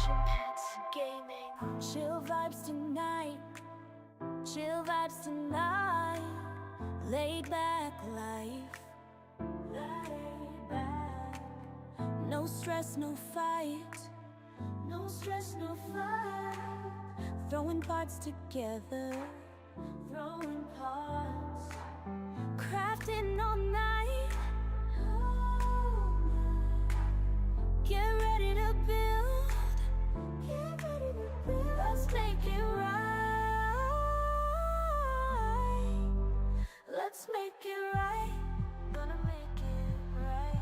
Action pants, gaming. Chill vibes tonight. Chill vibes tonight. Laid back life. Laid back. No stress, no fight. No stress, no fight. Throwing parts together. Throwing parts. Crafting all night. Get ready to build. Get ready to build. Let's make it right. Let's make it right. Gonna make it right.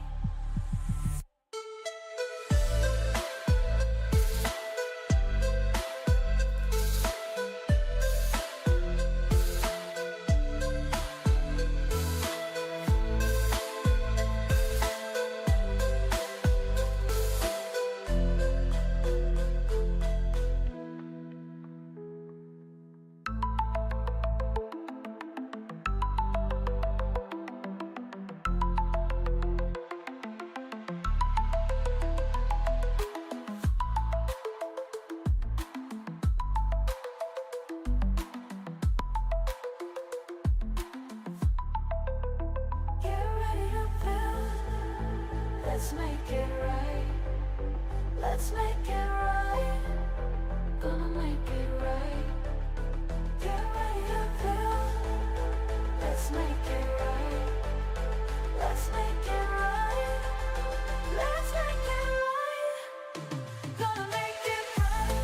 Let's make it right. Let's make it right. Gonna make it right. Get ready to build. Let's make it right. Let's make it right. Let's make it right. Gonna make it right.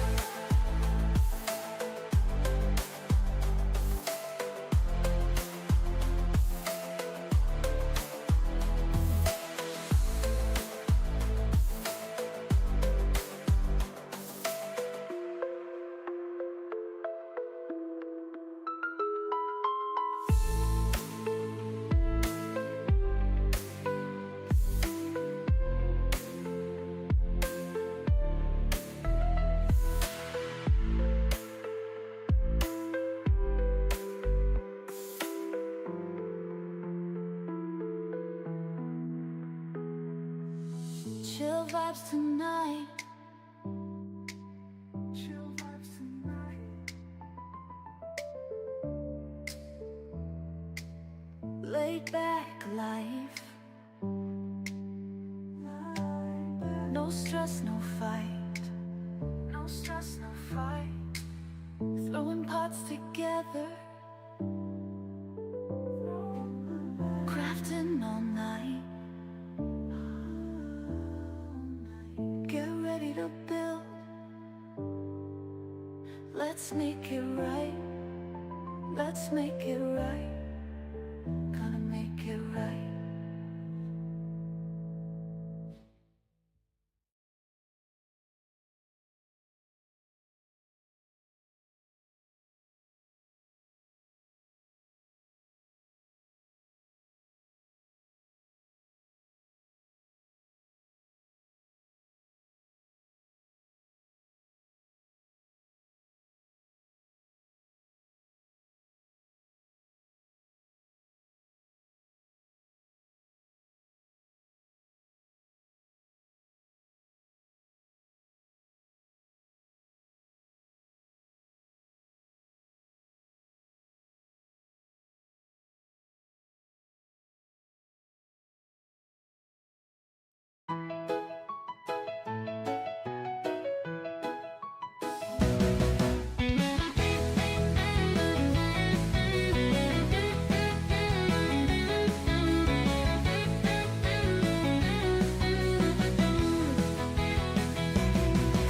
Chill vibes tonight. Chill vibes tonight. Laid back life. No stress, no fight. No stress, no fight. Throwing parts together. Crafting all night. Get ready to build. Let's make it right. Let's make it right. Gonna make it right.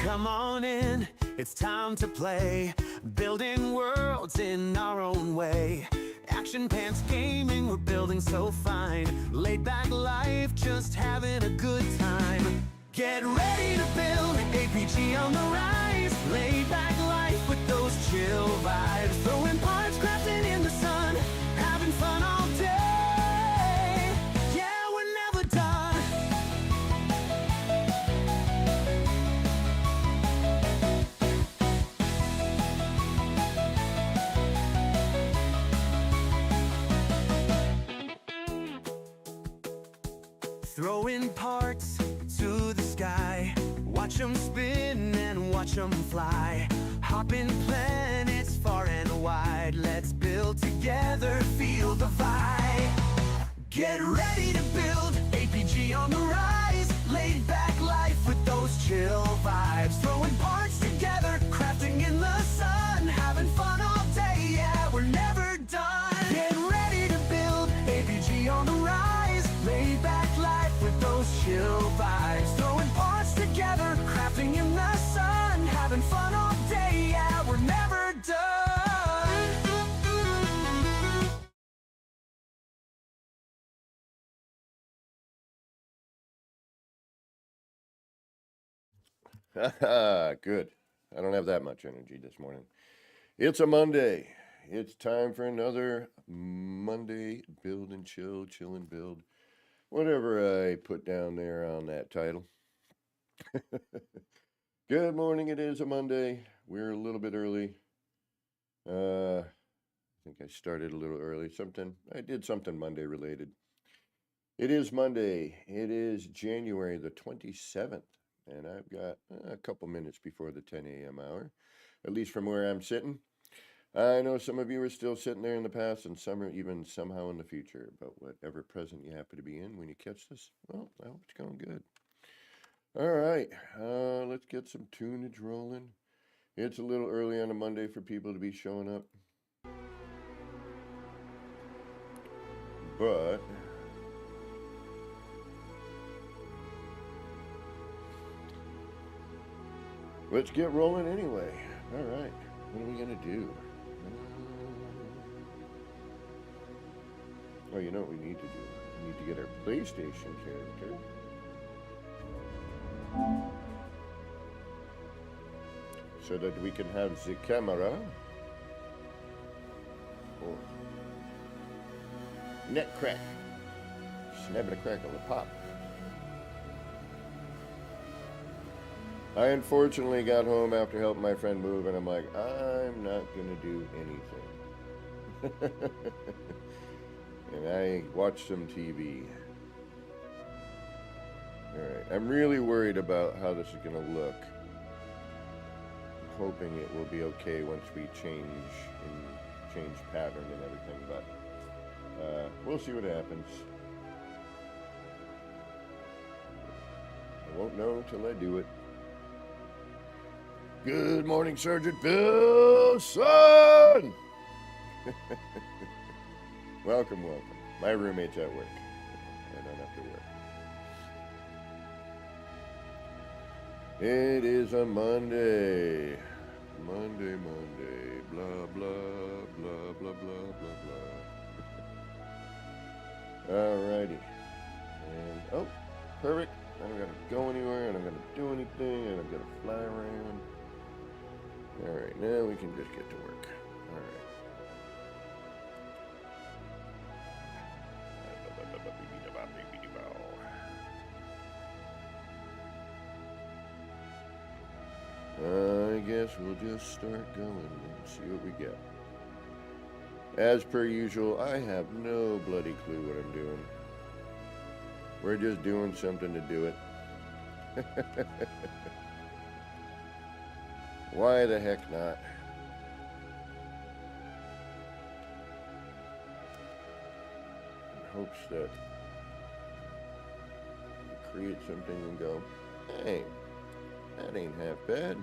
Come on in, it's time to play, building worlds in our own way. Action pants gaming, we're building so fine. Laid back life, just having a good time. Get ready to build, APG on the rise. Laid back life with those chill vibes. Throwing parts, crafting in the sun, having fun all day. Yeah, we're never done. Throwing parts to the sky, watch them spin and watch them fly. Hopping planets far and wide. Let's build together, feel the vibe. Get ready to build, APG on the rise. Laid back life with those chill vibes. Throwing parts together, crafting in the sun. Having fun all day, yeah, we're never done. Get ready to build, APG on the rise. Laid back life with those chill vibes. Throwing parts together, crafting in the sun. Having fun all day, yeah, we're never done. Good. I don't have that much energy this morning. It's a Monday. It's time for another Monday build and chill, chill and build. Whatever I put down there on that title. Good morning. It is a Monday. We're a little bit early. I think I started a little early. I did something Monday related. It is Monday. It is January the 27th. And I've got a couple minutes before the 10 a.m. hour, at least from where I'm sitting. I know some of you are still sitting there in the past, and some are even somehow in the future. But whatever present you happen to be in when you catch this, well, I hope it's going good. All right, let's get some tunage rolling. It's a little early on a Monday for people to be showing up. But let's get rolling anyway. All right, what are we going to do? Oh, you know what we need to do? We need to get our PlayStation character. So that we can have the camera. Oh. Neck crack. Snapping a crack on the pop. I unfortunately got home after helping my friend move, and I'm like, I'm not going to do anything. And I watched some TV. Alright, I'm really worried about how this is going to look. I'm hoping it will be okay once we change pattern and everything, but we'll see what happens. I won't know till I do it. Good morning, Sergeant Billson! Welcome. My roommate's at work. I don't have to work. It is a Monday. Monday. Blah, blah, blah, blah, blah, blah, blah. Alrighty. And, oh, perfect. I don't gotta go anywhere, and I'm gonna do anything, and I'm gonna fly around. Alright, now we can just get to work. Alright. I guess we'll just start going and see what we get. As per usual, I have no bloody clue what I'm doing. We're just doing something to do it. Why the heck not? In hopes that we create something and go, hey, that ain't half bad.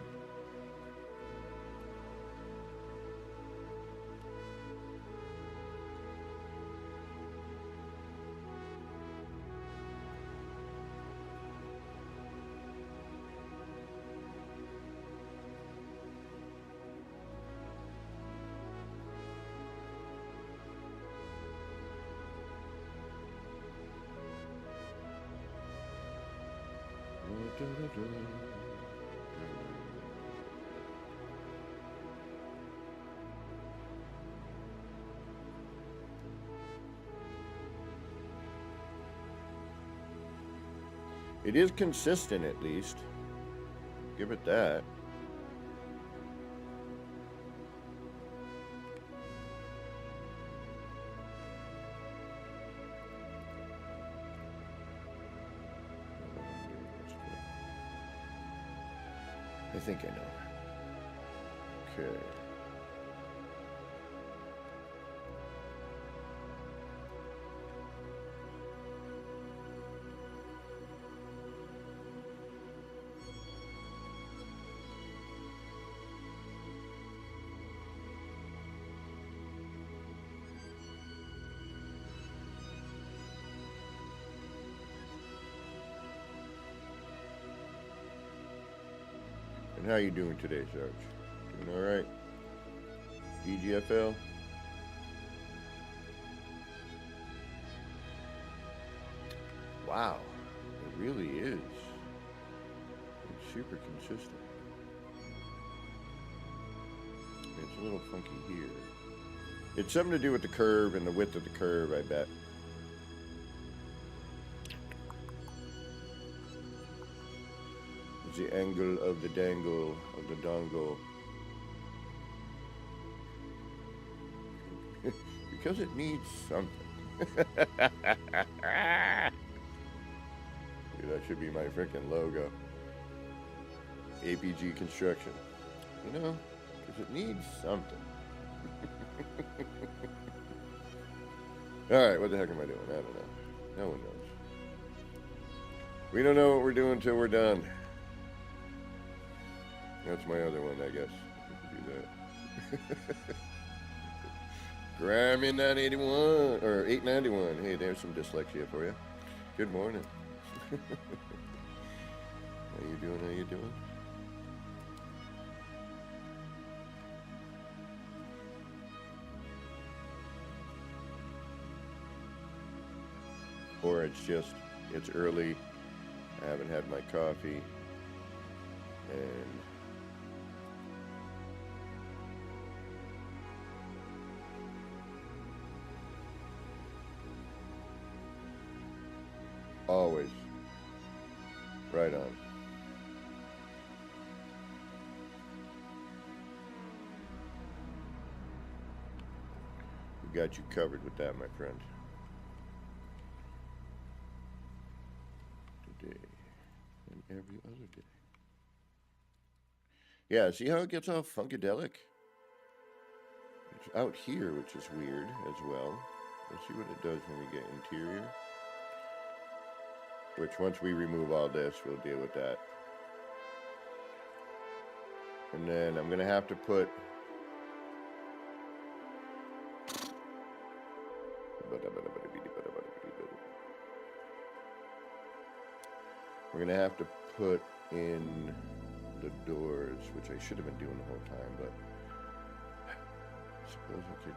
It is consistent, at least. Give it that. I think I know. Okay. And how you doing today, Sarge? Doing all right? DGFL? Wow, it really is. It's super consistent. It's a little funky here. It's something to do with the curve and the width of the curve, I bet. It's the angle of the dangle of the dongle. Because it needs something. Dude, that should be my freaking logo. APG Construction. You know, because it needs something. Alright, what the heck am I doing? I don't know. No one knows. We don't know what we're doing till we're done. That's my other one, I guess. Do that. Grammy 981 or 891. Hey, there's some dyslexia for you. Good morning. How you doing? How you doing? Or it's early. I haven't had my coffee, and always right on. We got you covered with that, my friend. Today and every other day. Yeah, see how it gets all funkadelic? It's out here, which is weird as well. Let's see what it does when we get interior. Which, once we remove all this, we'll deal with that. And then I'm going to have to put... We're going to have to put in the doors, which I should have been doing the whole time, but I suppose I could...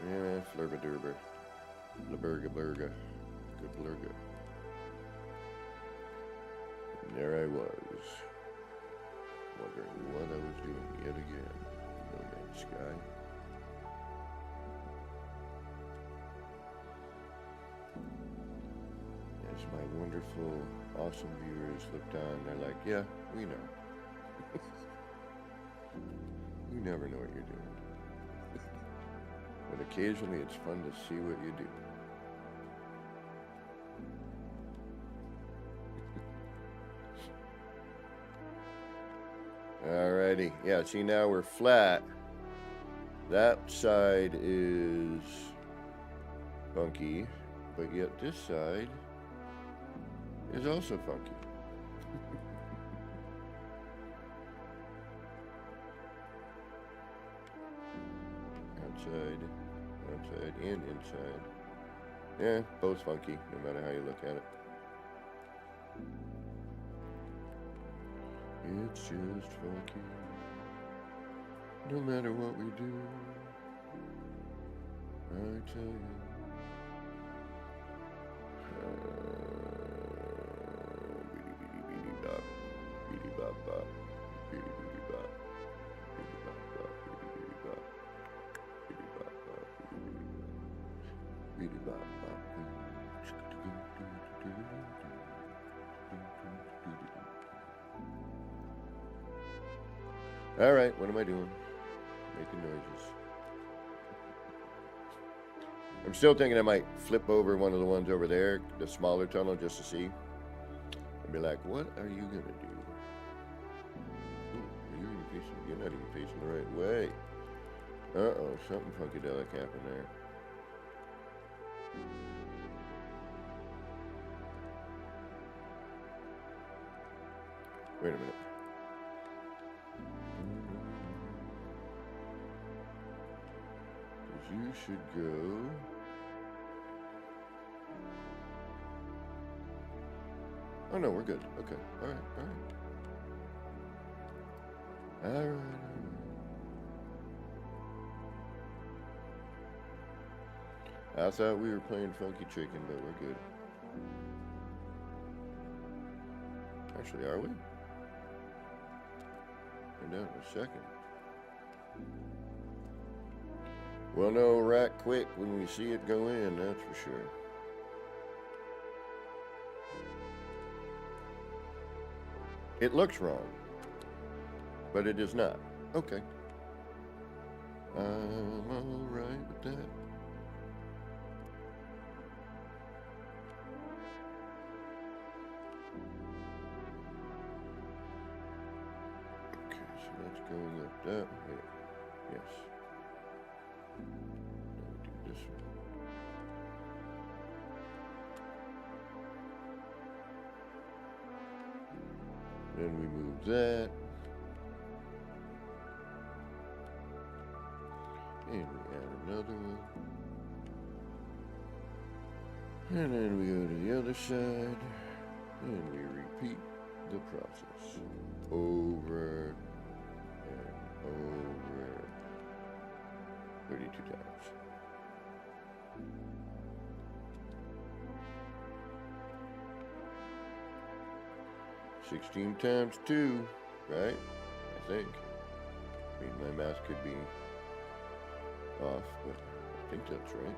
Yeah, flurba-durba. Laburga-burga. Good blurga. And there I was, wondering what I was doing yet again. No Man's Sky. As my wonderful, awesome viewers looked on, they're like, yeah, we know. You never know what you're doing. But occasionally it's fun to see what you do. Alrighty. Yeah, see, now we're flat. That side is funky, but yet this side is also funky. Outside, outside, and inside. Yeah, both funky, no matter how you look at it. It's just funky, no matter what we do, I tell you. Beady-beady-beady-bop, beady-bop-bop, beady-beady-bop, beady-bop-bop, beady-beady-bop, beady-bop-bop, beady-beady-bop, beady-bop-bop. All right, what am I doing? Making noises. I'm still thinking I might flip over one of the ones over there, the smaller tunnel, just to see. And be like, what are you gonna do? Ooh, are you even facing? You're not even facing the right way. Uh-oh, something funkadelic happened there. Wait a minute. You should go. Oh no, we're good. Okay. All right. All right. I thought we were playing funky chicken, but we're good. Actually, are we? Find out in a second. We'll know right quick when we see it go in, that's for sure. It looks wrong, but it is not. Okay. I'm alright with that. Okay, so that's going up that way. Yes. Do this one. Then we move that. And we add another one. And then we go to the other side. And we repeat the process over and over 32 times. 16 times 2, right? I think. I mean, my math could be off, but I think that's right.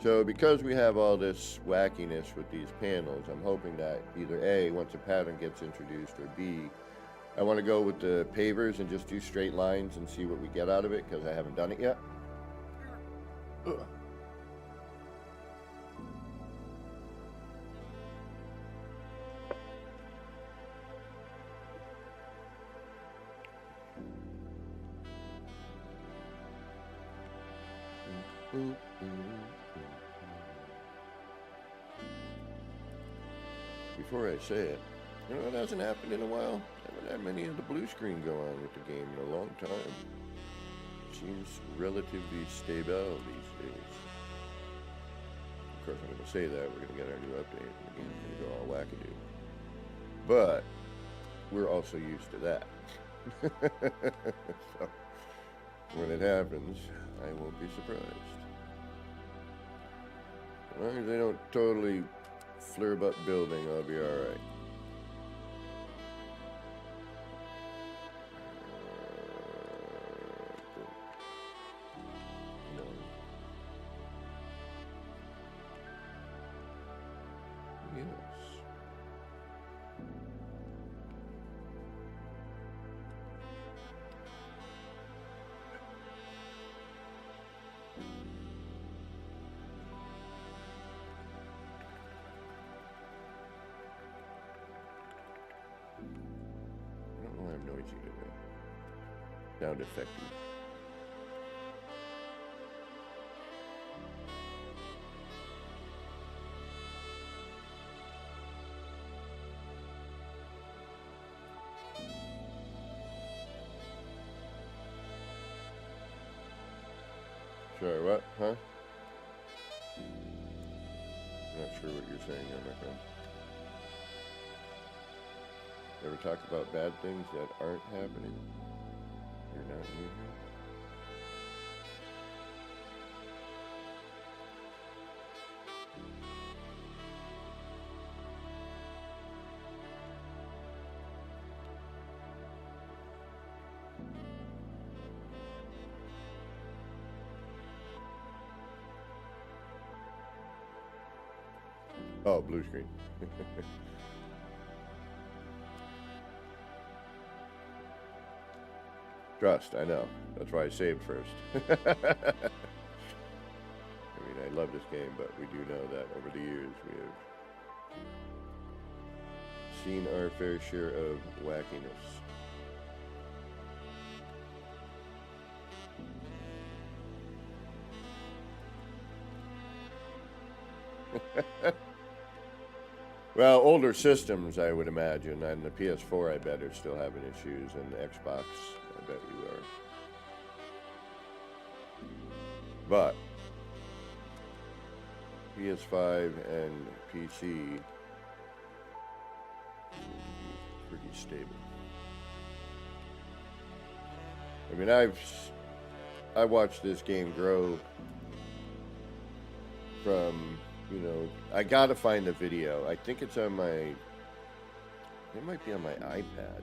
So because we have all this wackiness with these panels, I'm hoping that either A, once a pattern gets introduced, or B, I want to go with the pavers and just do straight lines and see what we get out of it, because I haven't done it yet. Ugh. Before I say it, you know, it hasn't happened in a while. I haven't had many of the blue screen go on with the game in a long time. Seems relatively stable these days. Of course, I'm going to say that. We're going to get our new update, and the game's going to go all wackadoo. But we're also used to that. So when it happens, I won't be surprised. As long as they don't totally flurb up building, I'll be alright. No. Yes. I don't know why I'm noisy today. Sound effective. Sorry, what? Huh? Not sure what you're saying there, my friend. Ever talk about bad things that aren't happening? You're not new here? Oh, blue screen. Trust, I know. That's why I saved first. I mean, I love this game, but we do know that over the years we have seen our fair share of wackiness. Well, older systems, I would imagine, and the PS4, I bet, are still having issues, and the Xbox, I bet you are. But PS5 and PC seem to be pretty stable. I mean, I watched this game grow from, you know, I gotta find the video. I think it's on it might be on my iPad.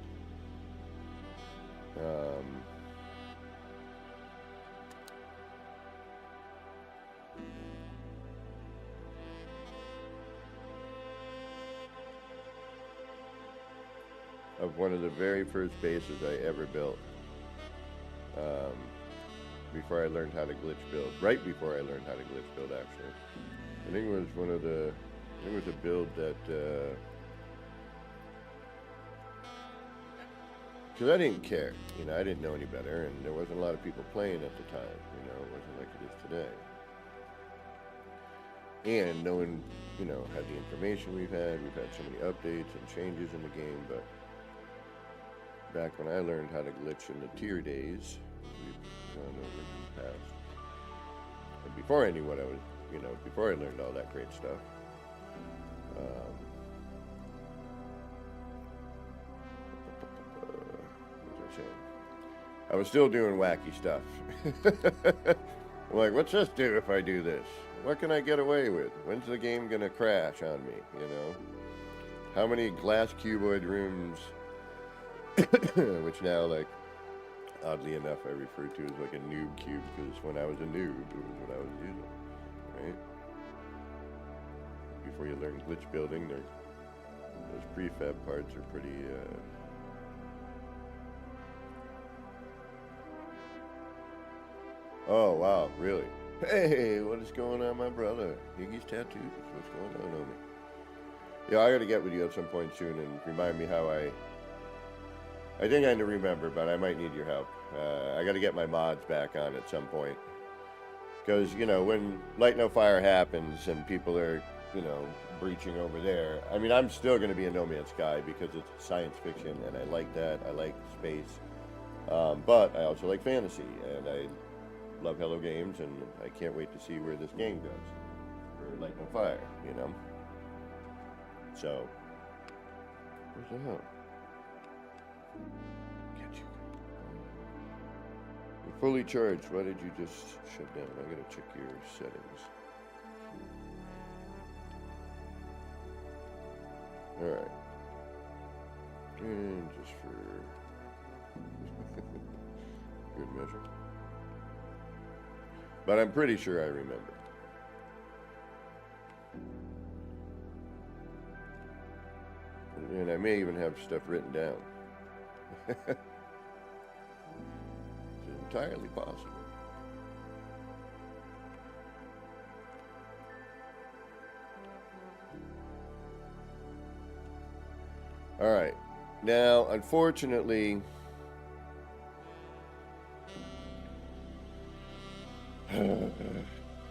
Of one of the very first bases I ever built. Before I learned how to glitch build. Right before I learned how to glitch build, actually. I think it was I think it was a build that, because I didn't care, you know, I didn't know any better, and there wasn't a lot of people playing at the time, you know, it wasn't like it is today. And no one, you know, had the information we've had so many updates and changes in the game, but back when I learned how to glitch in the tier days, we've gone over the past. And before I knew what I was, you know, before I learned all that great stuff, what was I saying? I was still doing wacky stuff. I'm like, what's this do if I do this? What can I get away with? When's the game gonna crash on me, you know? How many glass cuboid rooms, which now, like, oddly enough, I refer to as like a noob cube, because when I was a noob, it was what I was using, right? Before you learn glitch building, those prefab parts are pretty, Oh, wow, really? Hey, what is going on, my brother? Higgy's Tattoos, what's going on, homie? Yeah, I gotta get with you at some point soon and remind me how I think I remember, but I might need your help. I got to get my mods back on at some point. Because, you know, when Light No Fire happens and people are, you know, breaching over there, I mean, I'm still going to be a No Man's Sky because it's science fiction and I like that. I like space. But I also like fantasy and I love Hello Games and I can't wait to see where this game goes. For Light No Fire, you know? So, where's the hell? Get you. You're fully charged. Why did you just shut down? I gotta check your settings. Alright. And just for good measure. But I'm pretty sure I remember. And I may even have stuff written down. It's entirely possible. All right. Now, unfortunately,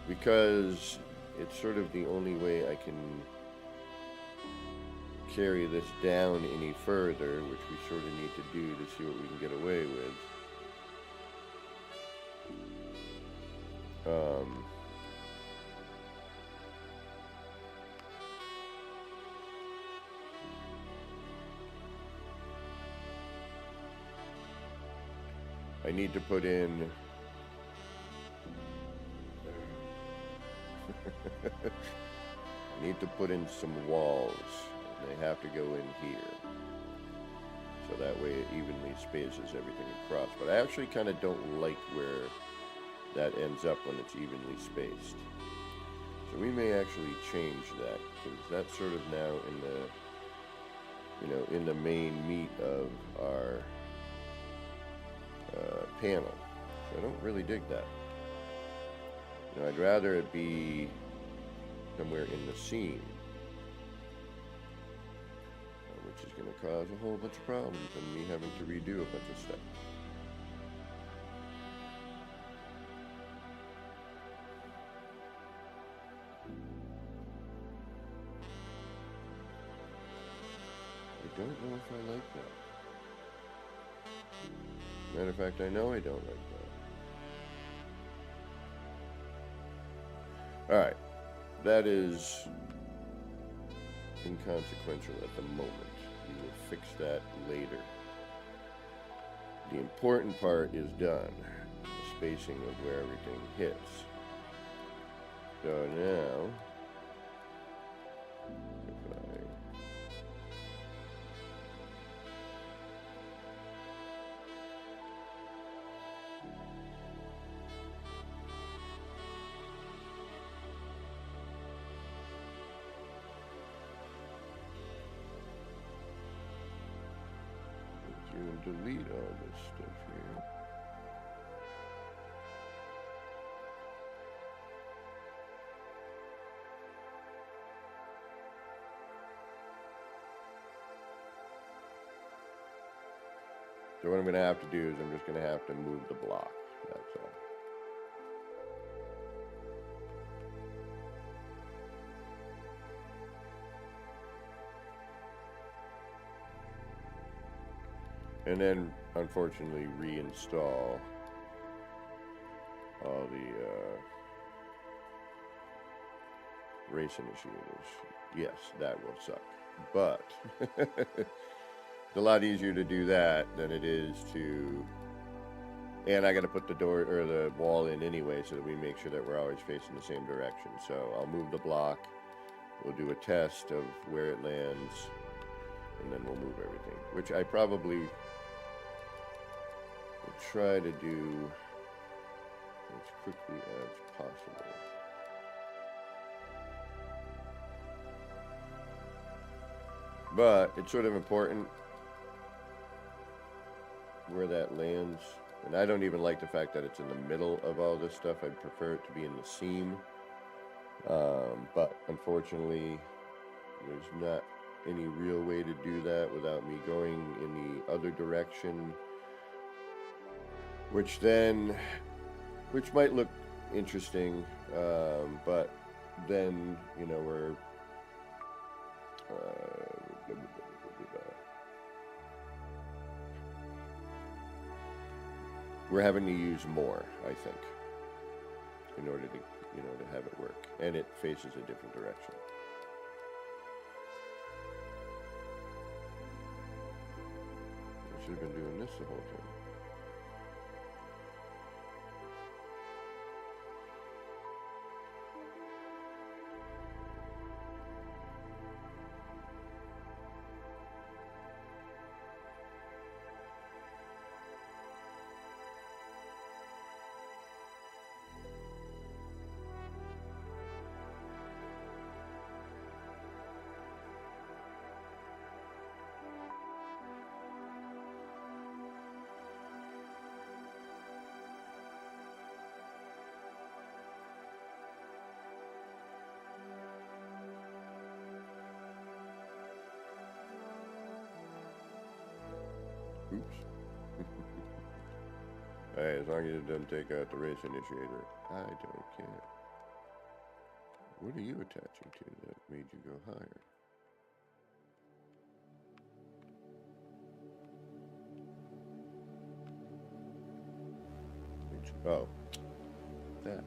because it's sort of the only way I can carry this down any further, which we sort of need to do to see what we can get away with. I need to put in I need to put in some walls. They have to go in here. So that way it evenly spaces everything across. But I actually kind of don't like where that ends up when it's evenly spaced. So we may actually change that, because that's sort of now in the, you know, in the main meat of our panel. So I don't really dig that. You know, I'd rather it be somewhere in the seam, which is going to cause a whole bunch of problems and me having to redo a bunch of stuff. I don't know if I like that. Matter of fact, I know I don't like that. Alright, that is inconsequential at the moment. We will fix that later. The important part is done. The spacing of where everything hits. So now, if I delete all this stuff here. So what I'm going to have to do is I'm just going to have to move the block. That's all. And then, unfortunately, reinstall all the race initiators. Yes, that will suck. But it's a lot easier to do that than it is to... And I got to put the door or the wall in anyway, so that we make sure that we're always facing the same direction. So I'll move the block. We'll do a test of where it lands, and then we'll move everything, which I probably will try to do as quickly as possible. But it's sort of important where that lands. And I don't even like the fact that it's in the middle of all this stuff. I'd prefer it to be in the seam. But unfortunately, there's not any real way to do that without me going in the other direction. Which might look interesting, but then, you know, we're having to use more, I think, in order to, you know, to have it work. And it faces a different direction. I should have been doing this the whole time. Oops. Alright, as long as it doesn't take out the race initiator, I don't care. What are you attaching to that made you go higher? Oh, that.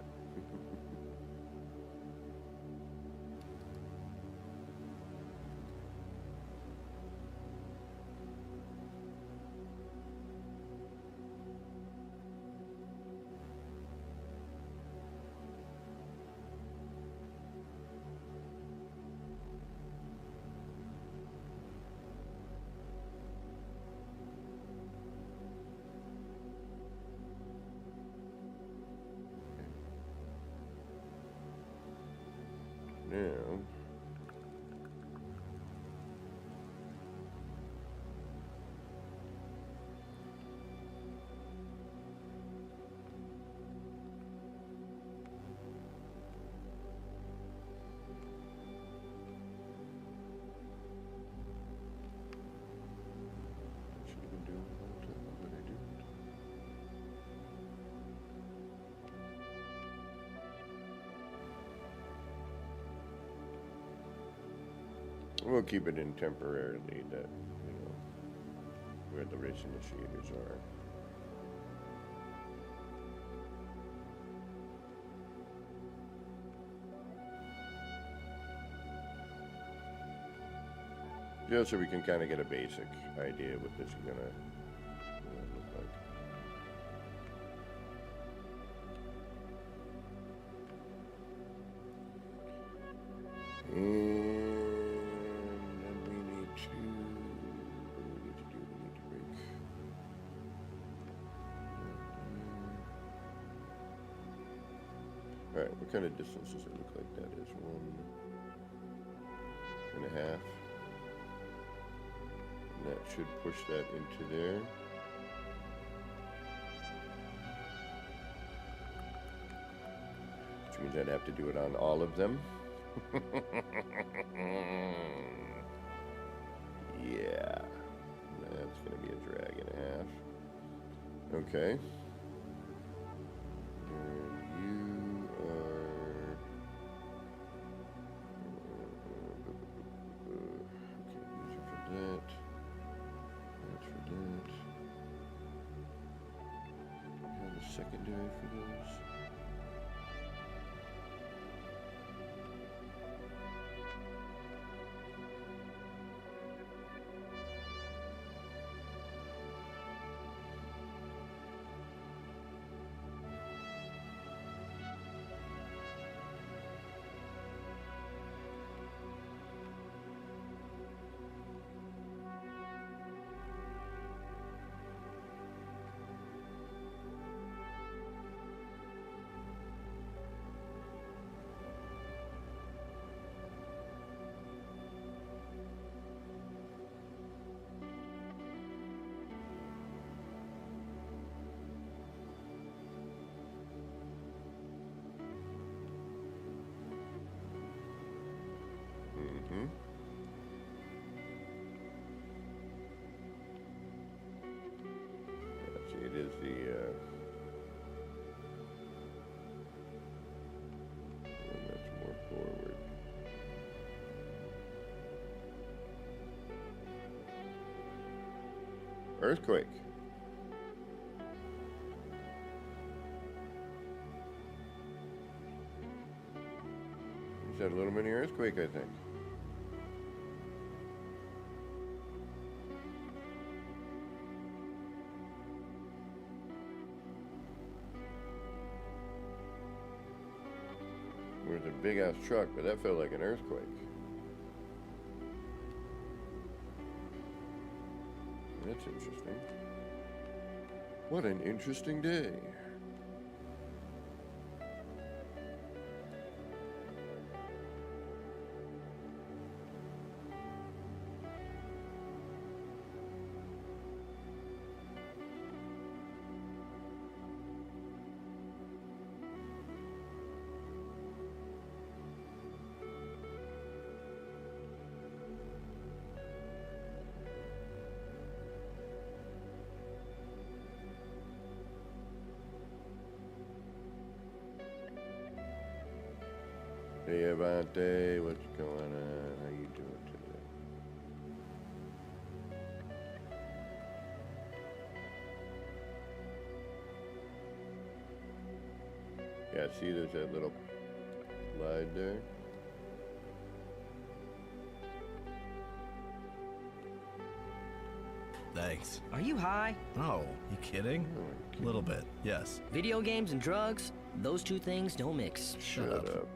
now. Should have been doing it all the time, but I didn't. We'll keep it in temporarily, that, you know, where the race initiators are. Just so we can kind of get a basic idea what this is gonna look like. And then we need to, what do we need to do? We need to break that there. All right, what kind of distance does it look like that is? 1.5. And that should push that into there. Which means I'd have to do it on all of them. Yeah. That's going to be a drag and a half. Okay. And you are... Okay, these are for that. That's for that. We have a secondary for those. Mm-hmm. Yeah, see, it is the one that's more forward. Earthquake. Is that a little mini earthquake, I think. It was a big ass truck, but that felt like an earthquake. That's interesting. What an interesting day. Hey Avante, what's going on? How you doing today? Yeah, see there's that little slide there? Thanks. Are you high? Oh, you kidding? A little bit, yes. Video games and drugs? Those two things don't mix. Shut up.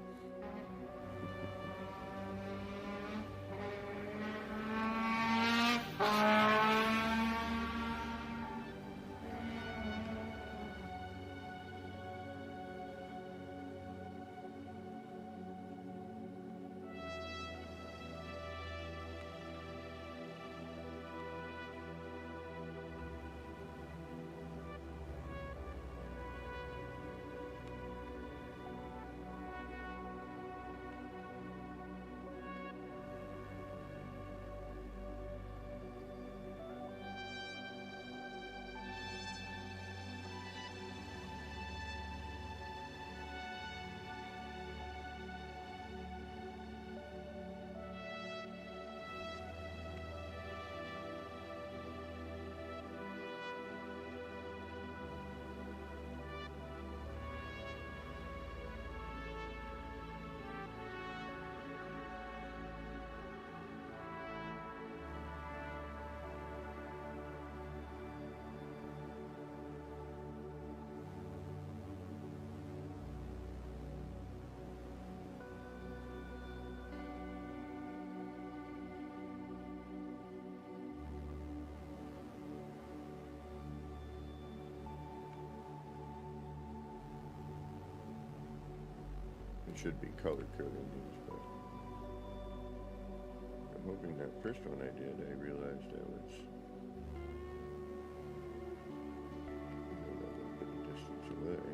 should be color coding these, but I'm hoping that first one I did, I realized I was a little bit of distance away.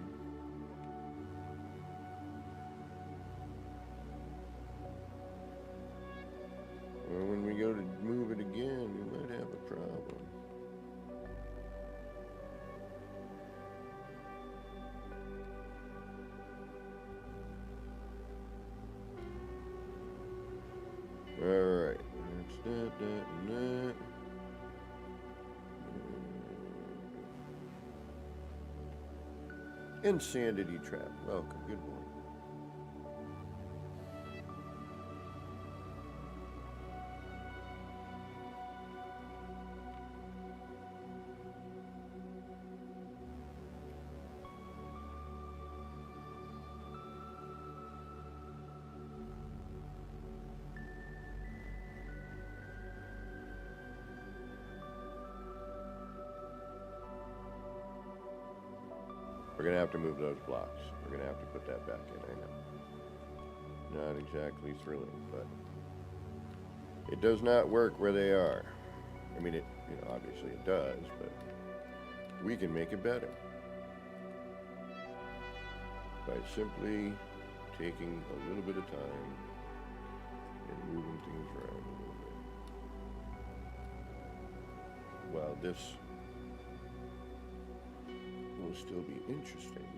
Well, when we go to move it again, we might have a problem. Alright, that's that, and that. Insanity Trap. Welcome, good morning. We're gonna have to move those blocks. We're gonna have to put that back in, I know. Not exactly thrilling, but it does not work where they are. I mean, it, obviously it does, but we can make it better by simply taking a little bit of time and moving things around a little bit. While this will still be interesting.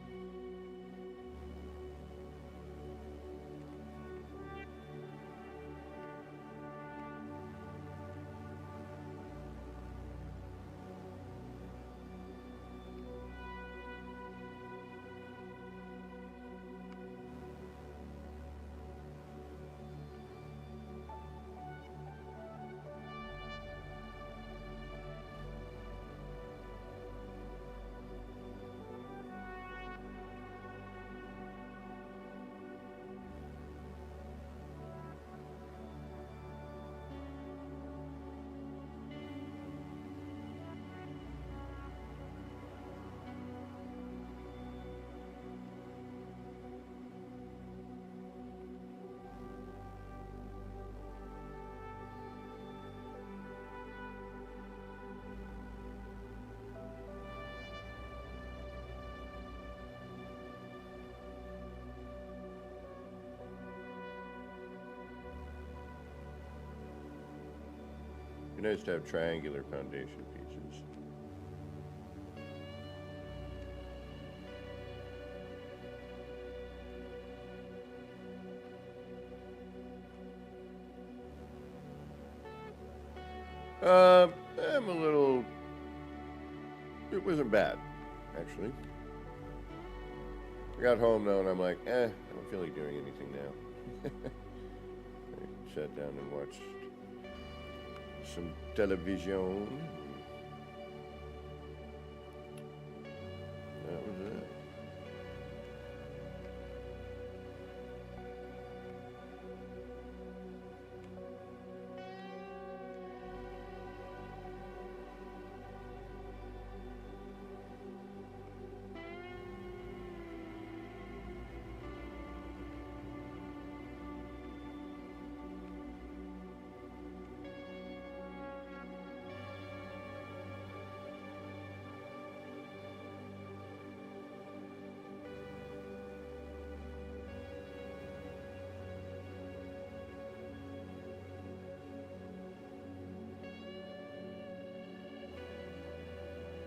It'd be nice to have triangular foundation pieces. I'm a little... It wasn't bad, actually. I got home though and I'm like, I don't feel like doing anything now. I sat down and watched some television. That was it.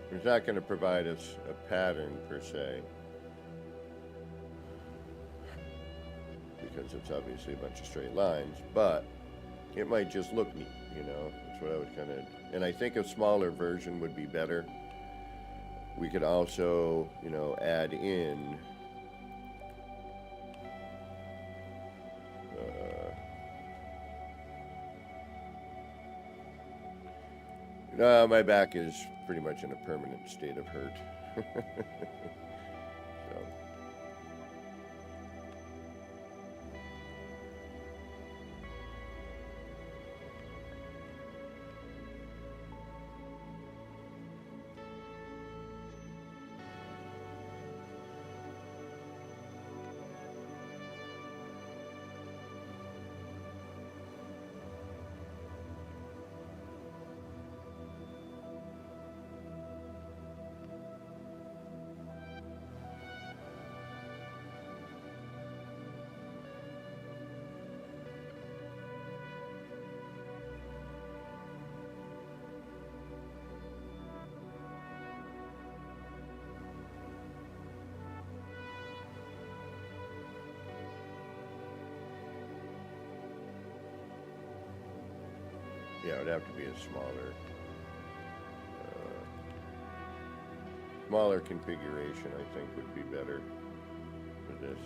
It's not going to provide us a pattern per se, because it's obviously a bunch of straight lines, but it might just look neat, That's what I would kind of, and I think a smaller version would be better. We could also, add in my back is pretty much in a permanent state of hurt. So. Yeah, it would have to be a smaller configuration, I think, would be better for this.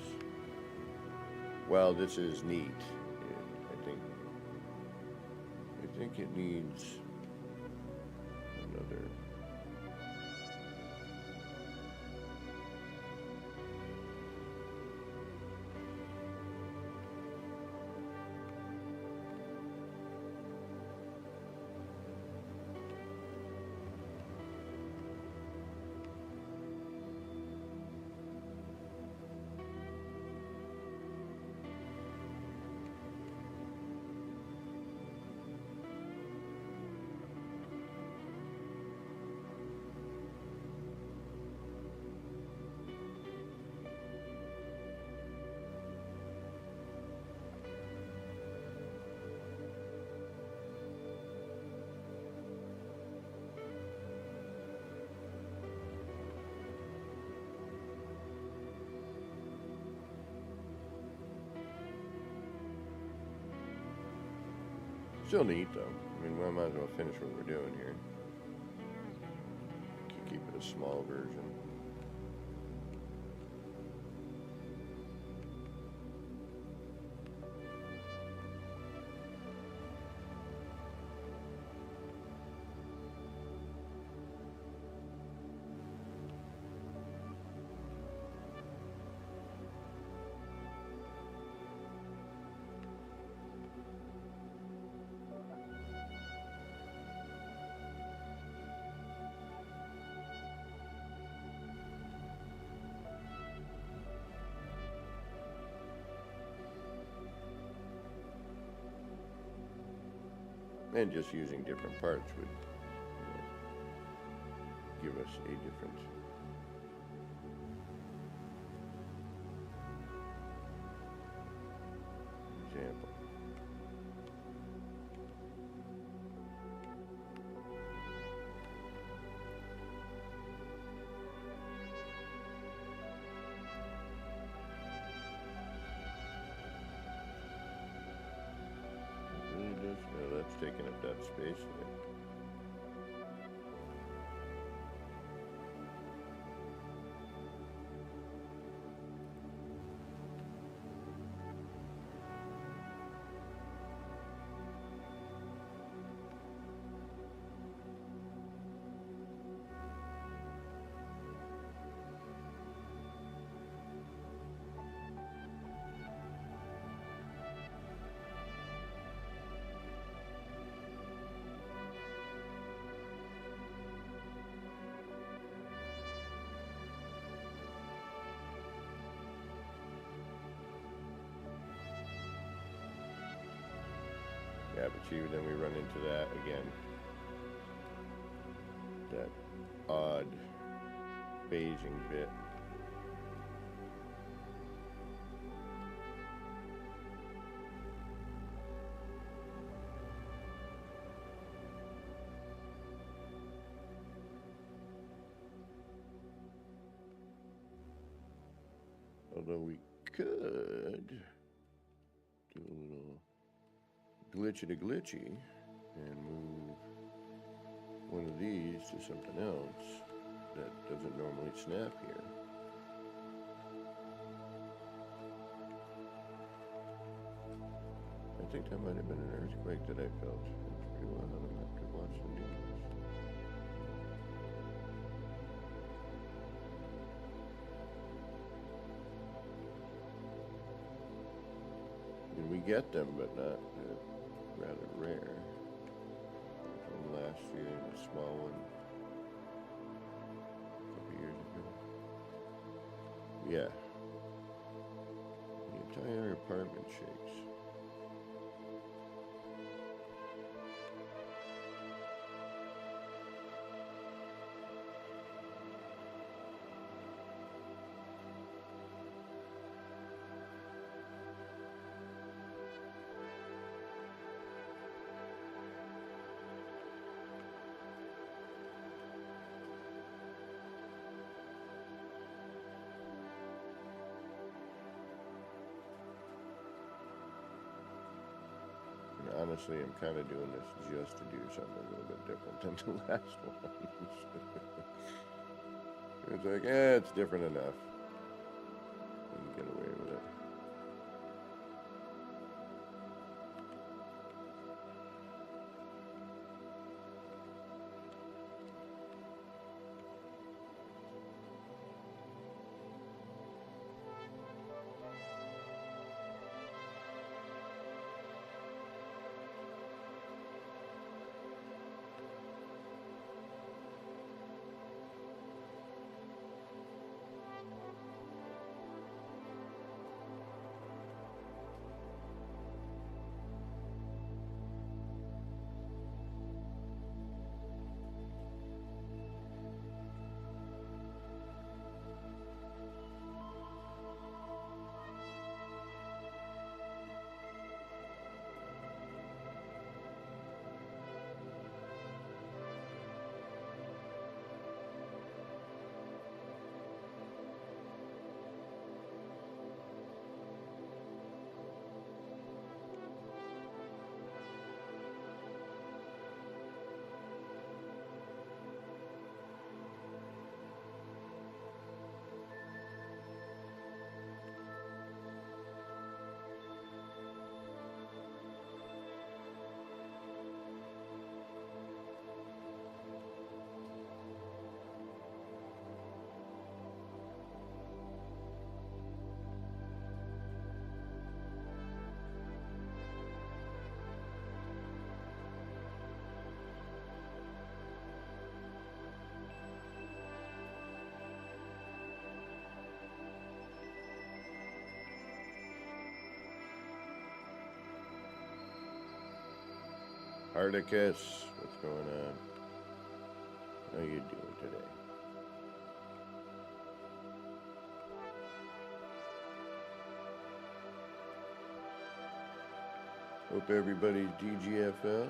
Well, this is neat. I think it needs another. Still neat though. I mean, we might as well finish what we're doing here. Keep it a small version. And just using different parts would, give us a different example. That's taking up that space there. Yeah, but see, then we run into that again. That odd phasing bit. Although we could do a little glitchy to glitchy and move one of these to something else that doesn't normally snap here. I think that might have been an earthquake that I felt. That's pretty wild. I'm gonna have to watch the news. And we get them, but not rather rare. From last year, a small one, a couple years ago. Yeah. The entire apartment shakes. honestly am kind of doing this just to do something a little bit different than the last one. It's like, it's different enough. You can get away with it. Hardicus, what's going on? How you doing today? Hope everybody's DGFL.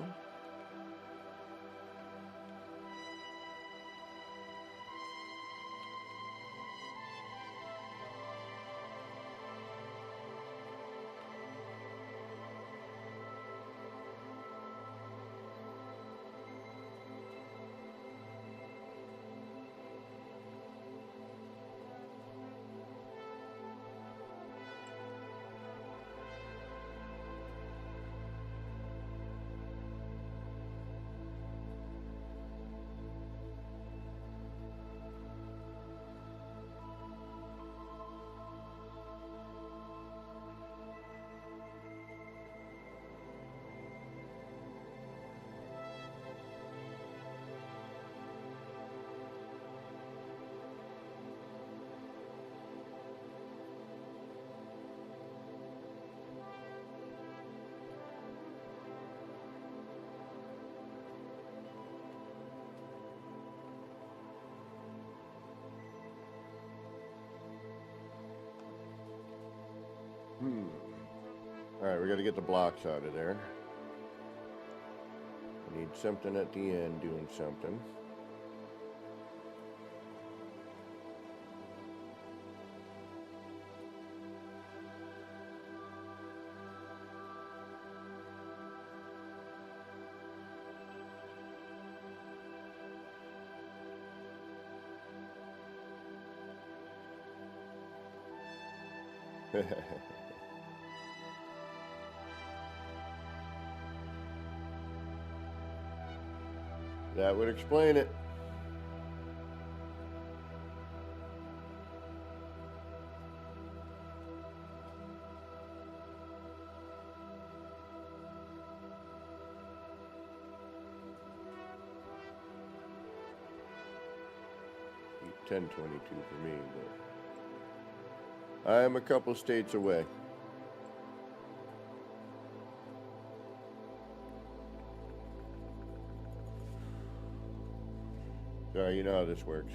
Alright, we got to get the blocks out of there. I need something at the end doing something. That would explain it. Be 10:22 for me, but I am a couple states away. Sorry, you know how this works.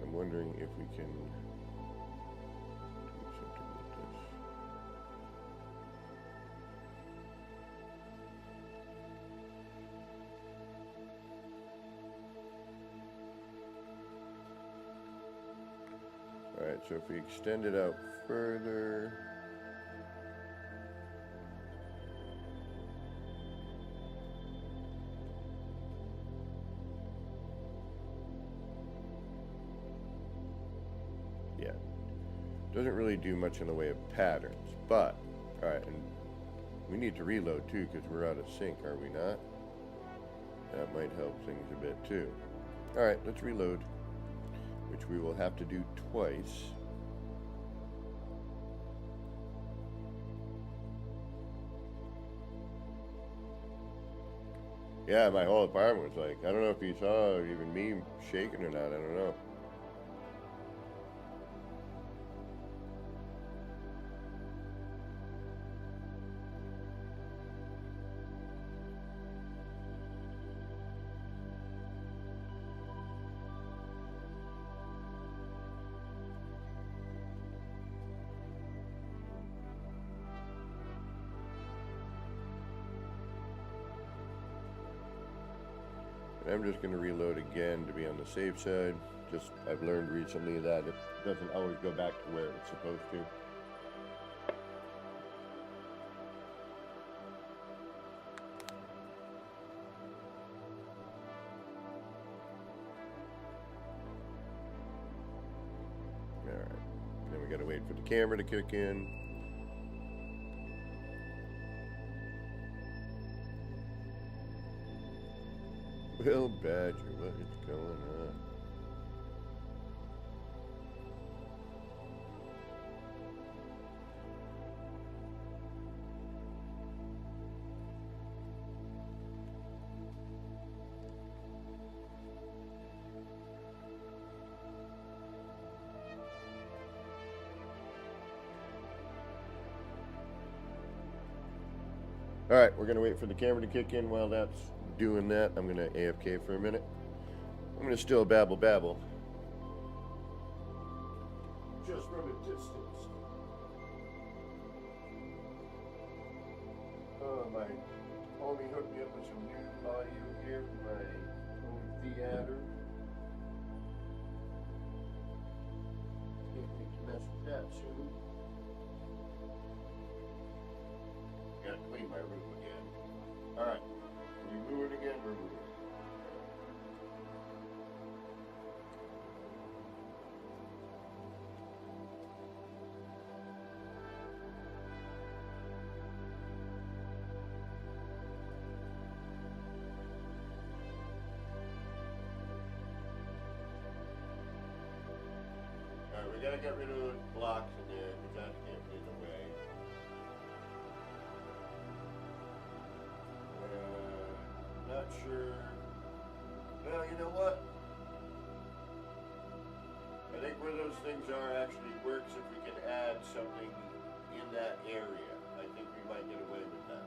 I'm wondering if we can do something with this. Alright, so if we extend it out further. Doesn't really do much in the way of patterns, but, alright, and we need to reload too because we're out of sync, are we not? That might help things a bit too. Alright, let's reload, which we will have to do twice. Yeah, my whole apartment was like, I don't know if you saw even me shaking or not, I don't know. I'm just going to reload again to be on the safe side. Just, I've learned recently that it doesn't always go back to where it's supposed to. Alright, then we got to wait for the camera to kick in. Well, Badger, what is going on? All right, we're gonna wait for the camera to kick in. While that's doing that, I'm gonna AFK for a minute. I'm gonna still babble. Just from a distance. Oh, my homie hooked me up with some new audio here from my home theater. Can't think to mess with that soon. Gotta clean my room again. Alright. Are we moving again? We're moving. Alright, we gotta get rid of those blocks in there because that's getting in the way. Not sure. Well, you know what? I think where those things are actually works if we can add something in that area. I think we might get away with that.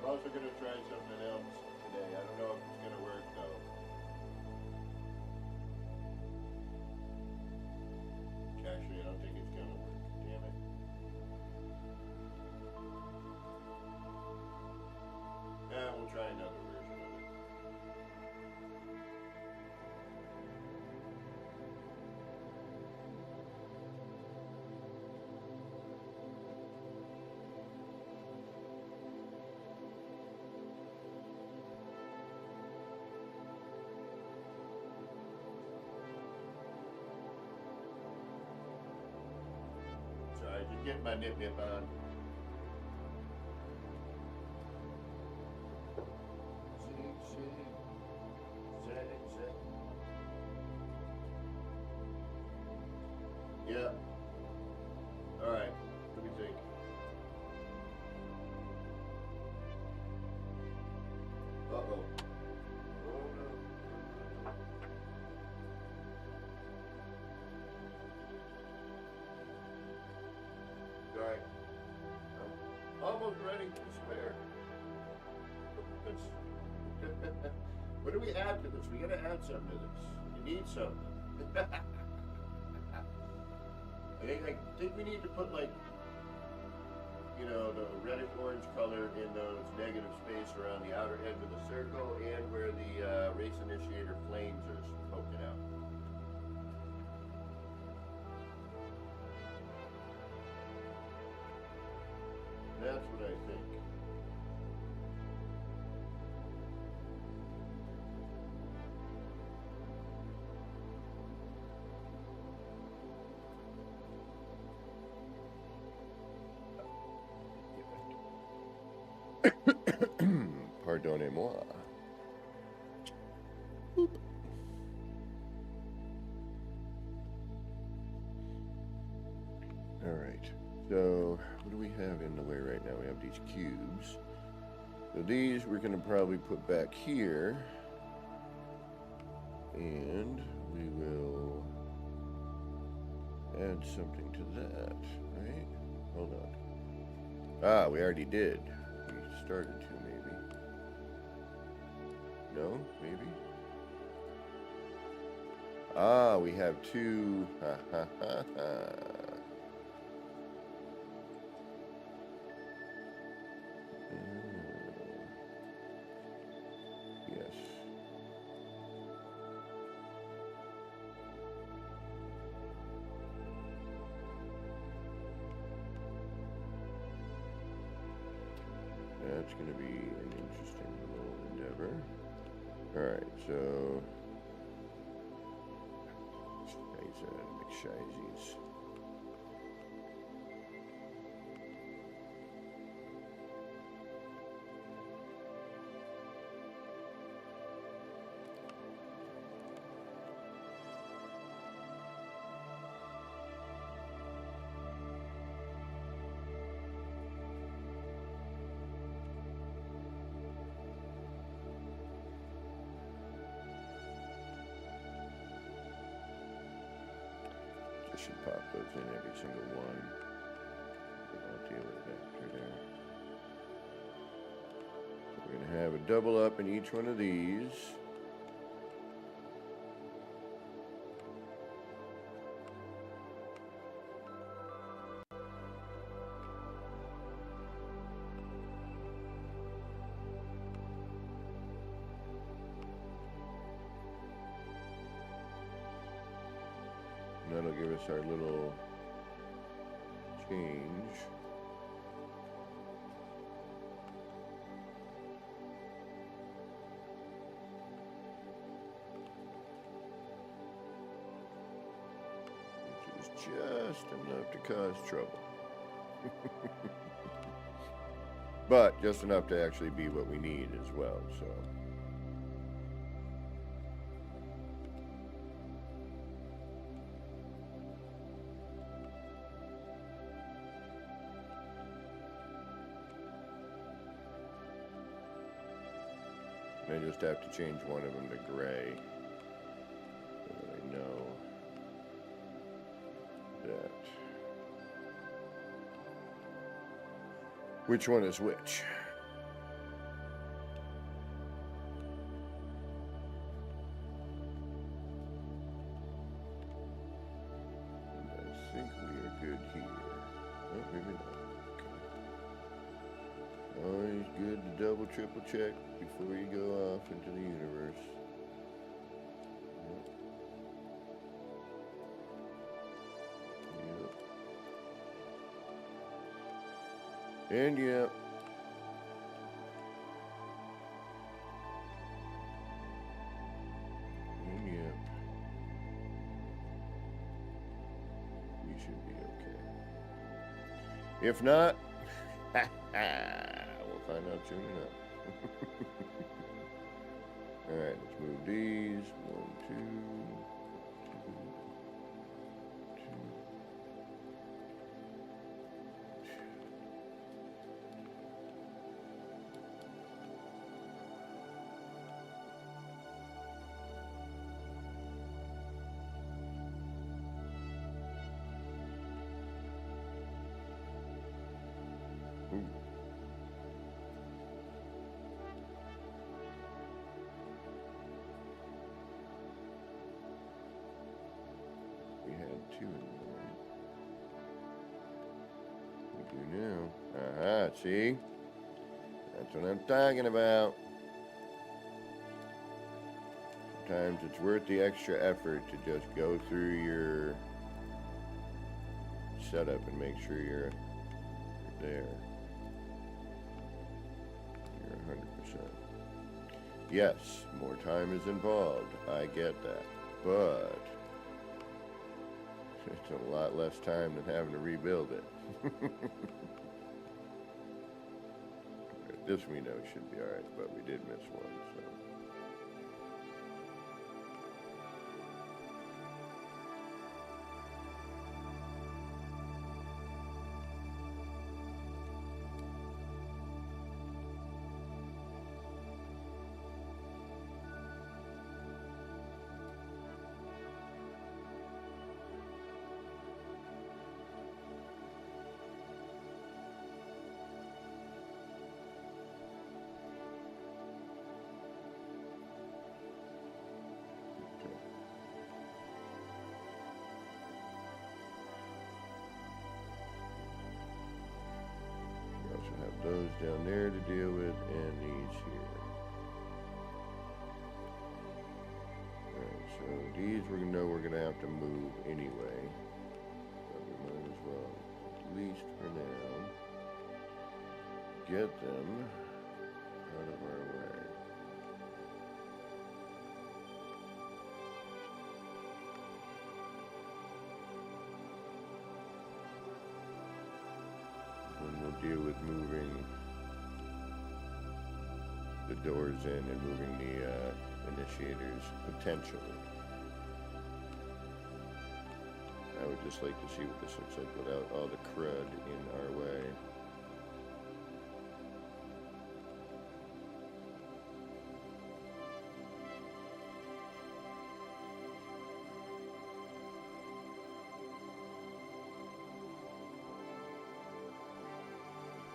We're also going to try something else today. I don't know if it's going to work though. Actually, I don't think it's going to work. Damn it. Yeah, we'll try another version of it. Sorry, just getting my nip on. Zig. Yeah. Alright, what do you think? Uh-oh. Oh no. Alright. I'm almost ready to spare. What do we add to this? We gotta add something to this. We need something. I think we need to put like, you know, the reddish orange color in those negative space around the outer edge of the circle and where the race initiator flames are poking out. That's what I think. Pardonnez-moi. Boop. All right. So what do we have in the way right now? We have these cubes. So these we're going to probably put back here. And we will add something to that, right? Hold on. Ah, we already did. We started to, maybe. No? Maybe? Ah, we have two. Ha ha ha ha. Yes. That's going to be an interesting little endeavor. Alright, so... McShizies. Should pop those in every single one. I'll deal with it after there. So we're going to have a double up in each one of these. That'll give us our little change. Which is just enough to cause trouble. But just enough to actually be what we need as well, so. I just have to change one of them to gray so that I know that which one is which. And I think we are good here. Oh, maybe not. Always good to double, triple check before you go off into the universe. Yep. And yep. And yep. We should be okay. If not, we'll find out soon enough. Alright, let's move these. 1, 2, 2, 2. Ooh. You know. Aha, see? That's what I'm talking about. Sometimes it's worth the extra effort to just go through your setup and make sure you're there. You're 100%. Yes, more time is involved. I get that. But it's a lot less time than having to rebuild it. This we know should be alright, but we did miss one, so. Those down there to deal with, and these here. Alright, so these we know we're going to have to move anyway. But we might as well, at least for now, get them out of our way. And we'll deal with moving the doors in and moving the initiators potentially. I would just like to see what this looks like without all the crud in our way.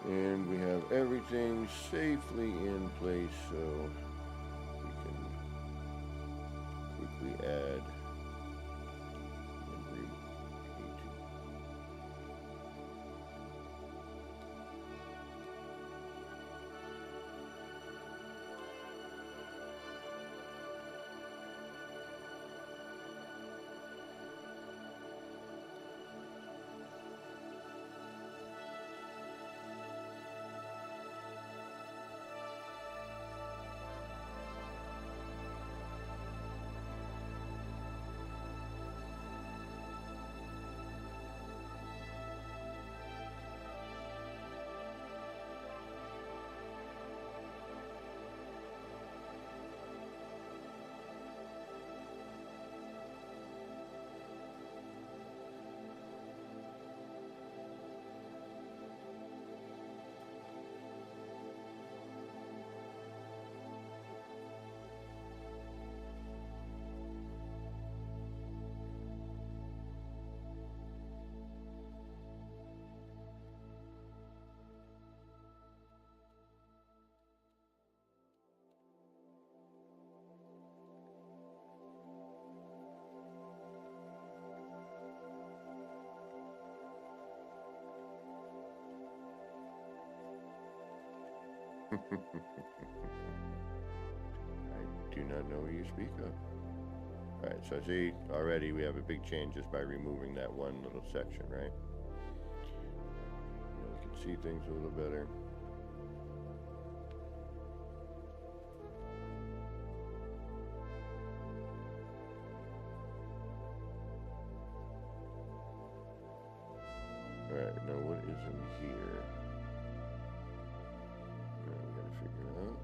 And we have everything safely in place, so we can quickly add and read. I do not know what you speak of. Alright, so see, already we have a big change just by removing that one little section, right? Now we can see things a little better. Alright, now what is in here? We gotta figure it out.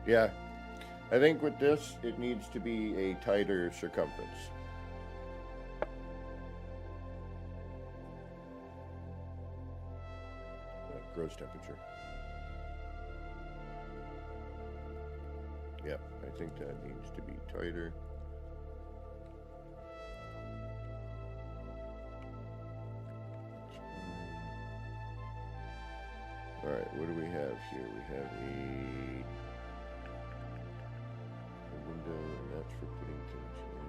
Yeah, I think with this, it needs to be a tighter circumference. gross temperature. Yep, I think that needs to be tighter. Alright, what do we have here? We have a window, and that's for putting things in.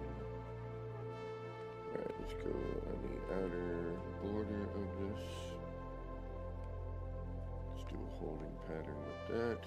Alright, let's go on the outer border of this. Let's do a holding pattern with that.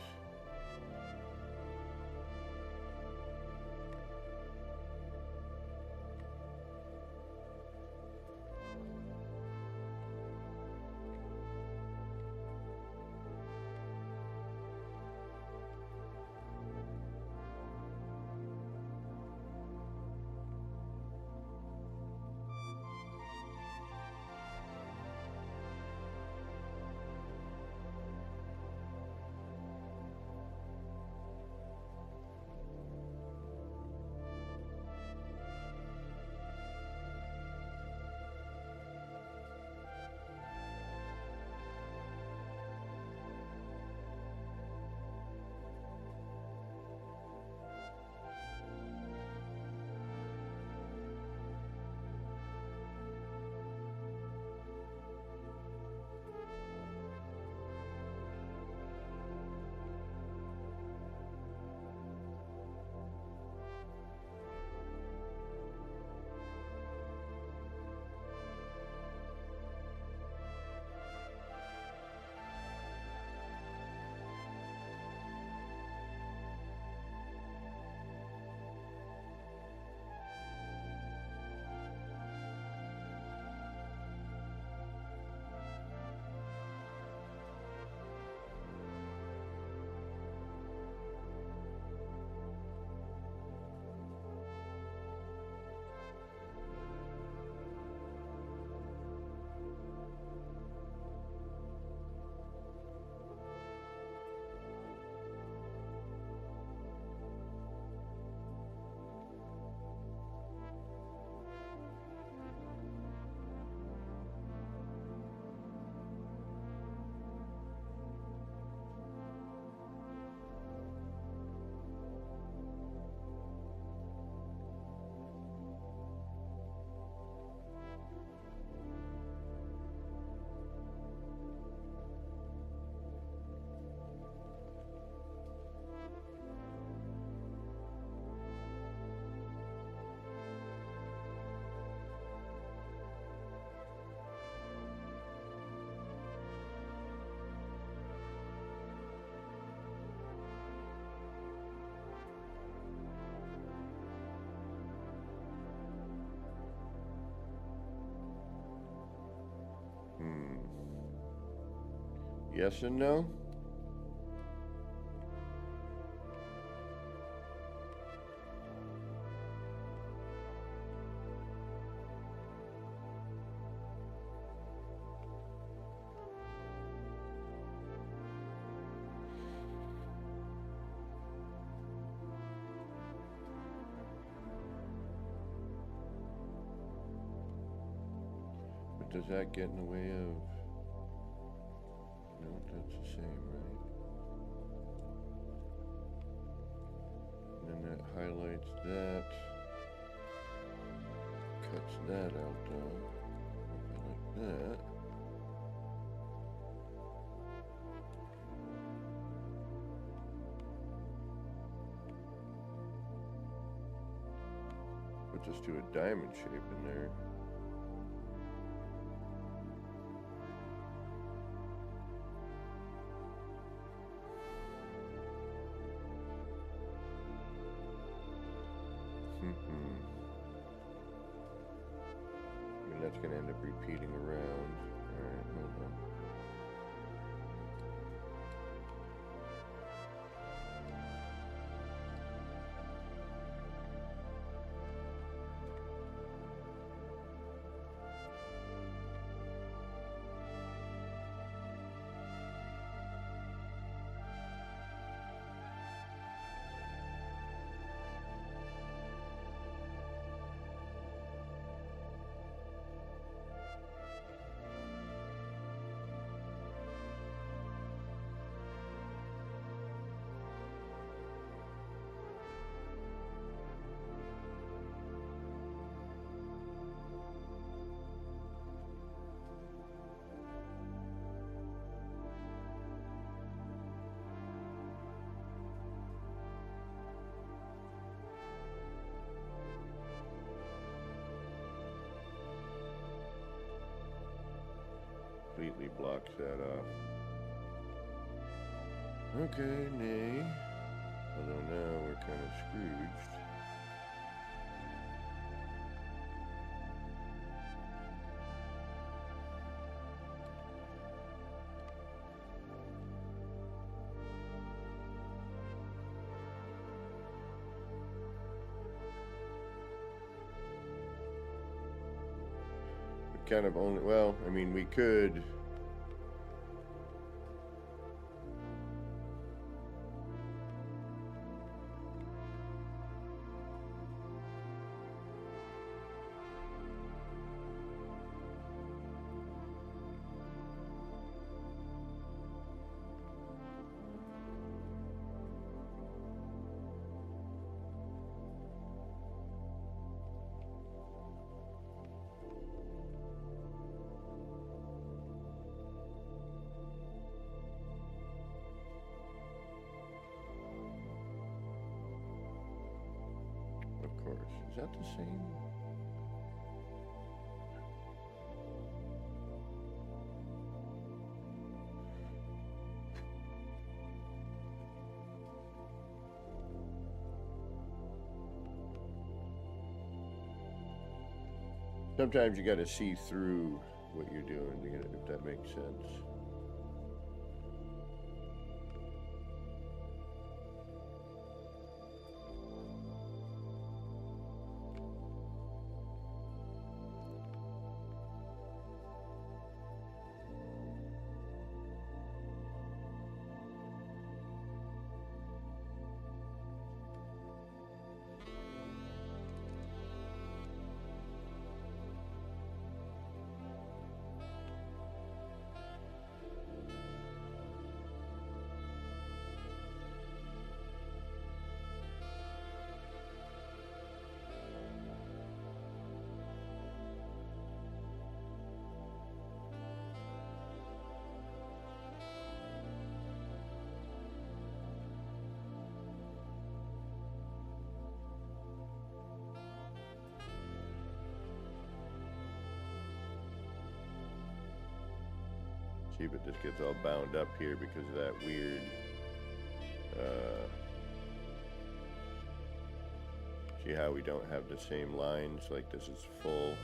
Yes and no? But does that get in the way of... No, that's the same, right? And then that highlights that. Cuts that out though. Like that. But just do a diamond shape in there. And that's going to end up repeating around. Alright, hold on. completely blocks that off. Okay, nay. Although now we're kind of Scrooged. Kind of only, well, I mean, we could. Of course. Is that the same? Sometimes you got to see through what you're doing to get it, if that makes sense. See, but this gets all bound up here because of that weird, see how we don't have the same lines, like this is full.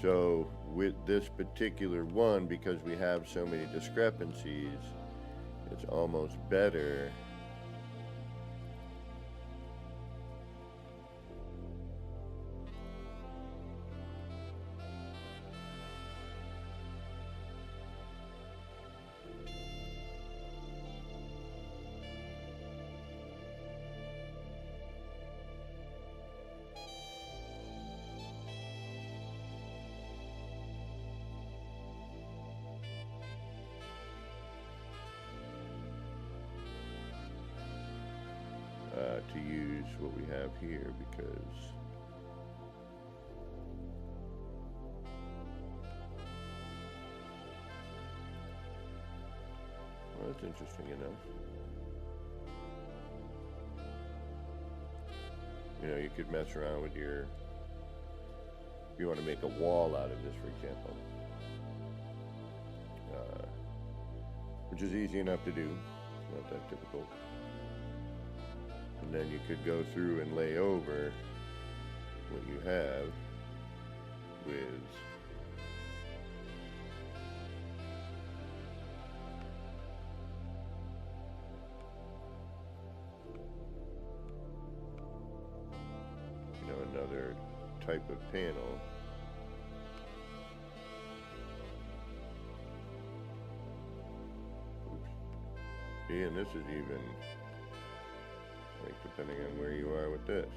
So with this particular one, because we have so many discrepancies, it's almost better to use what we have here, because well, that's interesting enough. You know, you could mess around with your, if you want to make a wall out of this, for example, which is easy enough to do, not that difficult. And then you could go through and lay over what you have with another type of panel. Oops. See, and this is even, like, depending on where you are with this.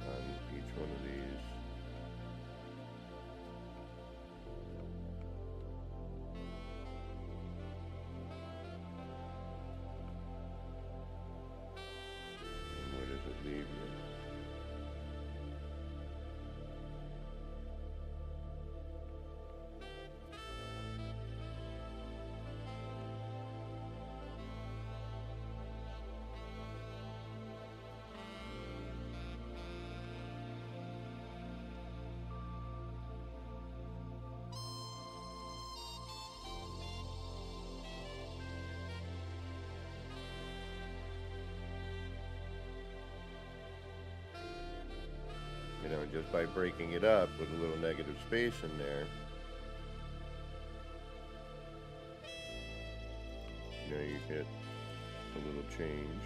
On each one of these. And where does it leave you? You know, just by breaking it up with a little negative space in there, you know, you get a little change.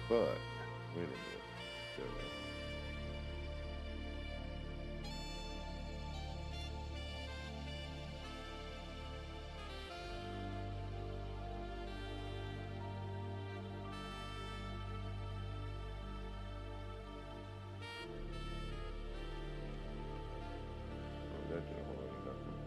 But, wait a minute. Oh, that did a whole lot of nothing.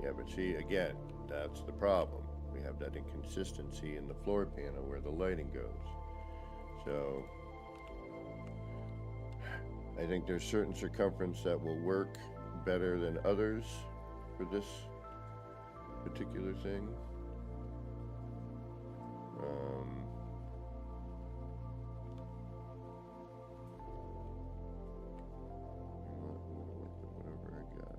Yeah, but see, again, that's the problem. We have that inconsistency in the floor panel where the lighting goes. So, I think there's certain circumference that will work better than others for this particular thing. Whatever I got.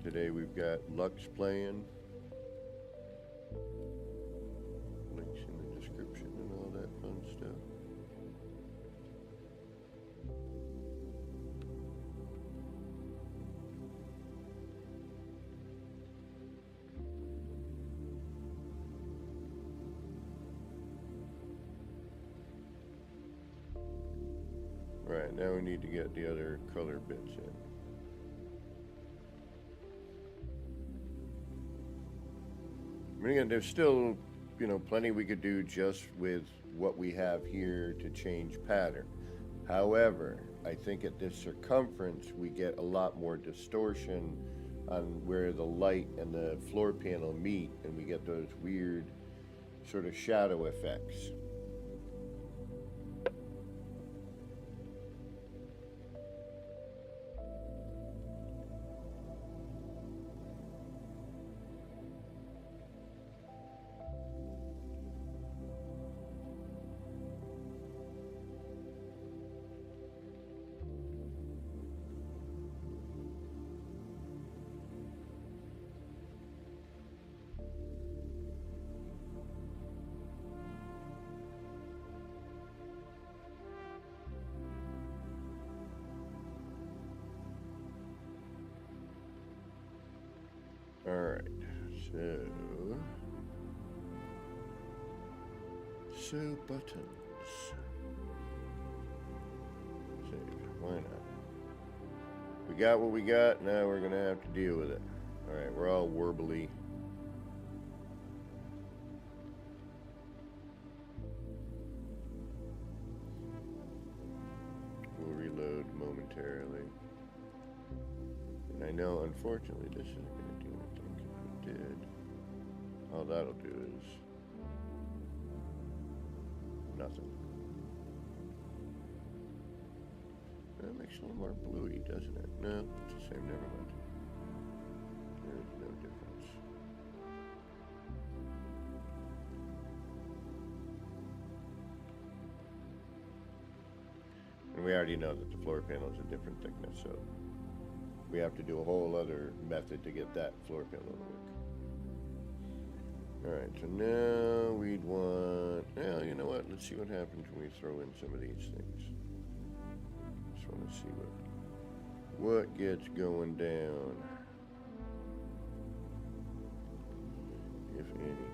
Today we've got Lux playing. Links in the description and all that fun stuff. Right, now we need to get the other color bits in. mean, again, there's still, you know, plenty we could do just with what we have here to change pattern. However, I think at this circumference, we get a lot more distortion on where the light and the floor panel meet, and we get those weird sort of shadow effects. Alright, so buttons. Save, why not? We got what we got, now we're gonna have to deal with it. Alright, we're all warbly. We'll reload momentarily. And I know, unfortunately, this isn't gonna do anything. If it did, all that'll do is nothing. That makes it a little more bluey, doesn't it? No, it's the same. Never mind. There's no difference. And we already know that the floor panel is a different thickness, so we have to do a whole other method to get that floor panel to work. Alright, so now we'd want... Well, you know what? Let's see what happens when we throw in some of these things. Just want to see what gets going down, if anything.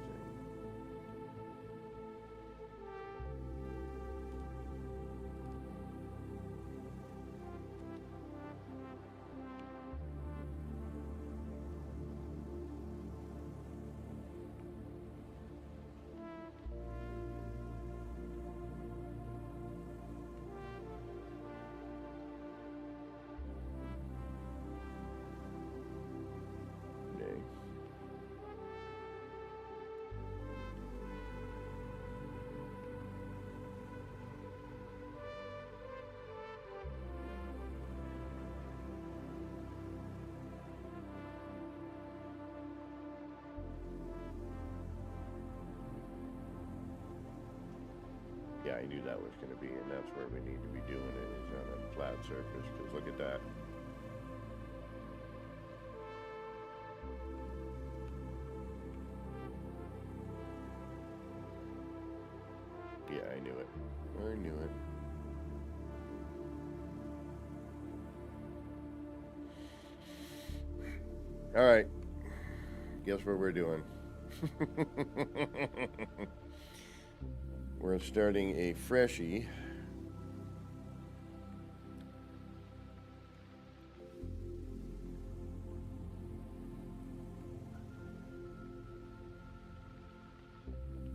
Yeah, I knew that was going to be, and that's where we need to be doing it, is on a flat surface, because look at that. Yeah, I knew it. I knew it. All right. Guess what we're doing? We're starting a freshie.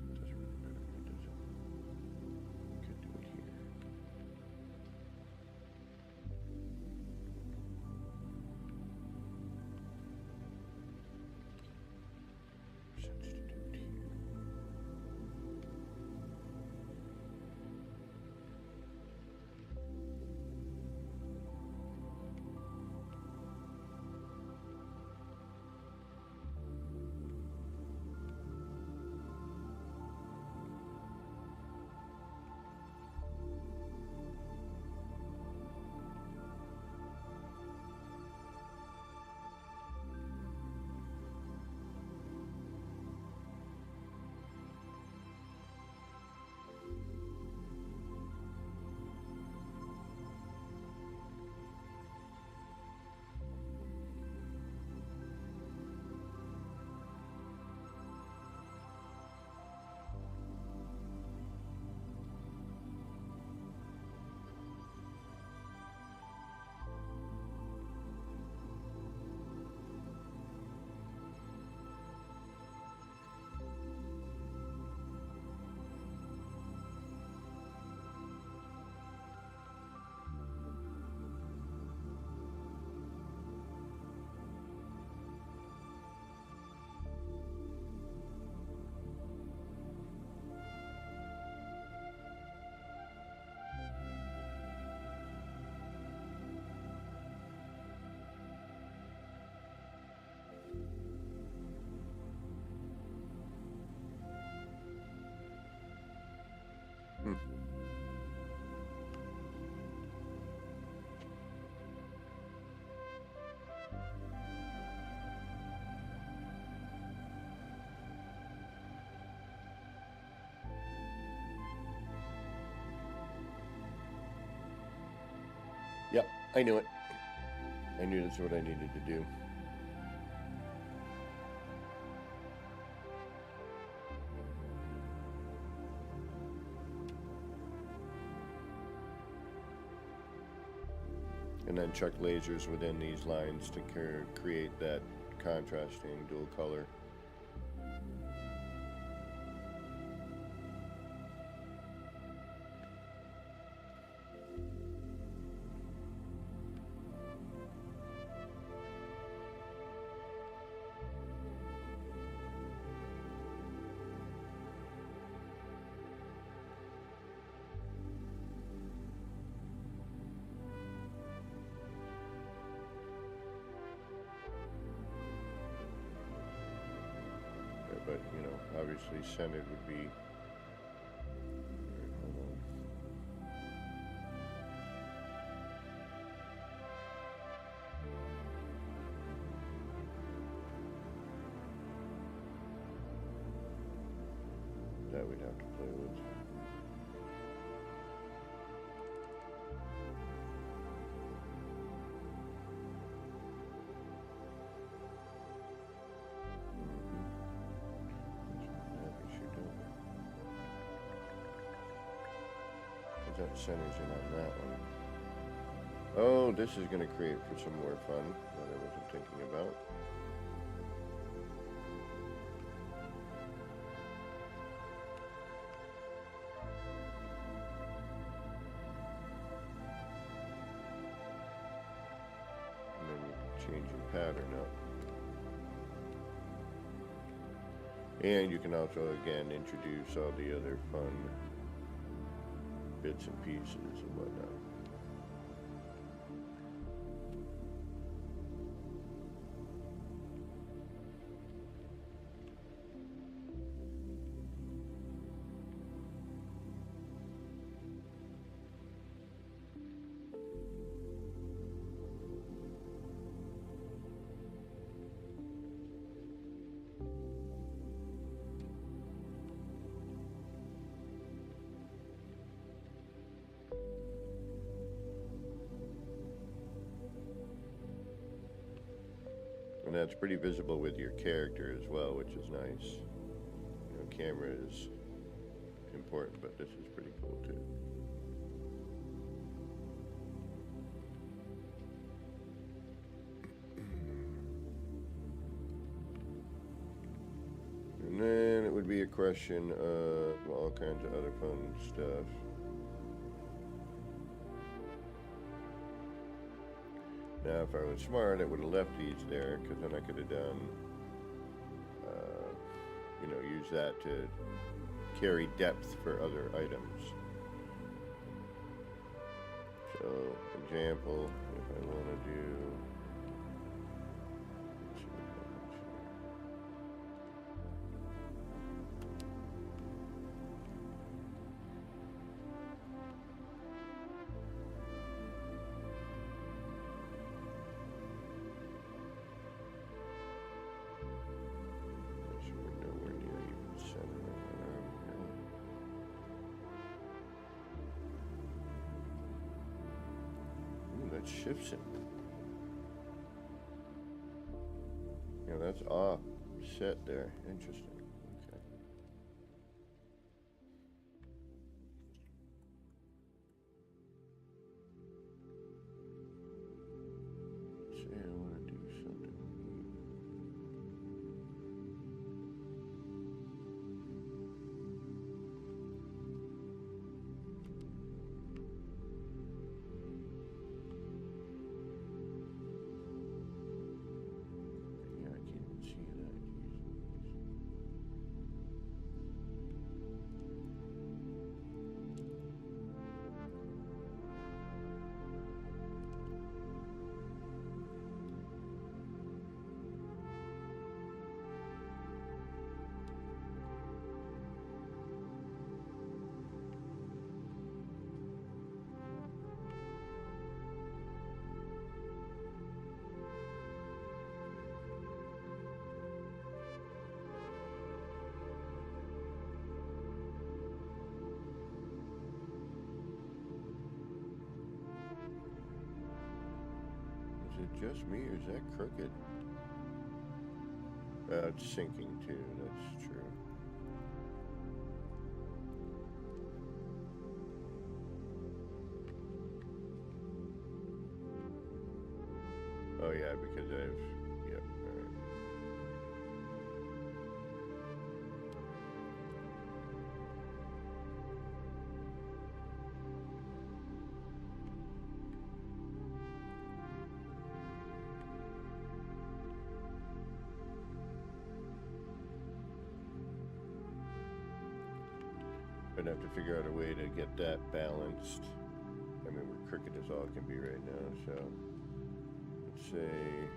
Doesn't really matter what it does. We could do it here. Substitute here. Yep, I knew it. I knew that's what I needed to do. And then chuck lasers within these lines to create that contrasting dual color. But, you know, obviously centered would be... Hold on. That we'd have to play with. That centers in on that one. Oh, this is going to create for some more fun that I wasn't thinking about. And then you can change your pattern up. And you can also, again, introduce all the other fun bits and pieces and whatnot. And that's pretty visible with your character as well, which is nice. You know, camera is important, but this is pretty cool too. And then it would be a question of all kinds of other fun stuff. Now, if I was smart, I would have left these there, because then I could have done, you know, use that to carry depth for other items. So, example, if I want to do... let's see what happens here. So we're nowhere near even center on that arm here. Ooh, that shifts it. Yeah, that's offset there. Interesting. Okay. Say I want to do something. Yeah, I can't even see that. Jeez. just me or is that crooked? It's sinking too, that's true. Oh yeah, because yep, alright. Gonna have to figure out a way to get that balanced. I mean, we're crooked as all can be right now, so let's say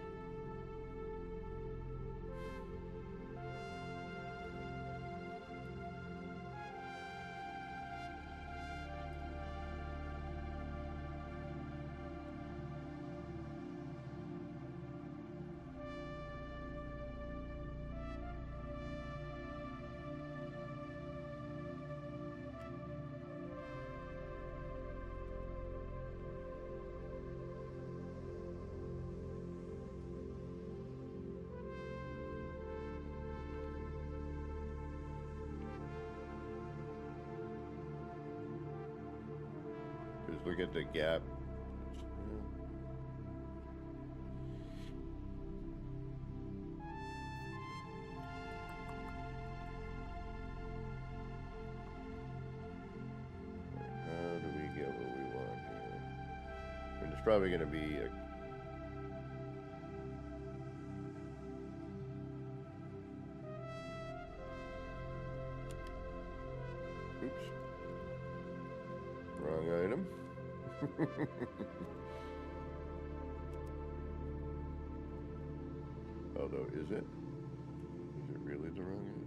just look at the gap. How do we get what we want here? And it's probably going to be a oops. Wrong item. Although, is it? Is it really the wrong item?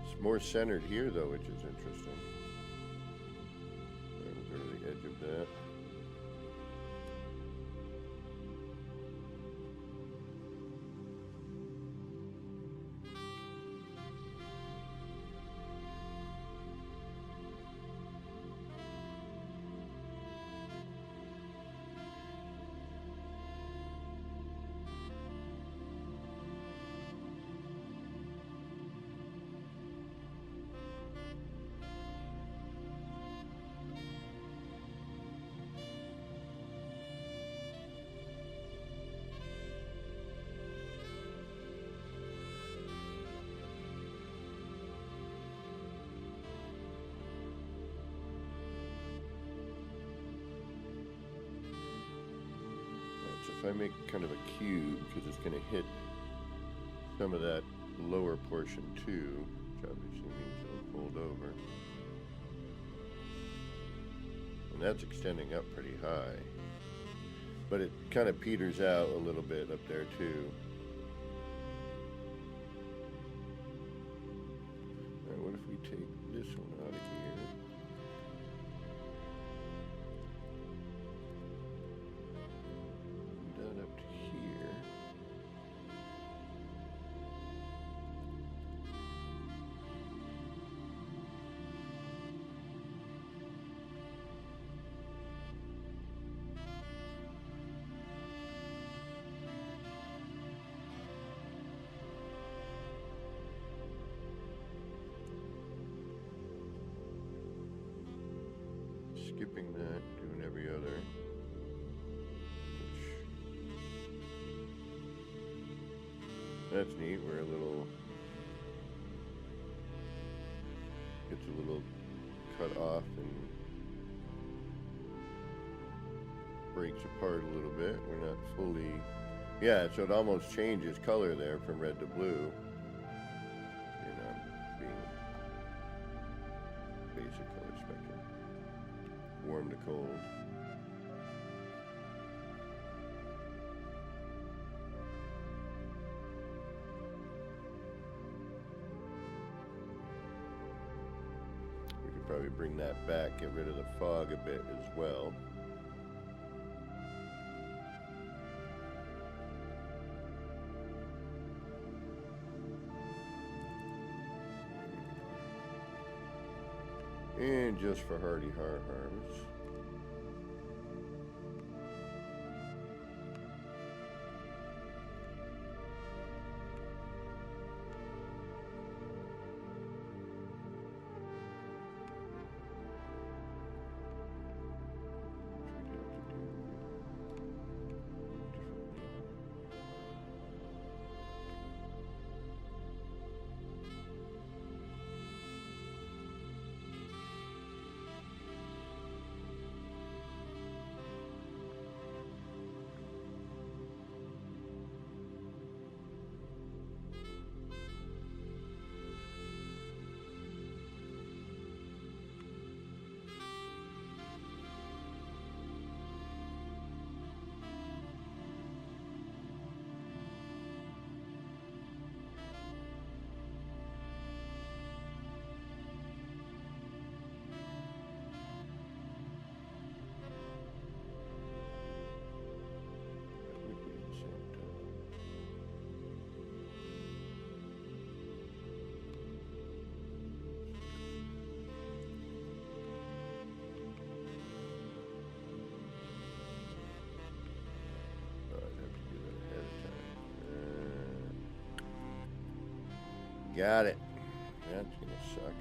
It's more centered here, though, which is interesting. We'll go to the edge of that. If I make kind of a cube, because it's going to hit some of that lower portion too, which obviously means it'll fold over. And that's extending up pretty high. But it kind of peters out a little bit up there too. Alright, what if we take this skipping that, doing every other. That's neat, where a little gets a little cut off and breaks apart a little bit. We're not fully, yeah, so it almost changes color there from red to blue. You know, being basic color spectrum. Warm to cold. We could probably bring that back, get rid of the fog a bit as well. And just for hardy har-hars. Got it. That's gonna suck.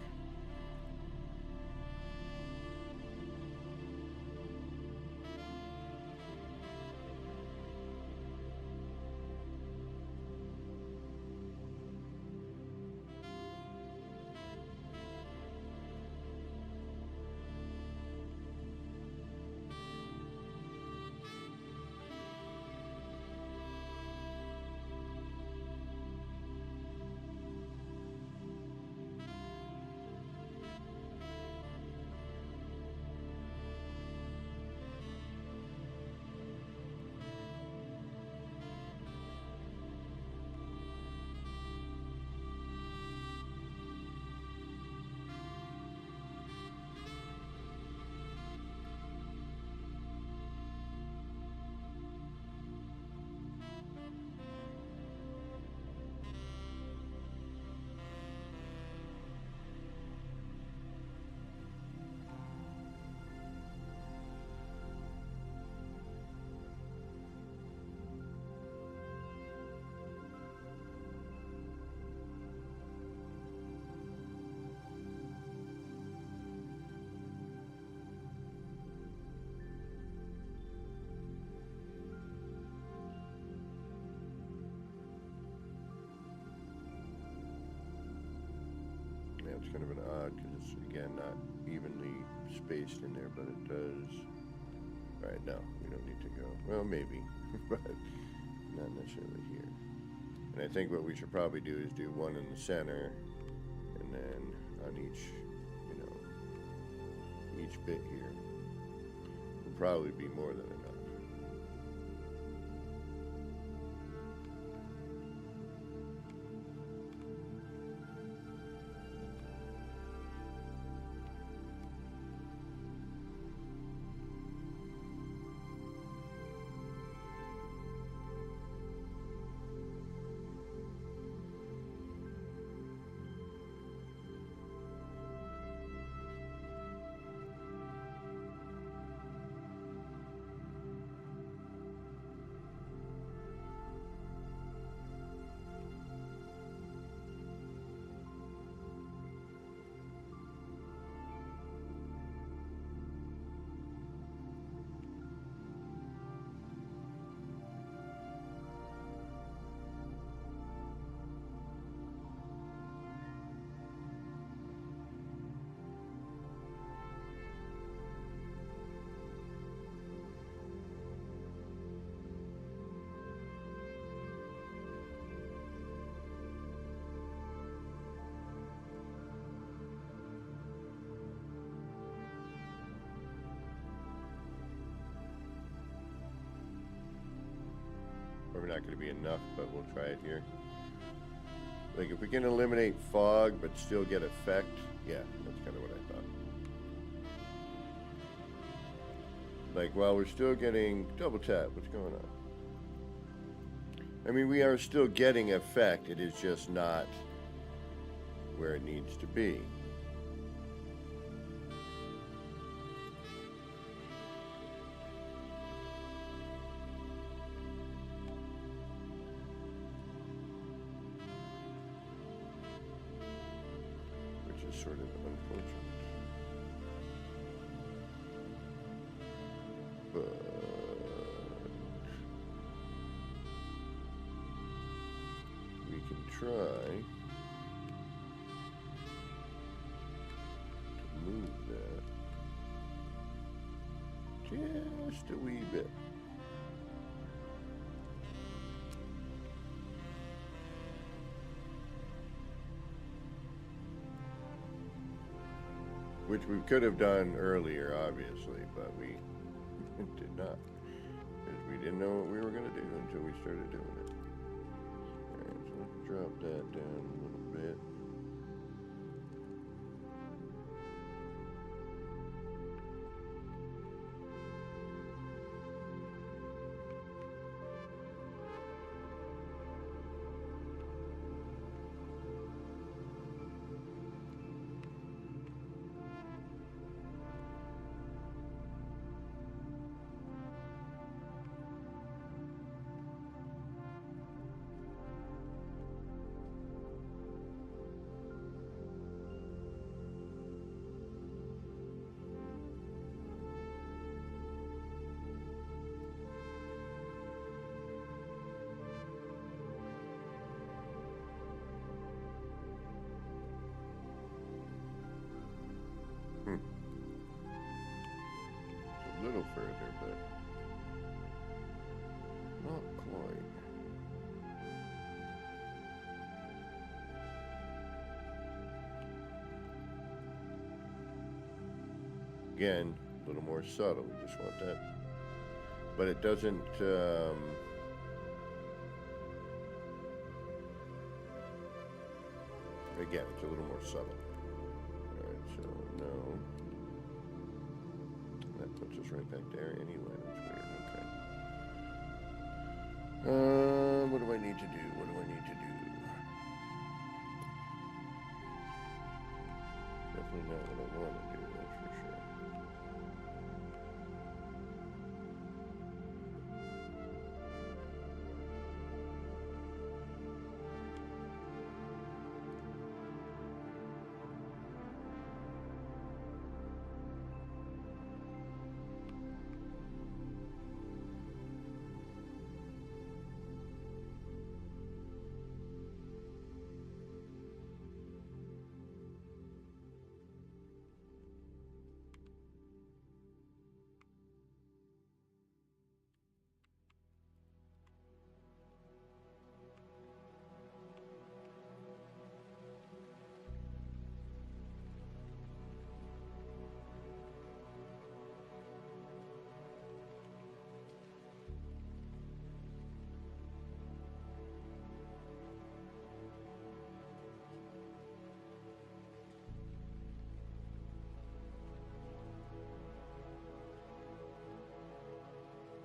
It's kind of an odd because it's again not evenly spaced in there, but it does. All right, no, we don't need to go. Well, maybe, but not necessarily here. And I think what we should probably do is do one in the center, and then on each, you know, each bit here will probably be more than enough. probably not going to be enough, but we'll try it here. Like, if we can eliminate fog but still get effect, yeah, that's kind of what I thought. Like, while we're still getting double tap, what's going on? I mean, we are still getting effect, it is just not where it needs to be. Which is sort of unfortunate. But we can try to move that just a wee bit. Which we could have done earlier, obviously, but we did not. Because we didn't know what we were going to do until we started doing it. Alright, so let's drop that down a little bit. It's a little further, but not quite. Again, a little more subtle. We just want that. But it doesn't, again, it's a little more subtle. Alright, so no. That puts us right back there anyway. That's weird. Okay. What do I need to do? What do I need to do? Definitely not what I want to do, that's for sure.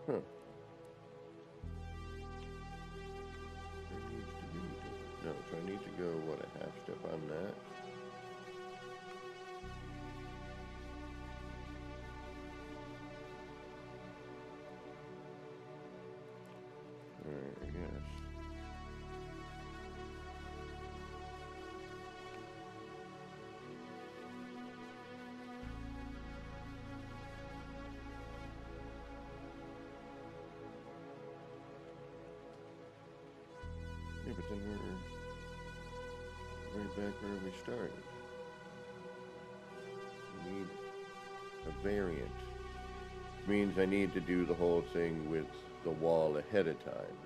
Huh. There needs to be, no, so I need to go, what, a half step on that? Alright, I guess. Yeah, but then we're right back where we started. We need a variant. Means I need to do the whole thing with the wall ahead of time.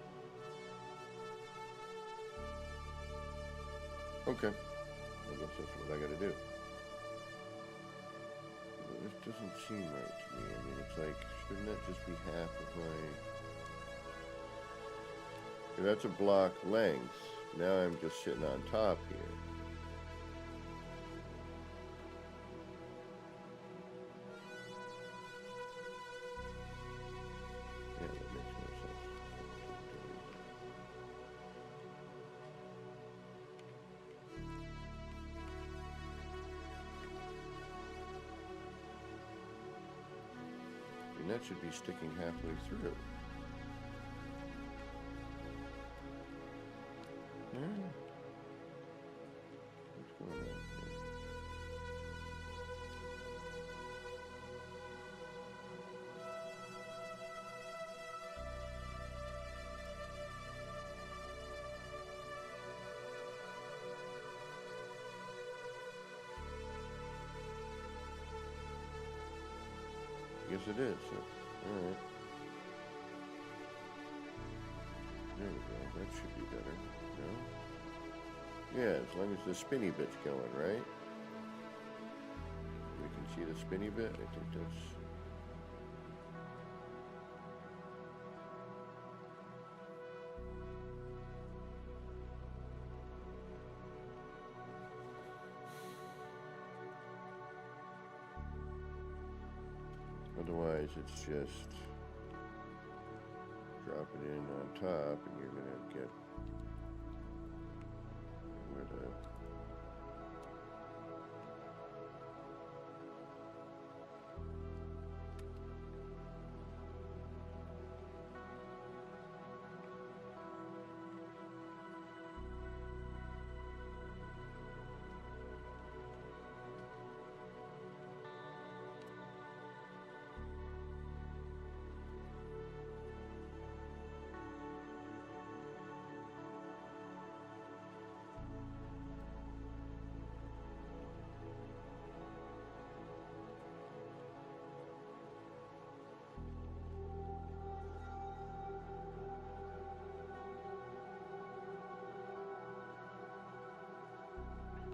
Okay. I guess that's what I gotta do. But this doesn't seem right to me. I mean, it's like, shouldn't that just be half of my... That's a block length. Now I'm just sitting on top here. Yeah, that makes more sense. And that should be sticking halfway through. What's going on here? Yes, it is. All right. There we go. That should be better. No? Yeah, as long as the spinny bit's going, right? We can see the spinny bit. I think that's... Otherwise, it's just drop it in on top, and you're gonna get where the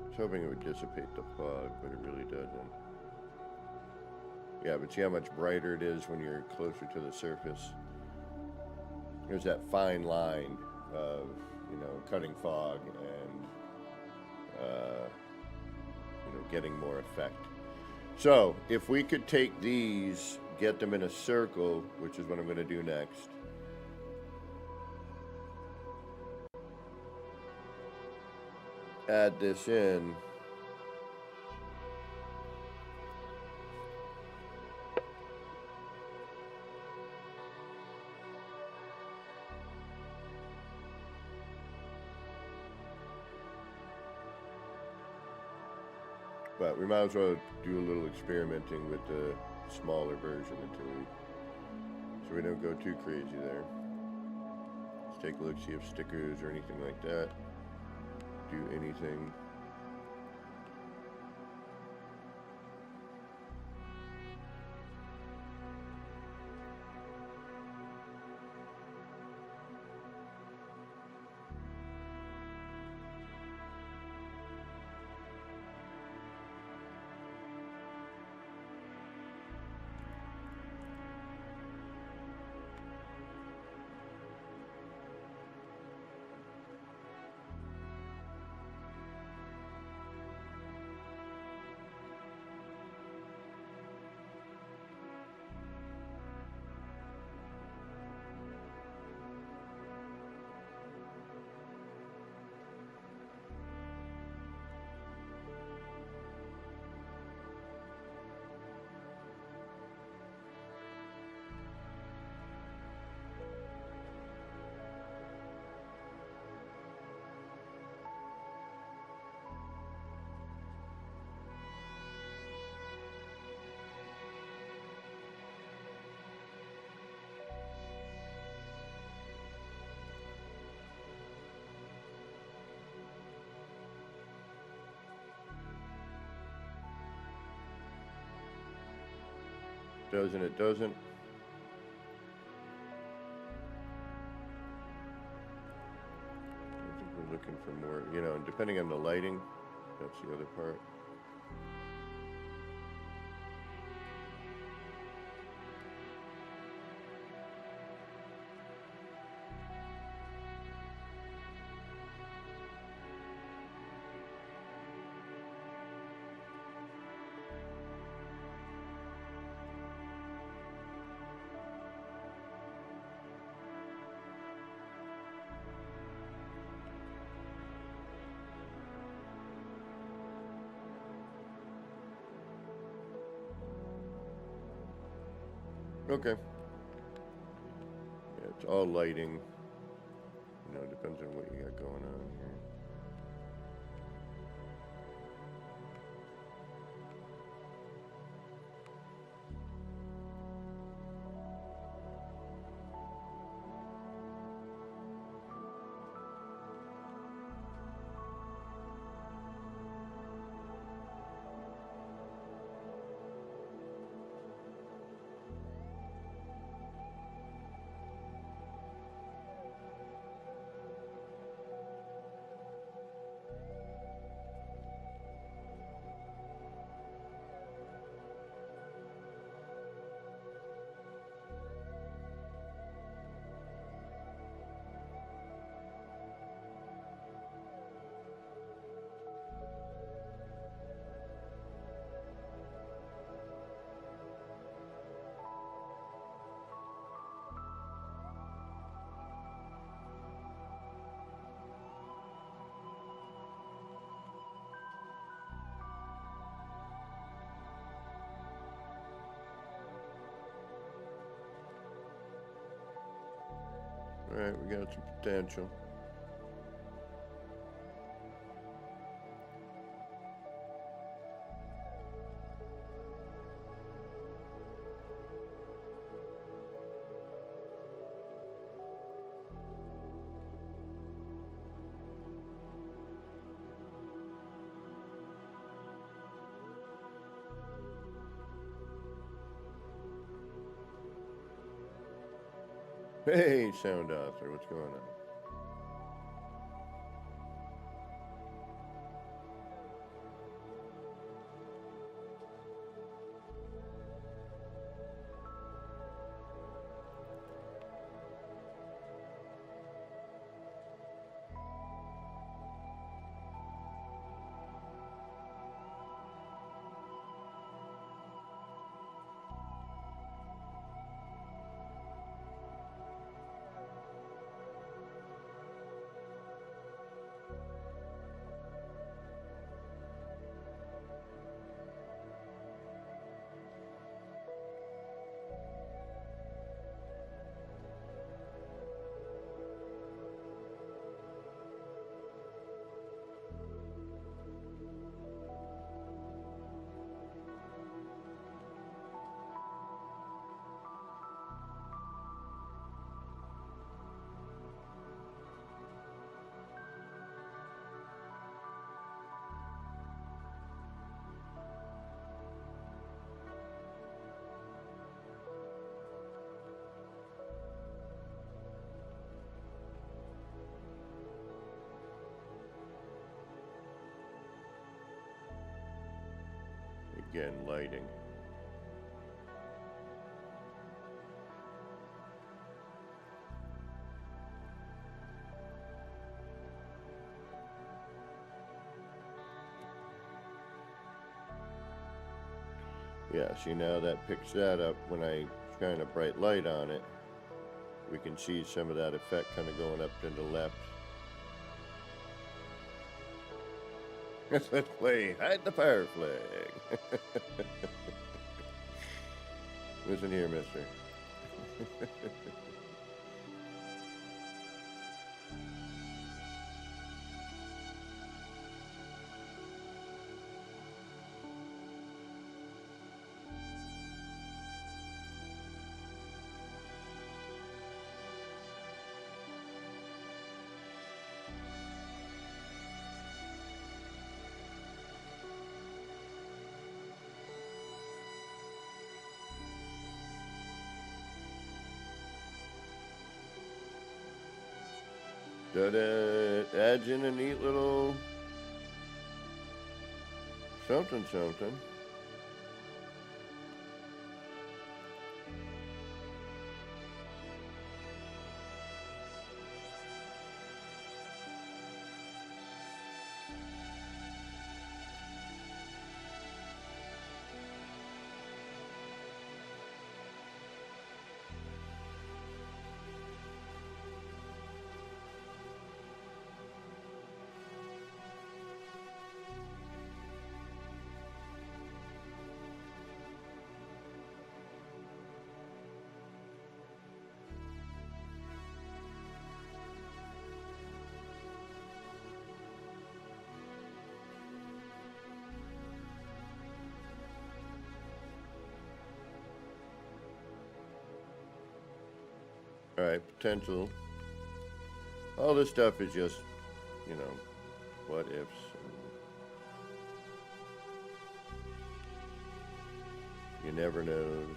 I was hoping it would dissipate the fog, but it really doesn't. Yeah, but see how much brighter it is when you're closer to the surface? There's that fine line of, you know, cutting fog and, you know, getting more effect. So, if we could take these, get them in a circle, which is what I'm going to do next. Add this in. But we might as well do a little experimenting with the smaller version so we don't go too crazy there. Let's take a look, see if stickers or anything like that do anything. Doesn't it? Doesn't. I think we're looking for more, you know, depending on the lighting, that's the other part. Okay. Yeah, it's all lighting. You know, depends on what you got going on here. All right, we got some potential. Hey, sound author, what's going on? Again, lighting. Yeah, see now that picks that up when I shine a bright light on it. We can see some of that effect kind of going up to the left. Let's play Hide the Fire Flag. Listen here, mister. That adds in a neat little something. Alright, potential. All this stuff is just, you know, what ifs. You never knows.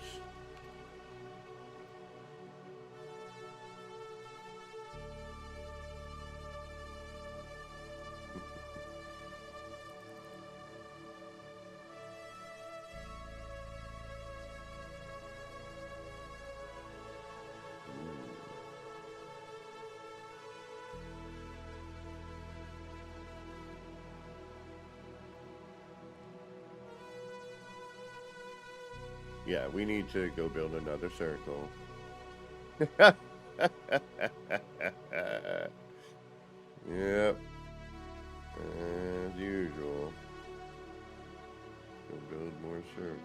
Yeah, we need to go build another circle. Yep. As usual. Go build more circles.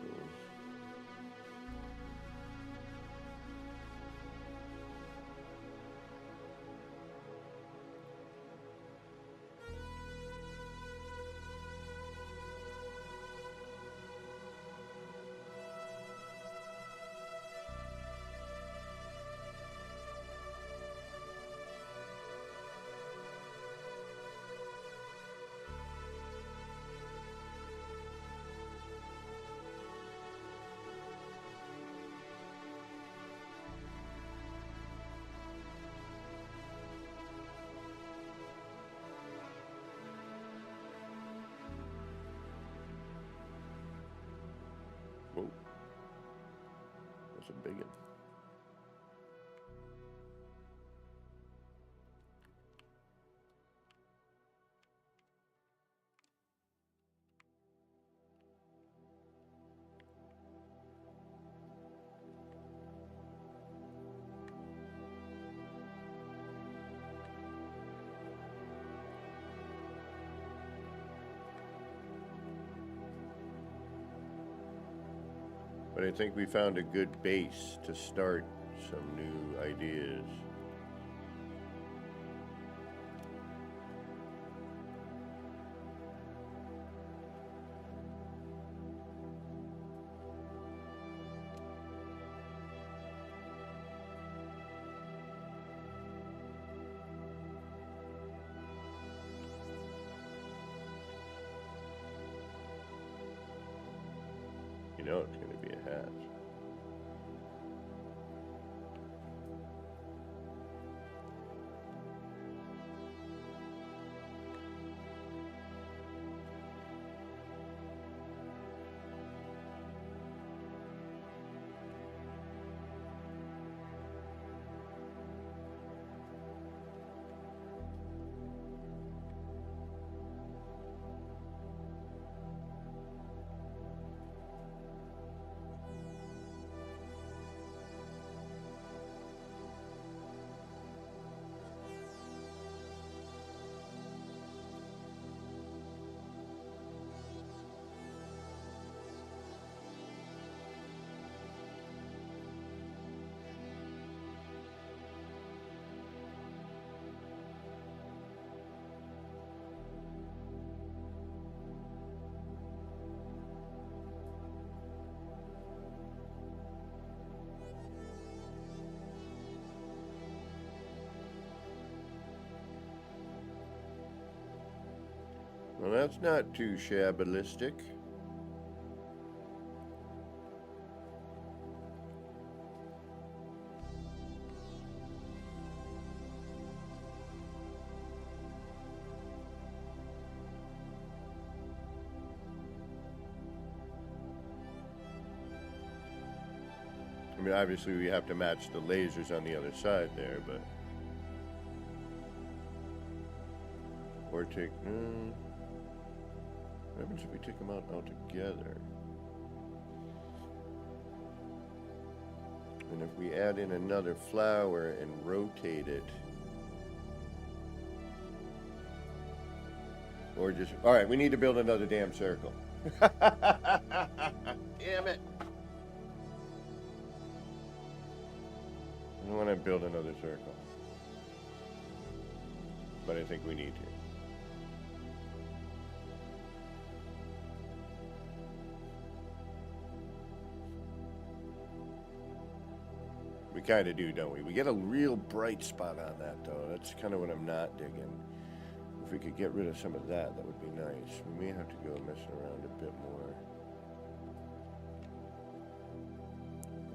Whoa. That's a big one. But I think we found a good base to start some new ideas. You know it's going to be a hatch. Well, that's not too shabalistic. I mean, obviously we have to match the lasers on the other side there, but... Or take... what happens if we take them out altogether? And if we add in another flower and rotate it... Or just... Alright, we need to build another damn circle. Damn it! I want to build another circle. But I think we need to. We kind of do, don't we? We get a real bright spot on that, though. That's kind of what I'm not digging. If we could get rid of some of that, that would be nice. We may have to go messing around a bit more.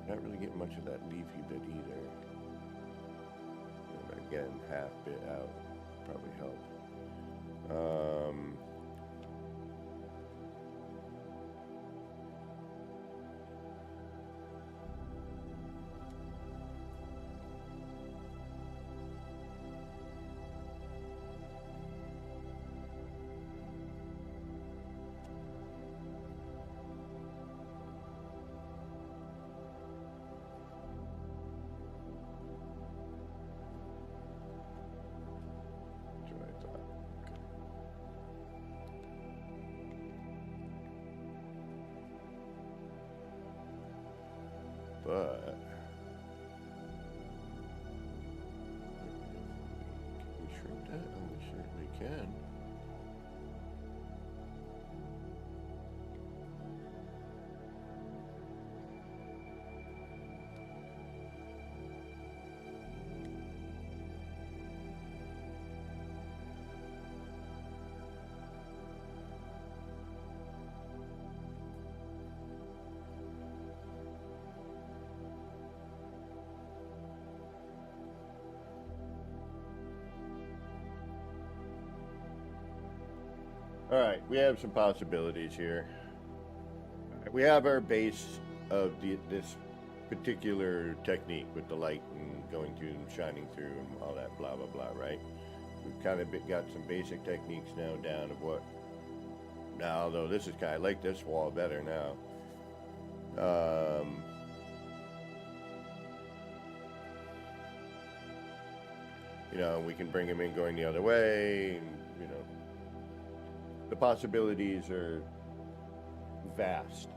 Not really getting much of that leafy bit either. And again, half bit out probably help. But can we shrink that? Oh, we certainly can. All right, we have some possibilities here. We have our base of this particular technique with the light and going through and shining through and all that blah, blah, blah, right? We've kind of got some basic techniques now down of what... Now, although this is kind of... I like this wall better now. You know, we can bring him in going the other way, and, you know... The possibilities are vast.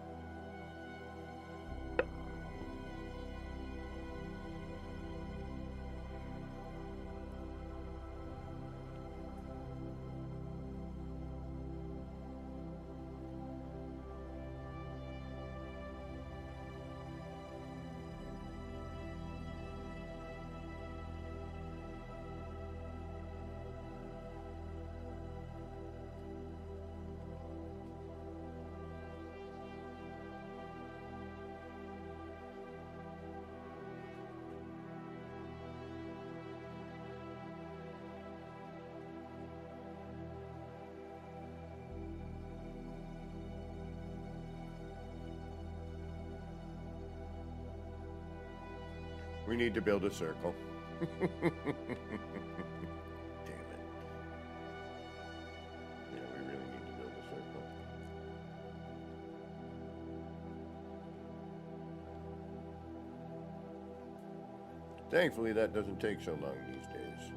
We need to build a circle. Damn it. Yeah, we really need to build a circle. Thankfully, that doesn't take so long these days.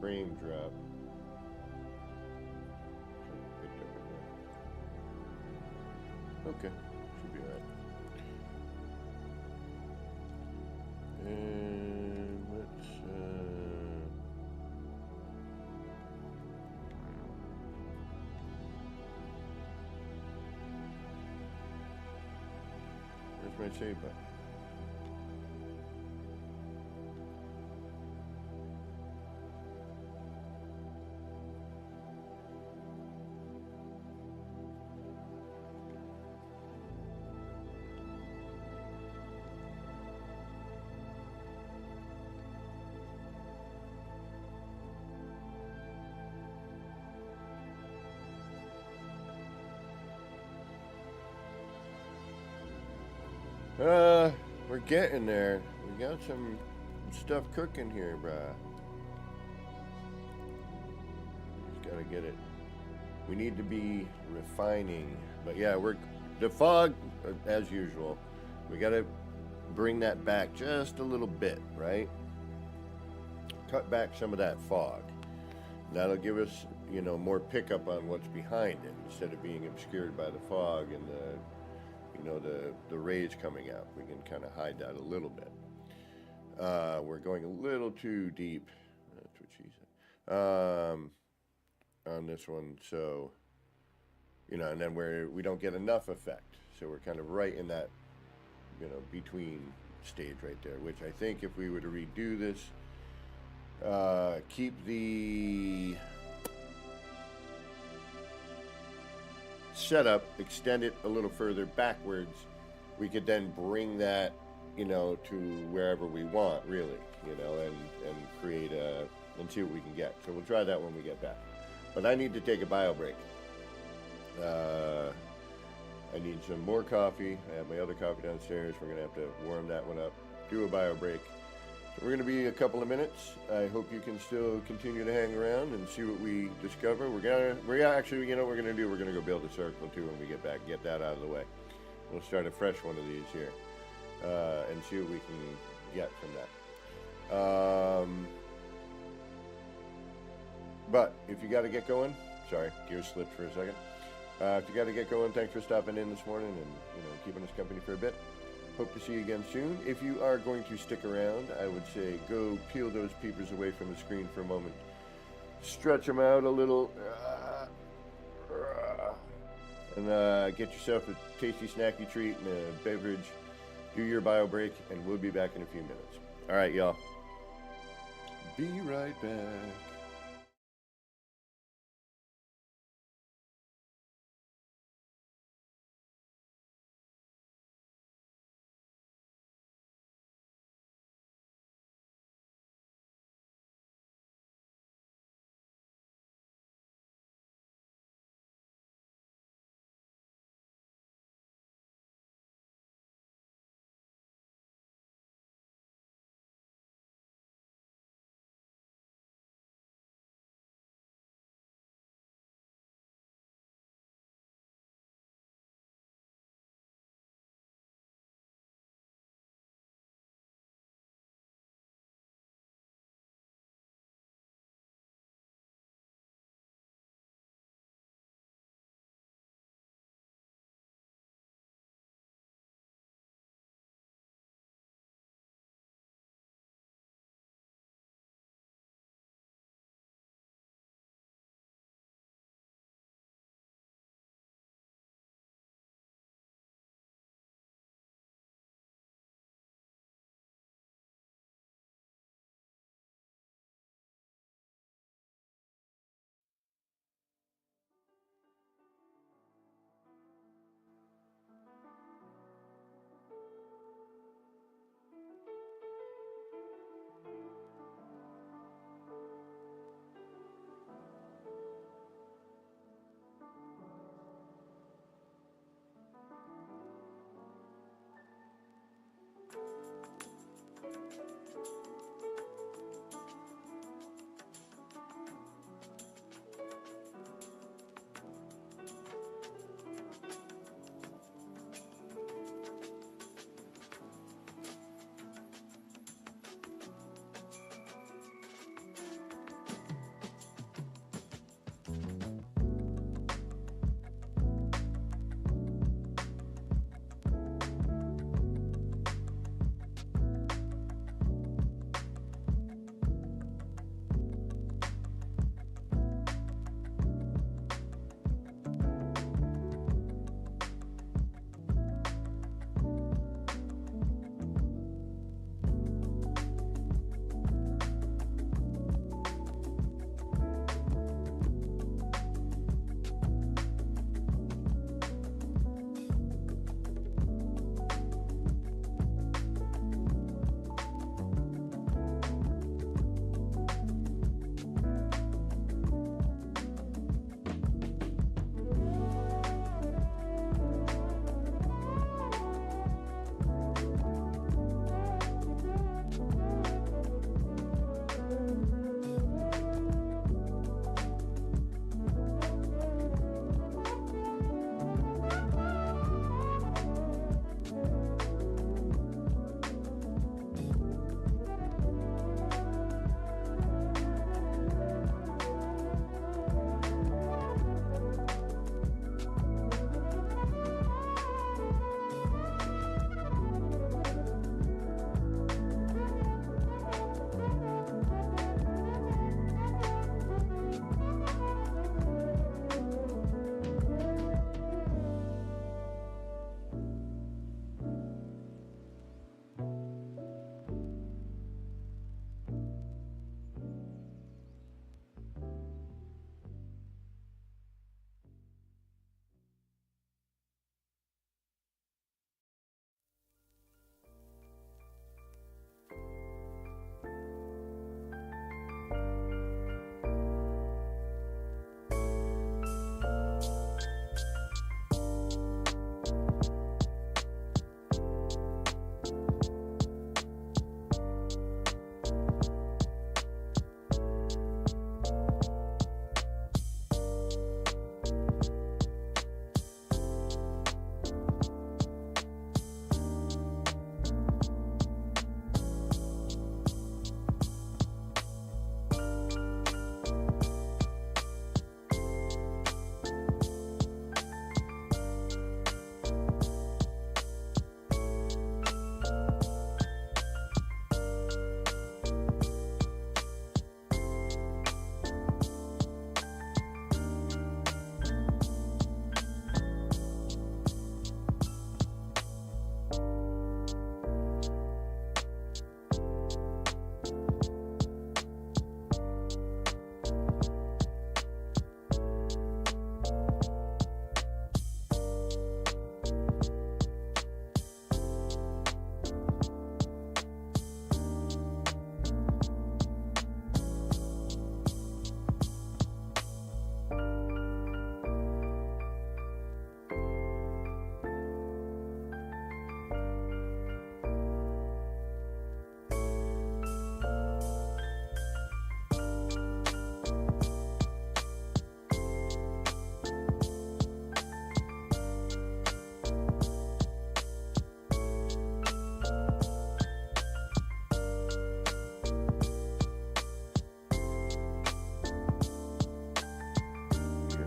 Frame drop. Okay, should be alright. And let's where's my save button? We're getting there. We got some stuff cooking here, bruh. Just gotta get it. We need to be refining. But yeah, the fog, as usual. We got to bring that back just a little bit, right? Cut back some of that fog. That'll give us, you know, more pickup on what's behind it instead of being obscured by the fog and the rays coming out. We can kind of hide that a little bit. We're going a little too deep. That's what she said. On this one, so, you know, and then we don't get enough effect. So we're kind of right in that, you know, between stage right there, which I think if we were to redo this, keep the setup, extend it a little further backwards, we could then bring that, you know, to wherever we want, really, you know, and create and see what we can get. So we'll try that when we get back. But I need to take a bio break. I need some more coffee. I have my other coffee downstairs. We're going to have to warm that one up, do a bio break. So we're going to be a couple of minutes. I hope you can still continue to hang around and see what we discover. We're actually, you know what we're going to do? We're going to go build a circle too when we get back, get that out of the way. We'll start a fresh one of these here and see what we can get from that. But if you got to get going, sorry, gears slipped for a second. If you got to get going, thanks for stopping in this morning and, you know, keeping us company for a bit. Hope to see you again soon. If you are going to stick around, I would say go peel those peepers away from the screen for a moment. Stretch them out a little. And get yourself a tasty snacky treat and a beverage. Do your bio break, and we'll be back in a few minutes. All right, y'all. Be right back.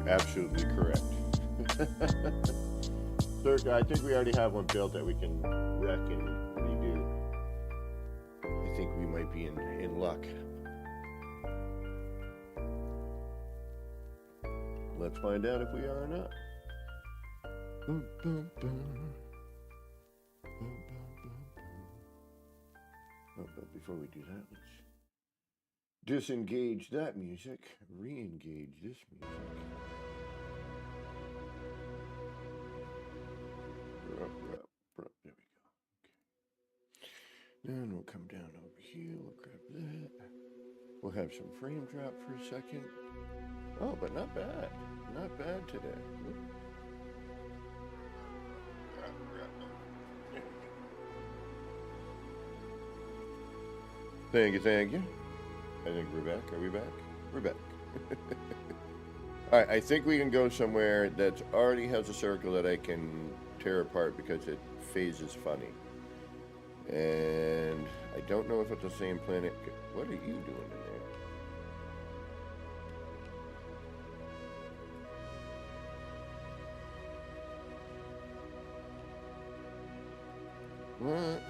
absolutely correct. Third, I think we already have one built that we can wreck and redo. I think we might be in luck. Let's find out if we are or not. Boom, boom, boom. Boom, boom, boom, boom. Oh, but before we do that, let's disengage that music, re-engage this music. There we go. Okay. Then we'll come down over here, we'll grab that. We'll have some frame drop for a second. Oh, but not bad. Not bad today. Thank you, thank you. I think we're back. Are we back? We're back. Alright, I think we can go somewhere that already has a circle that I can tear apart because it phases funny. And I don't know if it's the same planet. What are you doing in there? What?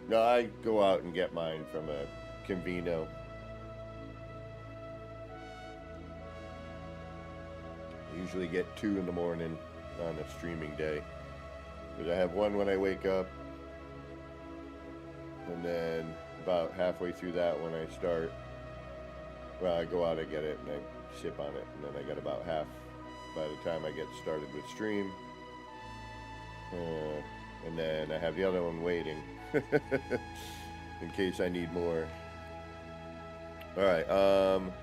No, I go out and get mine from a Convino. I usually get 2 in the morning on a streaming day. Because I have one when I wake up, and then about halfway through that when I start, well, I go out, I get it, and I sip on it, and then I get about half by the time I get started with stream. And then I have the other one waiting in case I need more. Alright, alright,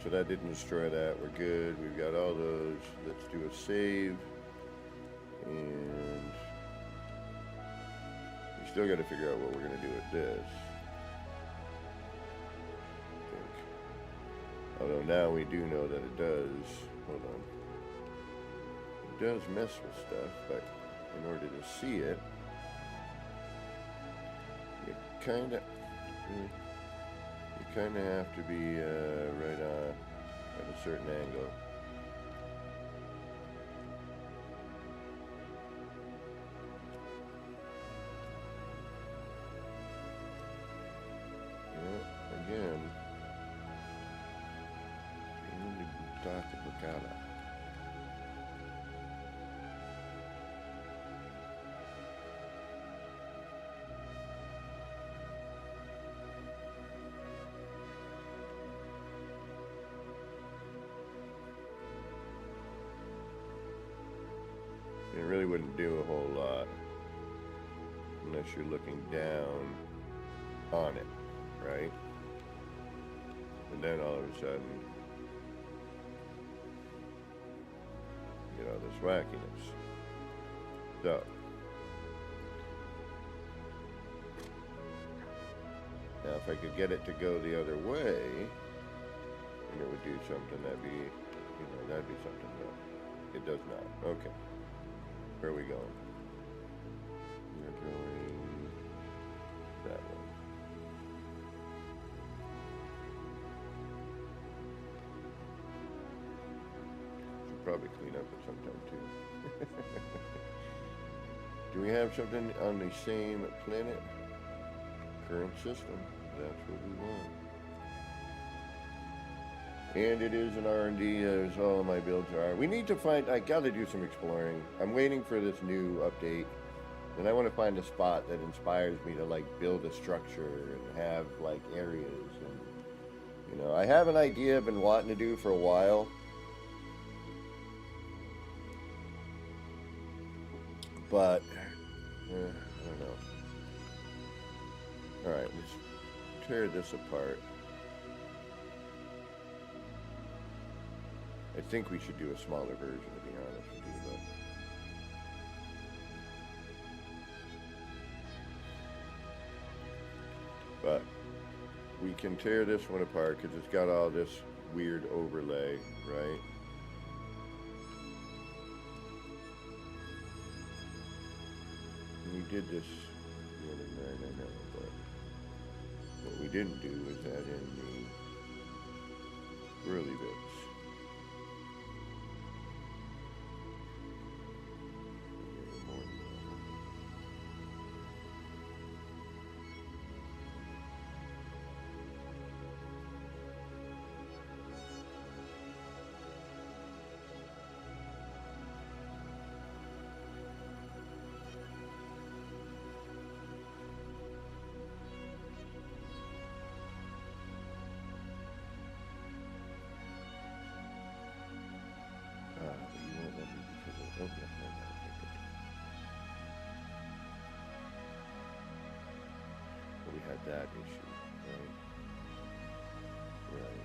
so that didn't destroy that. We're good. We've got all those. Let's do a save. And we still got to figure out what we're going to do with this. I think. Although now we do know that it does. Hold on. It does mess with stuff, but in order to see it, you kind of have to be right on at a certain angle. Yeah, again, it really wouldn't do a whole lot unless you're looking down on it, right? And then all of a sudden, you get all this wackiness. So, now if I could get it to go the other way, and it would do something, that'd be, that'd be something, but it does not. Okay. Where are we going? We're going that one. Should probably clean up at some time too. Do we have something on the same planet? Current system. That's what we want. And it is an R&D, as all of my builds are. We need to find, I gotta do some exploring. I'm waiting for this new update. And I want to find a spot that inspires me to, like, build a structure and have, like, areas. And, I have an idea I've been wanting to do for a while. But, I don't know. Alright, let's tear this apart. I think we should do a smaller version, to be honest with you, but we can tear this one apart because it's got all this weird overlay, right? did this the other night, I know, but what we didn't do was add in the early bits. More than that. But you won't let me because of, oh, yeah, no, no, okay, good. But we had that issue, right? Right.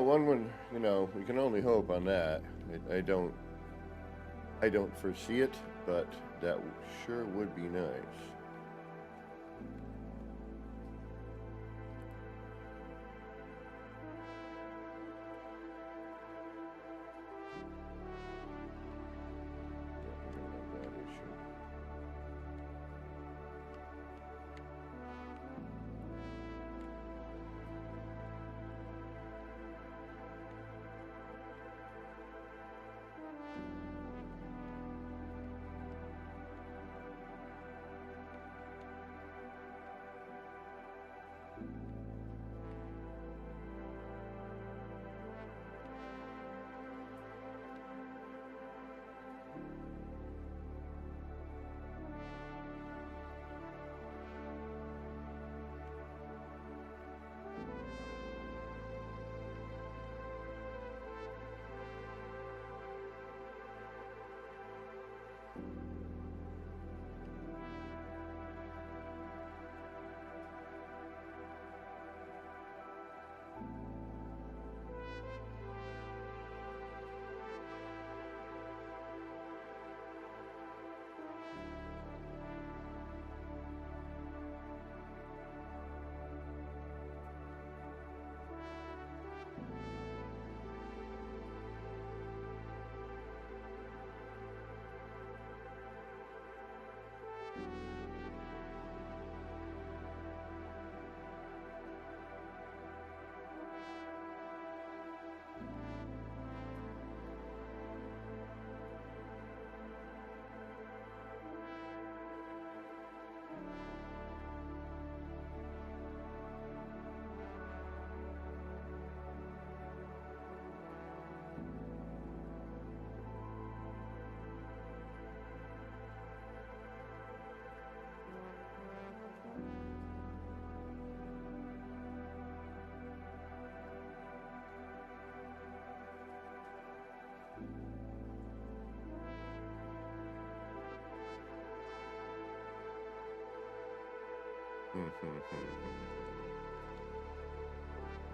One would, you know, we can only hope on that. I don't foresee it, but that sure would be nice. Yeah, we're gonna have that issue.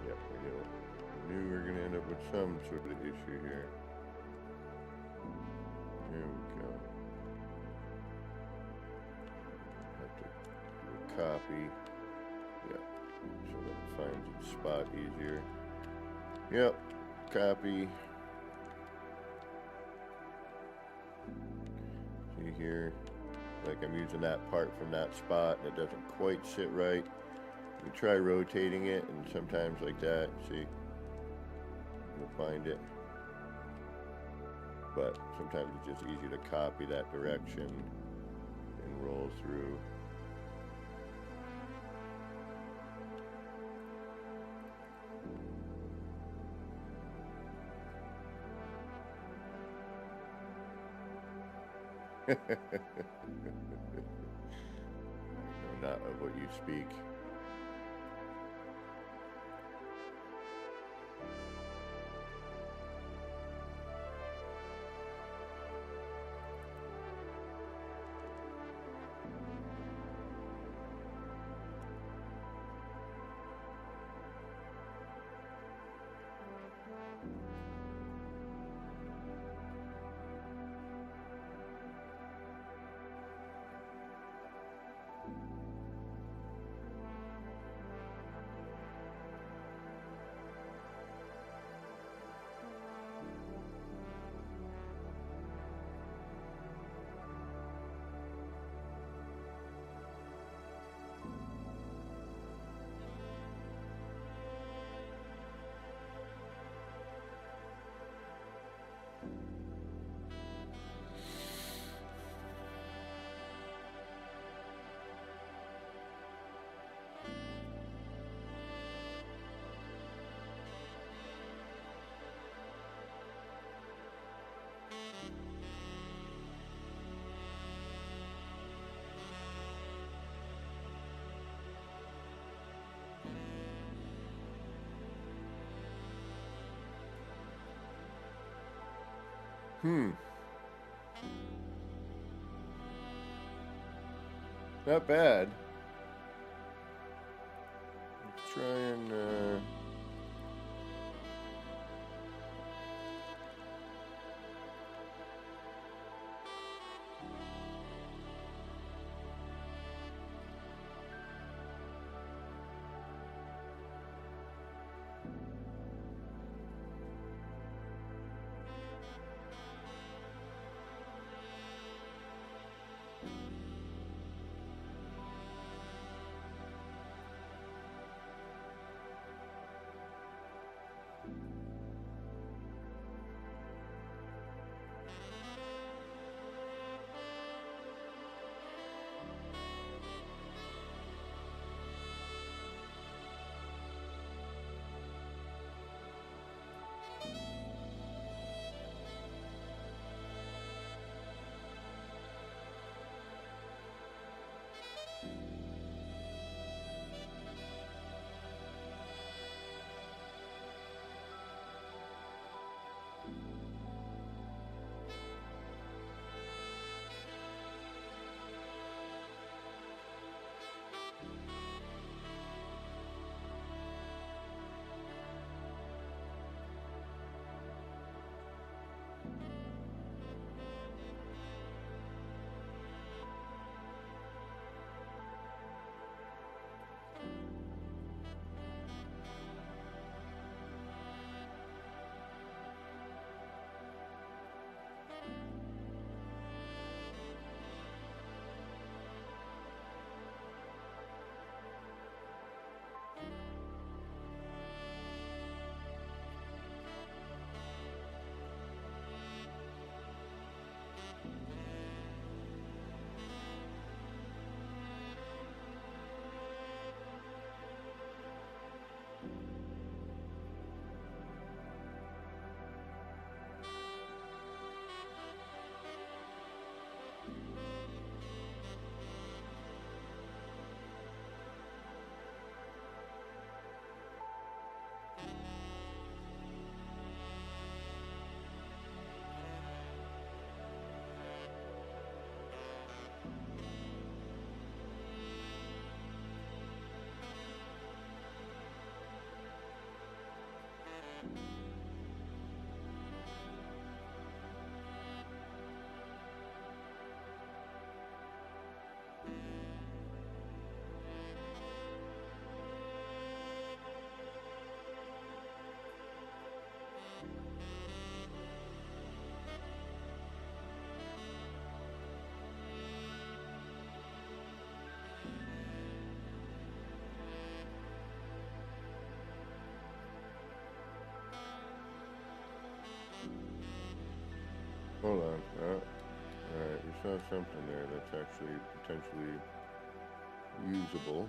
Yep, we knew we were gonna end up with some sort of issue here. There we go. Have to do a copy. Yep. So that it finds its spot easier. Yep. Copy. See here, like I'm using that part from that spot and it doesn't quite sit right. You try rotating it and sometimes like that, see, you'll find it. But sometimes it's just easy to copy that direction and roll through. I know not of what you speak. Not bad. Let's try and Hold on. Alright, we saw something there that's actually potentially usable.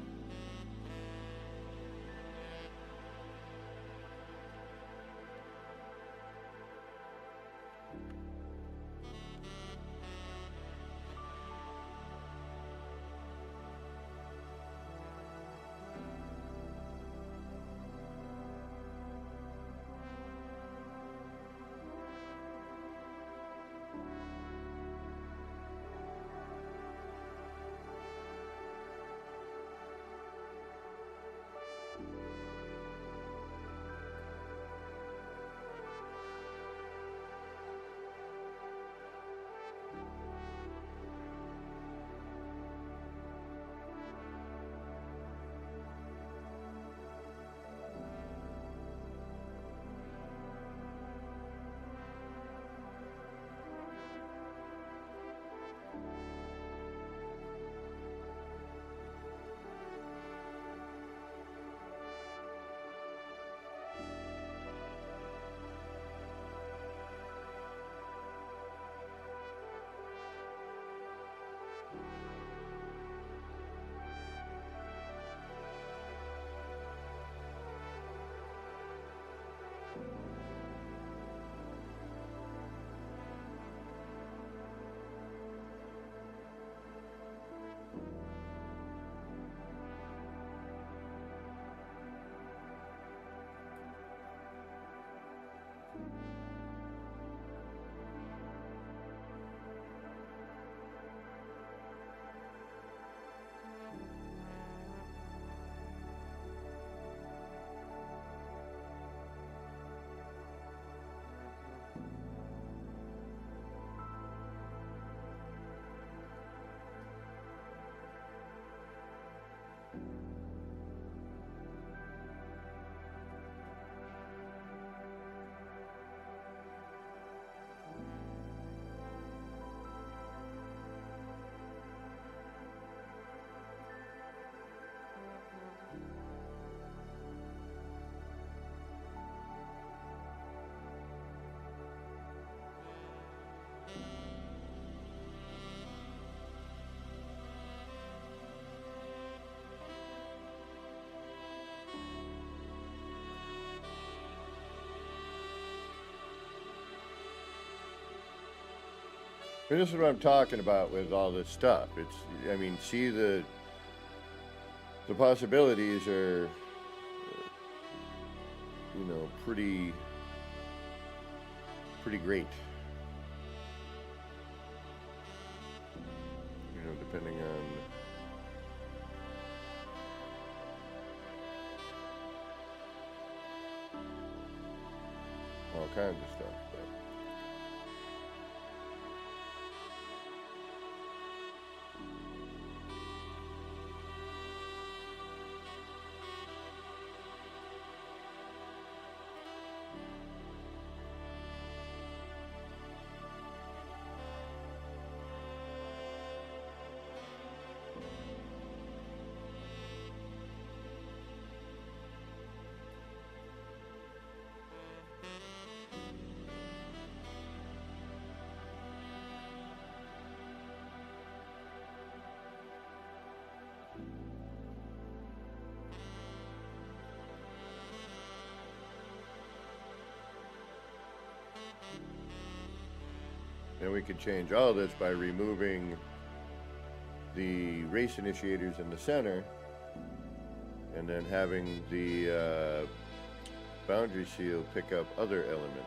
And this is what I'm talking about with all this stuff. It's, I mean, see the possibilities are, you know, pretty great. You know, depending on all kinds of stuff. But and we could change all this by removing the race initiators in the center and then having the boundary seal pick up other elements.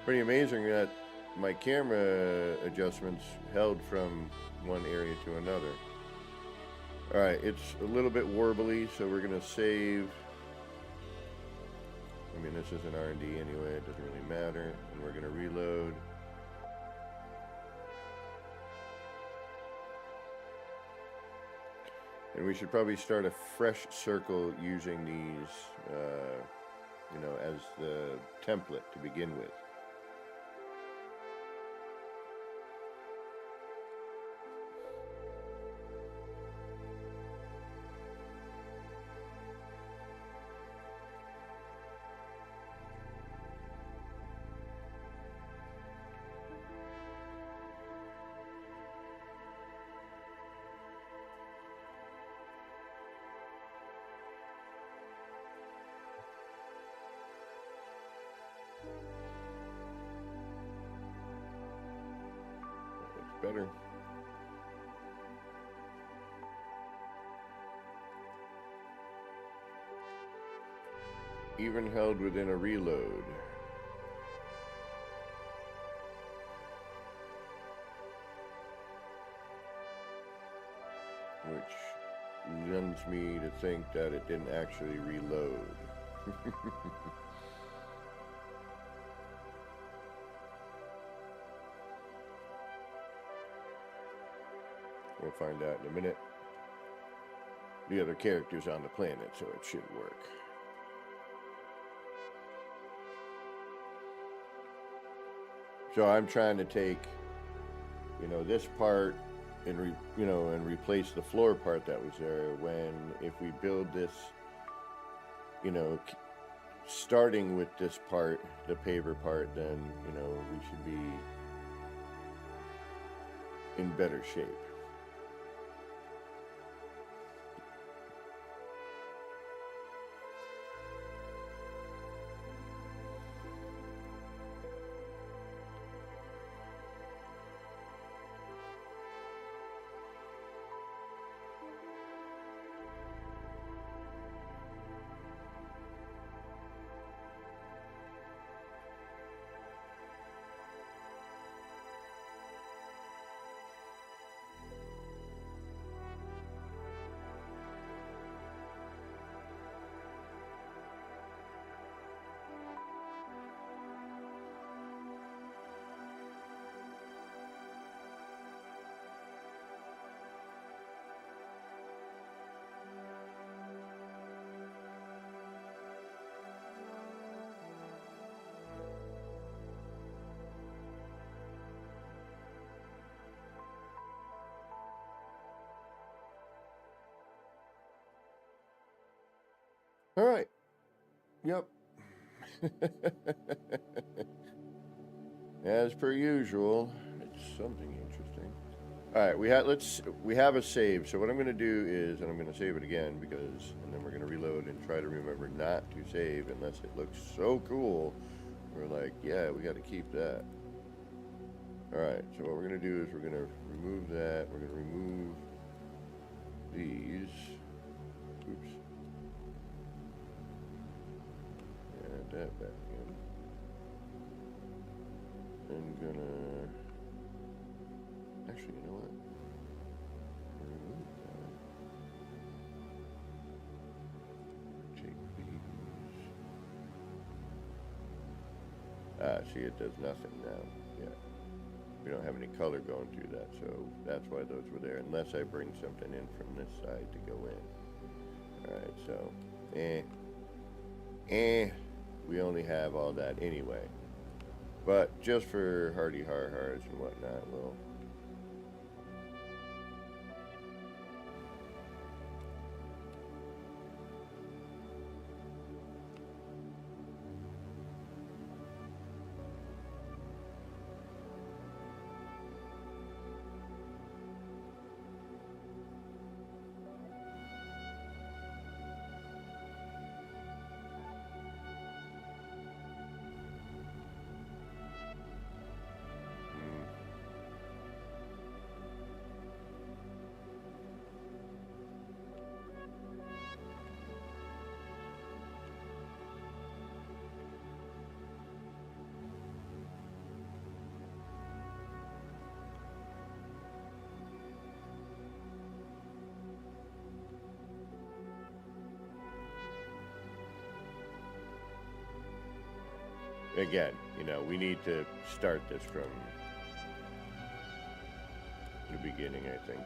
Pretty amazing that my camera adjustments held from one area to another. Alright, it's a little bit warbly, so we're going to save. I mean, this is an R&D anyway, it doesn't really matter. And we're going to reload. And we should probably start a fresh circle using these, you know, as the template to begin with. better. Even held within a reload. Which lends me to think that it didn't actually reload. We'll find out in a minute. The other character's on the planet, so it should work. So I'm trying to take, you know, this part and replace the floor part that was there. When if we build this, you know, starting with this part, the paver part, then you know we should be in better shape. All right. Yep. As per usual, it's something interesting. All right, we have a save. So what I'm going to do is, and I'm going to save it again and then we're going to reload and try to remember not to save unless it looks so cool. We're like, yeah, we got to keep that. All right. So what we're going to do is we're going to remove that. We're going to remove these. Oops. Add that back in. I'm gonna actually, you know what? Remove that. Take these. See, it does nothing now. Yeah, we don't have any color going through that, so that's why those were there. Unless I bring something in from this side to go in. All right, so we only have all that anyway. But just for hardy har-hars and whatnot, we'll again, you know, we need to start this from the beginning, I think.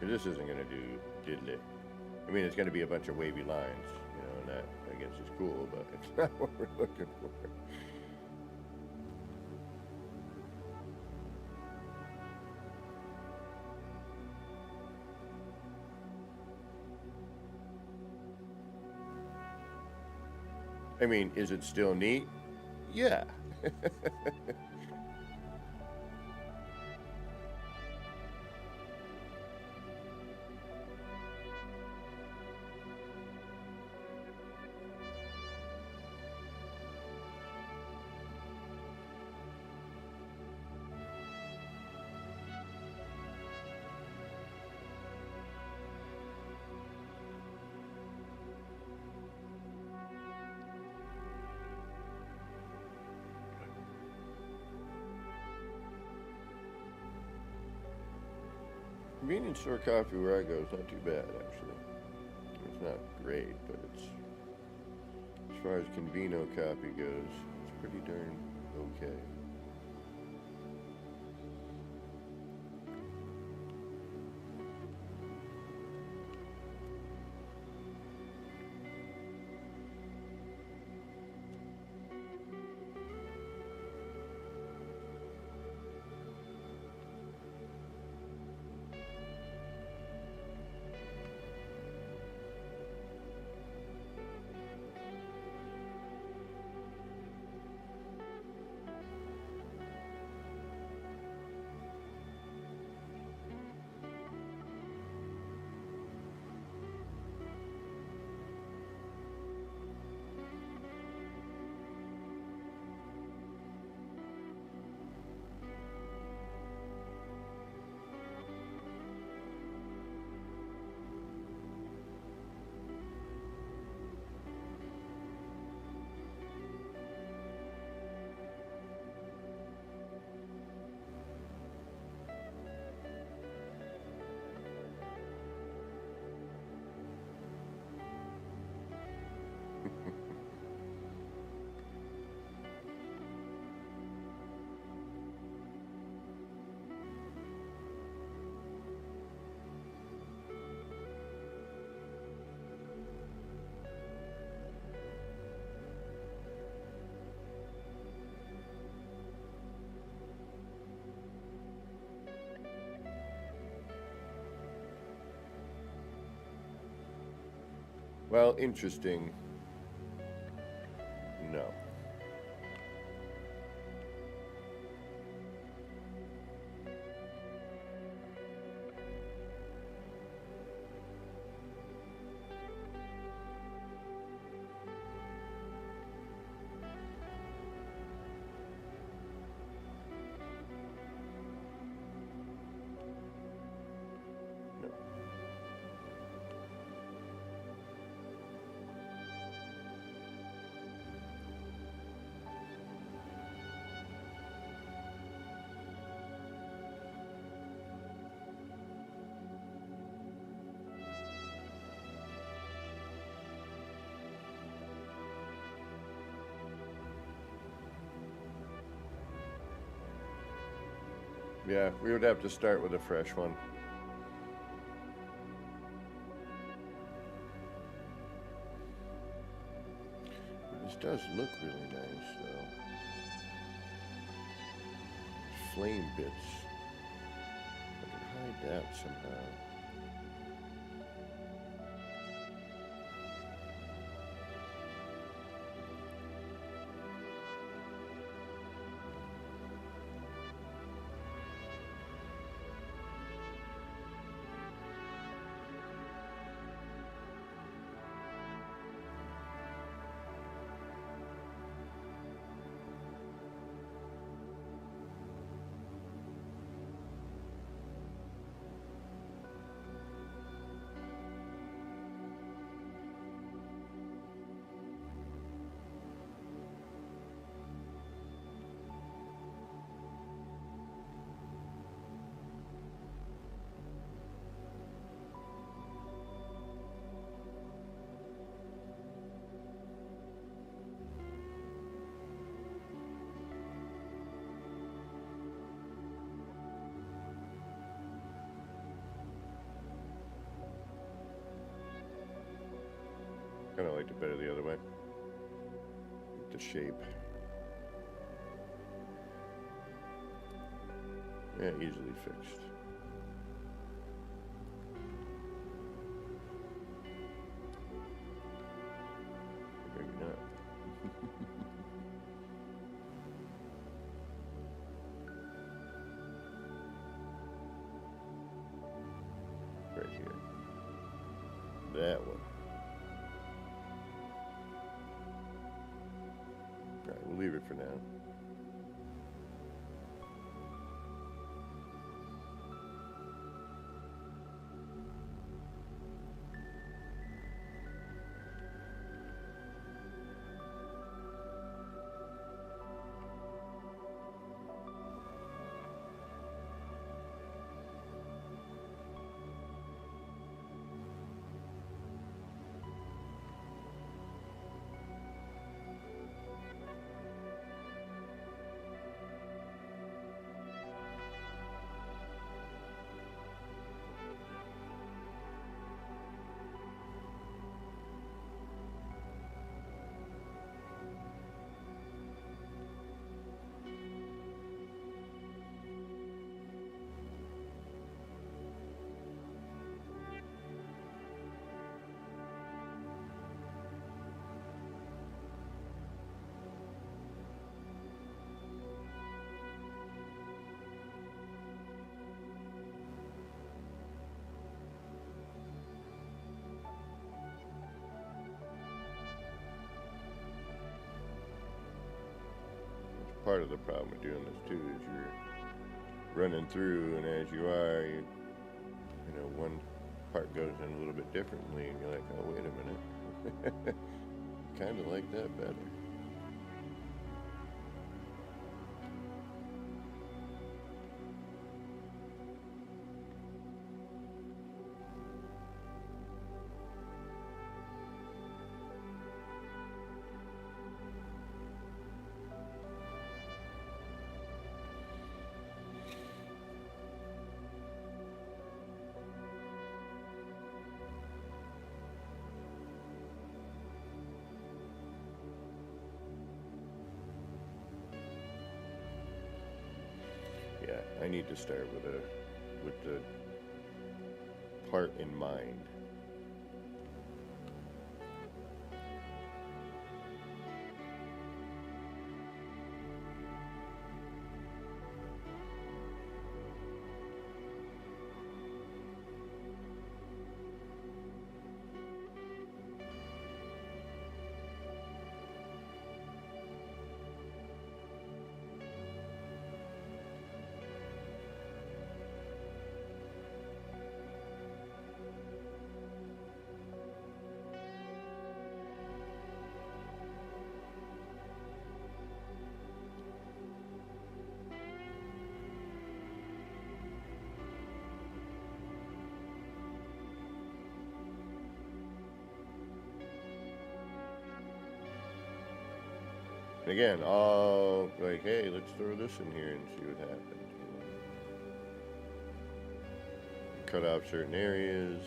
This isn't going to do diddly. I mean, it's going to be a bunch of wavy lines, you know, and that, I guess, is cool, but it's not what we're looking for. I mean, is it still neat? Yeah. convenience store coffee where I go is not too bad, actually. It's not great, but it's, as far as Convino coffee goes, it's pretty darn okay. Well, interesting. No. No. Yeah, we would have to start with a fresh one. This does look really nice, though. Flame bits. I can hide that somehow. Kind of liked it better the other way. The shape. Yeah, easily fixed. Maybe not. Right here. That one. Alright, we'll leave it for now. part of the problem with doing this too is you're running through, and as you are, you know, one part goes in a little bit differently, and you're like, oh, wait a minute. Kind of like that better. Yeah, I need to start with the part in mind. Again, all like, hey, let's throw this in here and see what happens. You know? Cut off certain areas,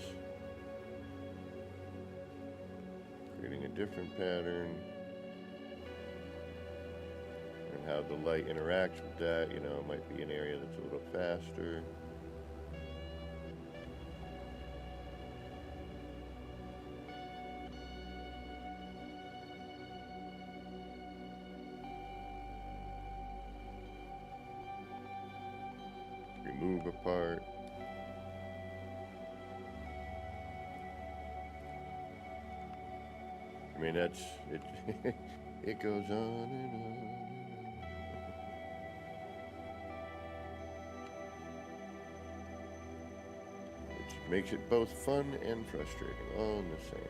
creating a different pattern, and how the light interacts with that. You know, it might be an area that's a little faster. Remove a part. I mean, that's it. It goes on and on. Which makes it both fun and frustrating, all in the same.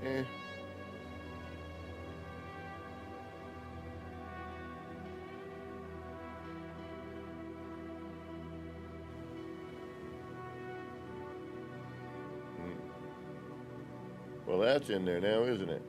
Eh. Well, that's in there now, isn't it?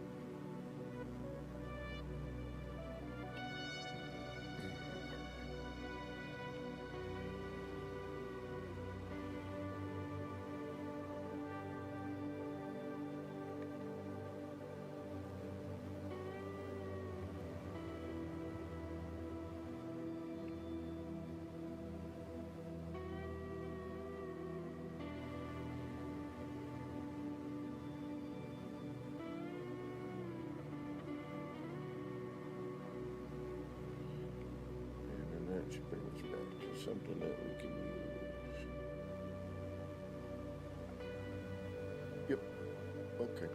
And then that should bring us back to something that we can use. Yep. Okay.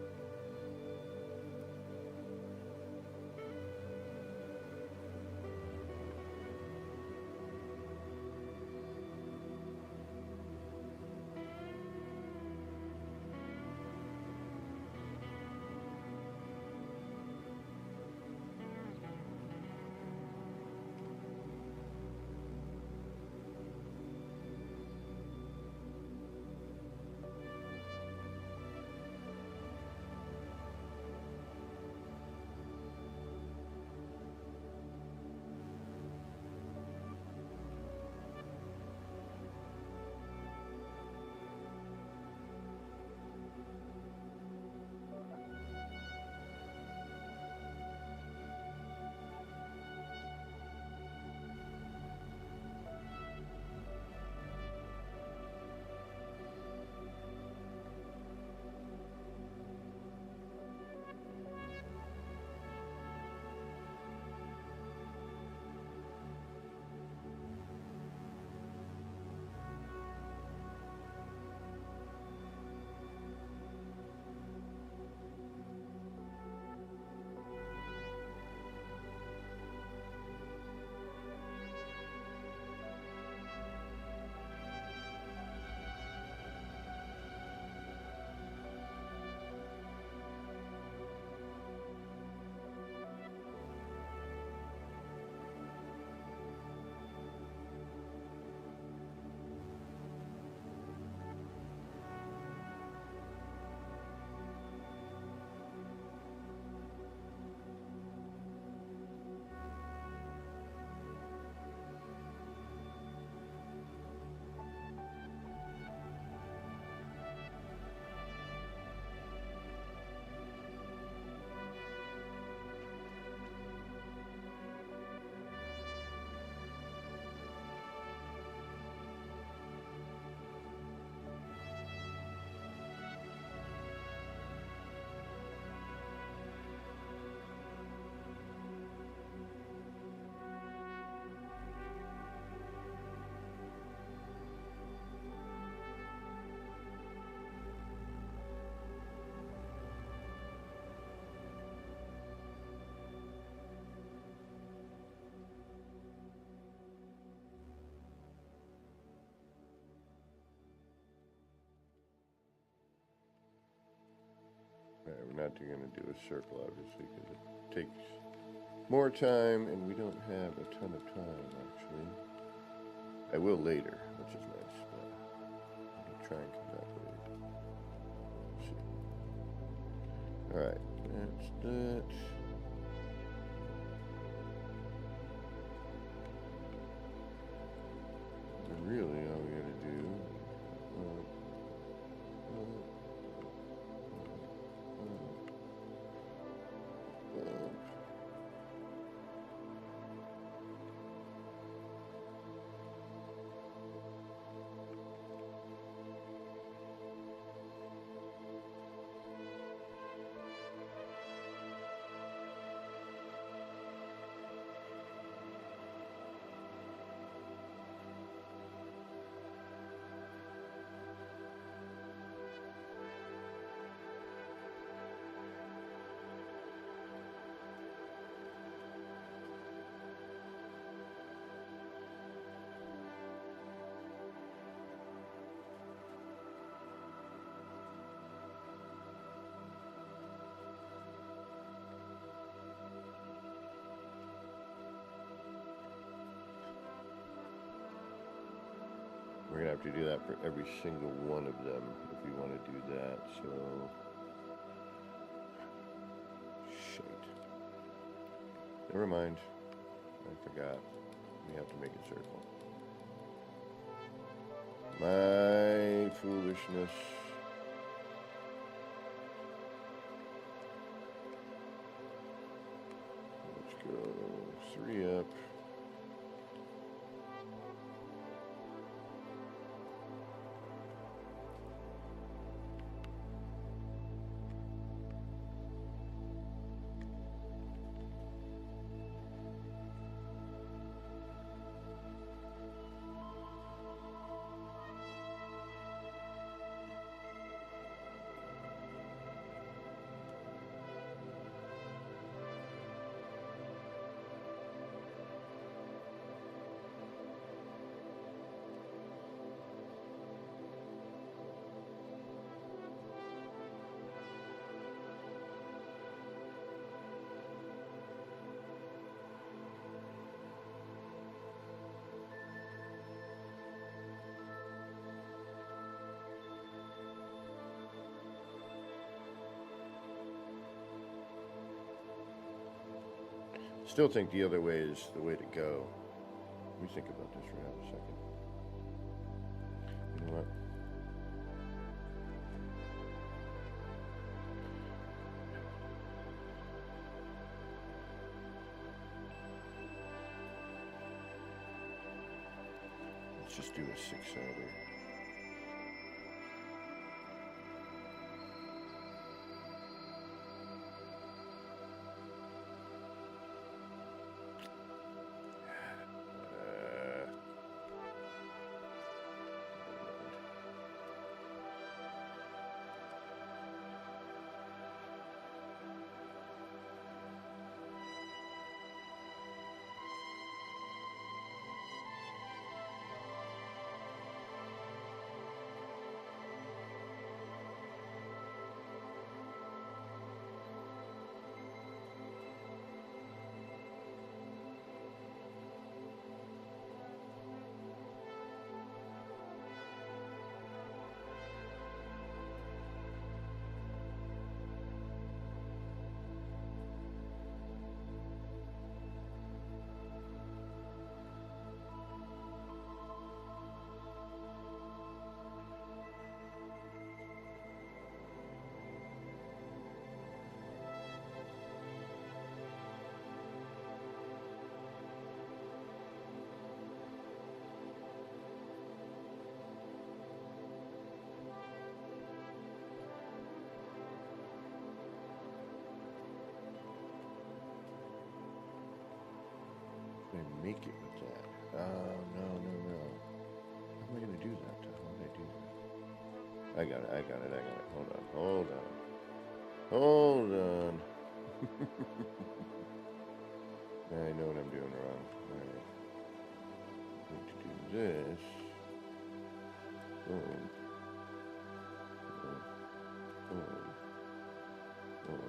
not going to do a circle, obviously, because it takes more time, and we don't have a ton of time, actually. I will later, which is nice, but I'm going to try and come back later. Let's see. Alright, that's that. And really, all we got to do... We're going to have to do that for every single one of them if we want to do that, so... Shit. Never mind. I forgot. We have to make a circle. My foolishness. Let's go 3 up. Still think the other way is the way to go. Let me think about this for a second. You know what? Let's just do a 6-sider. Make it with that. No. How am I going to do that? How would I do that? I got it. Hold on. I know what I'm doing wrong. Alright. I'm going to do this. Boom. Boom. Boom.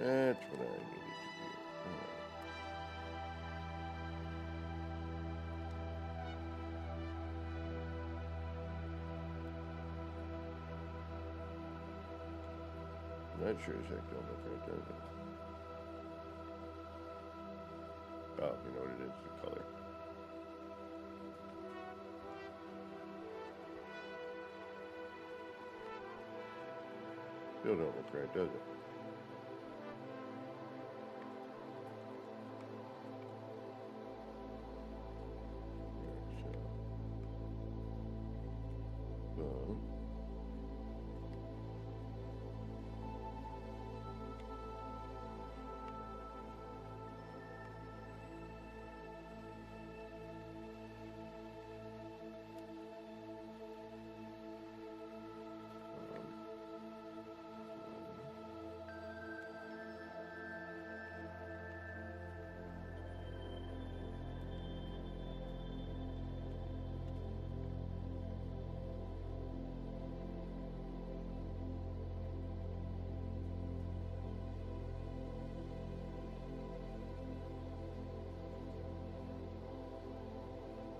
That's what I needed to do. All right. That sure as heck don't look right, does it? Oh, you know what it is, the color. Still don't look right, does it? So,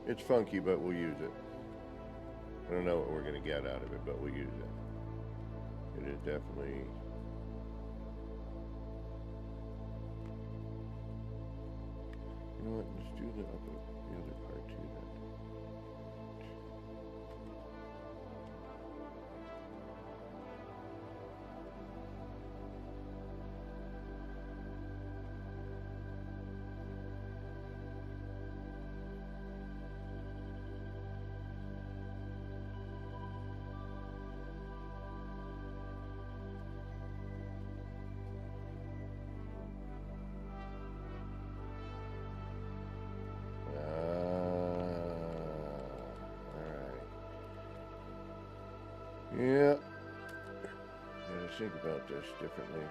it's funky, but we'll use it. I don't know what we're going to get out of it, but we'll use it. It is definitely... You know what, let's do the other part too then. Yeah. Gotta think about this differently.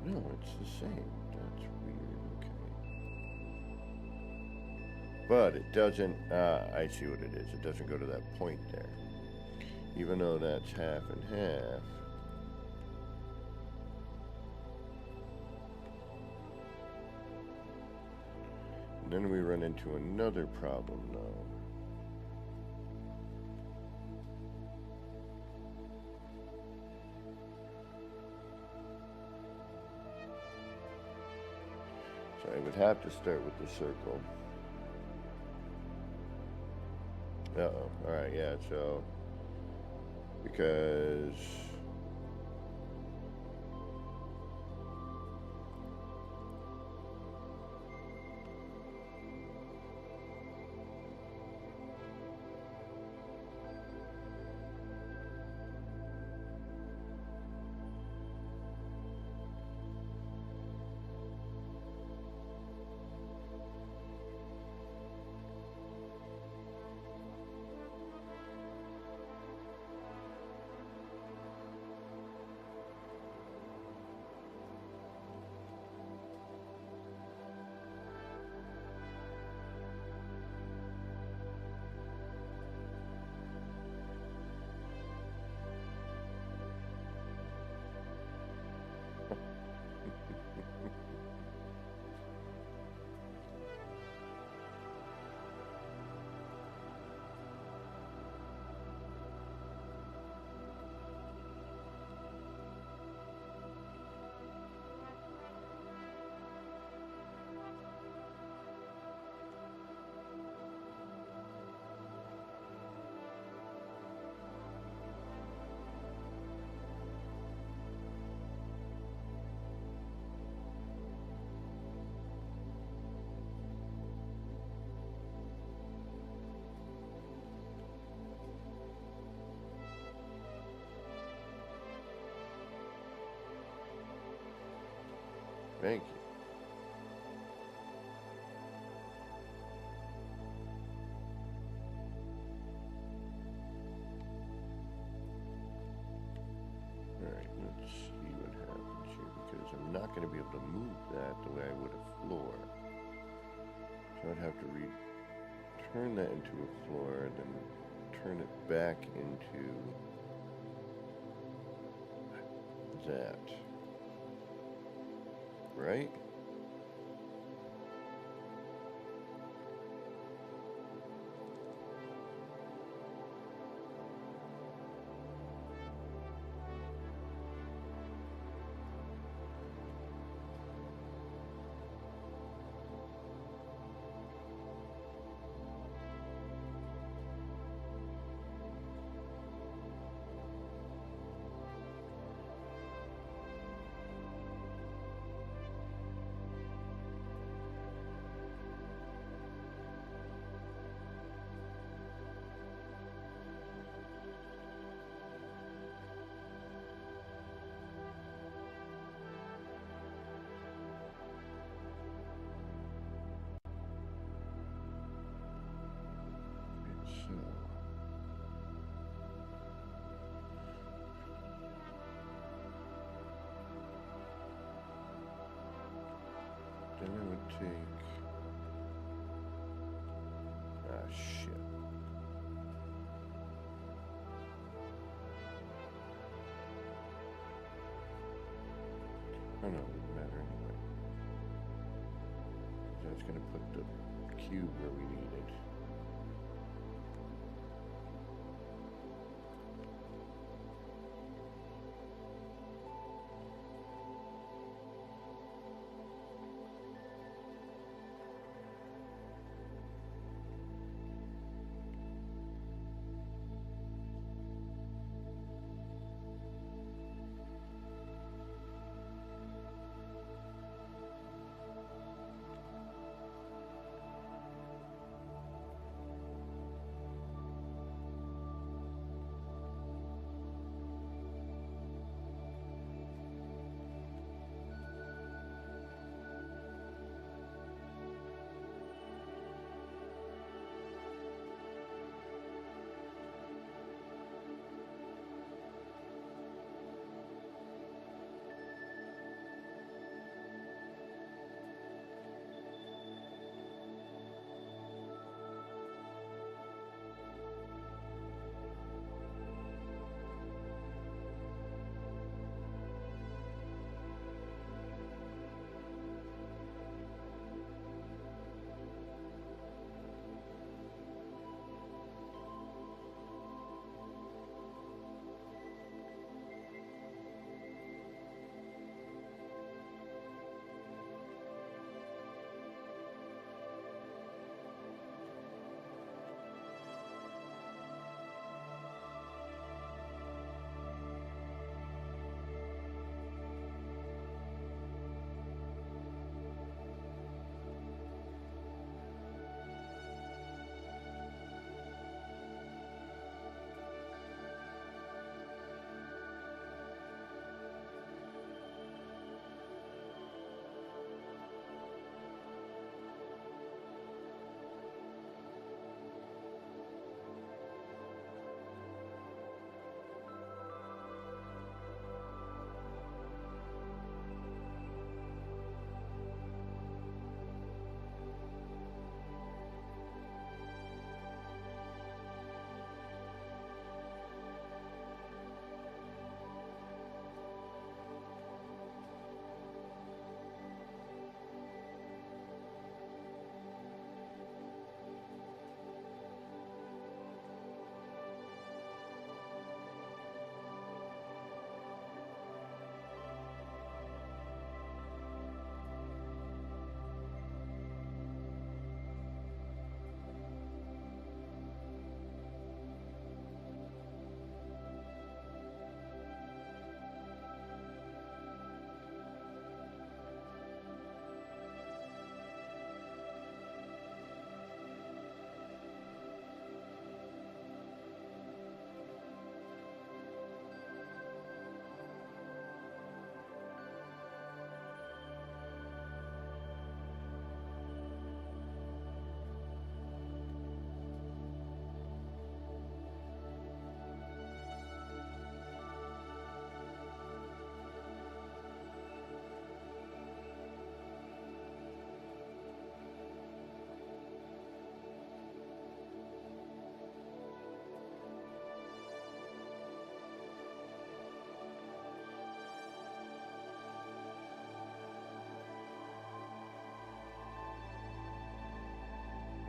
No, it's the same. That's weird. Okay. But it doesn't, I see what it is. It doesn't go to that point there. Even though that's half and half. And then we run into another problem though. So I would have to start with the circle. Uh-oh. Alright, yeah, so because thank you. Alright, let's see what happens here because I'm not going to be able to move that the way I would a floor. So I'd have to turn that into a floor, then turn it back into that. Right? So then I would take, shit. Oh no, it wouldn't matter anyway. So I was gonna put the cube where we need it.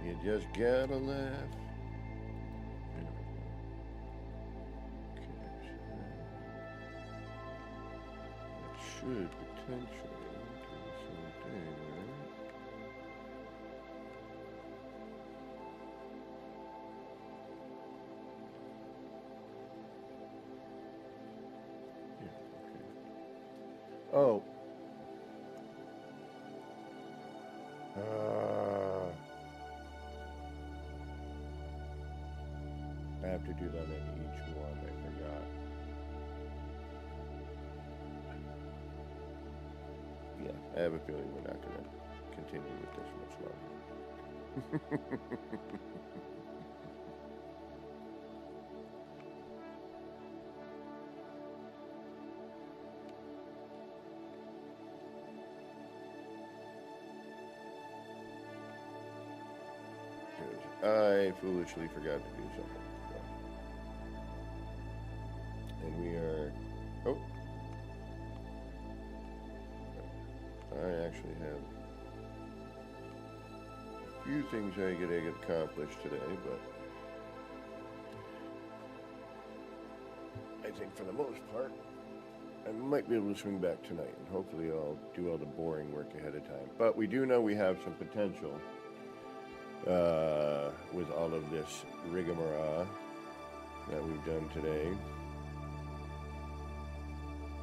You just gotta laugh. Okay, so that should potentially do the same thing, right? Yeah, okay. Oh. I have to do that in each one, I forgot. Yeah, I have a feeling we're not going to continue with this much longer. I foolishly forgot to do something. And we are... Oh. I actually have a few things I gotta get accomplished today, but I think for the most part, I might be able to swing back tonight, and hopefully I'll do all the boring work ahead of time. But we do know we have some potential with all of this rigmarole that we've done today,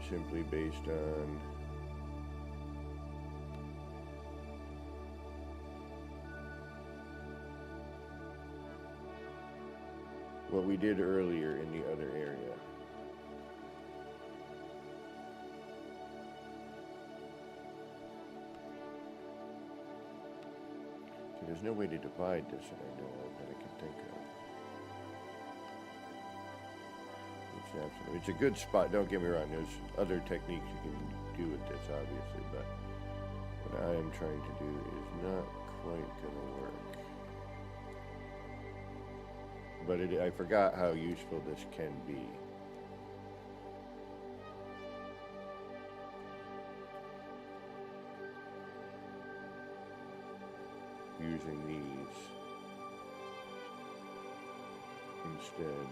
simply based on what we did earlier in the other area. So there's no way to divide this that I know of that I can think of. It's a good spot, don't get me wrong, there's other techniques you can do with this obviously, but what I am trying to do is not quite gonna work. But I forgot how useful this can be. Using these instead.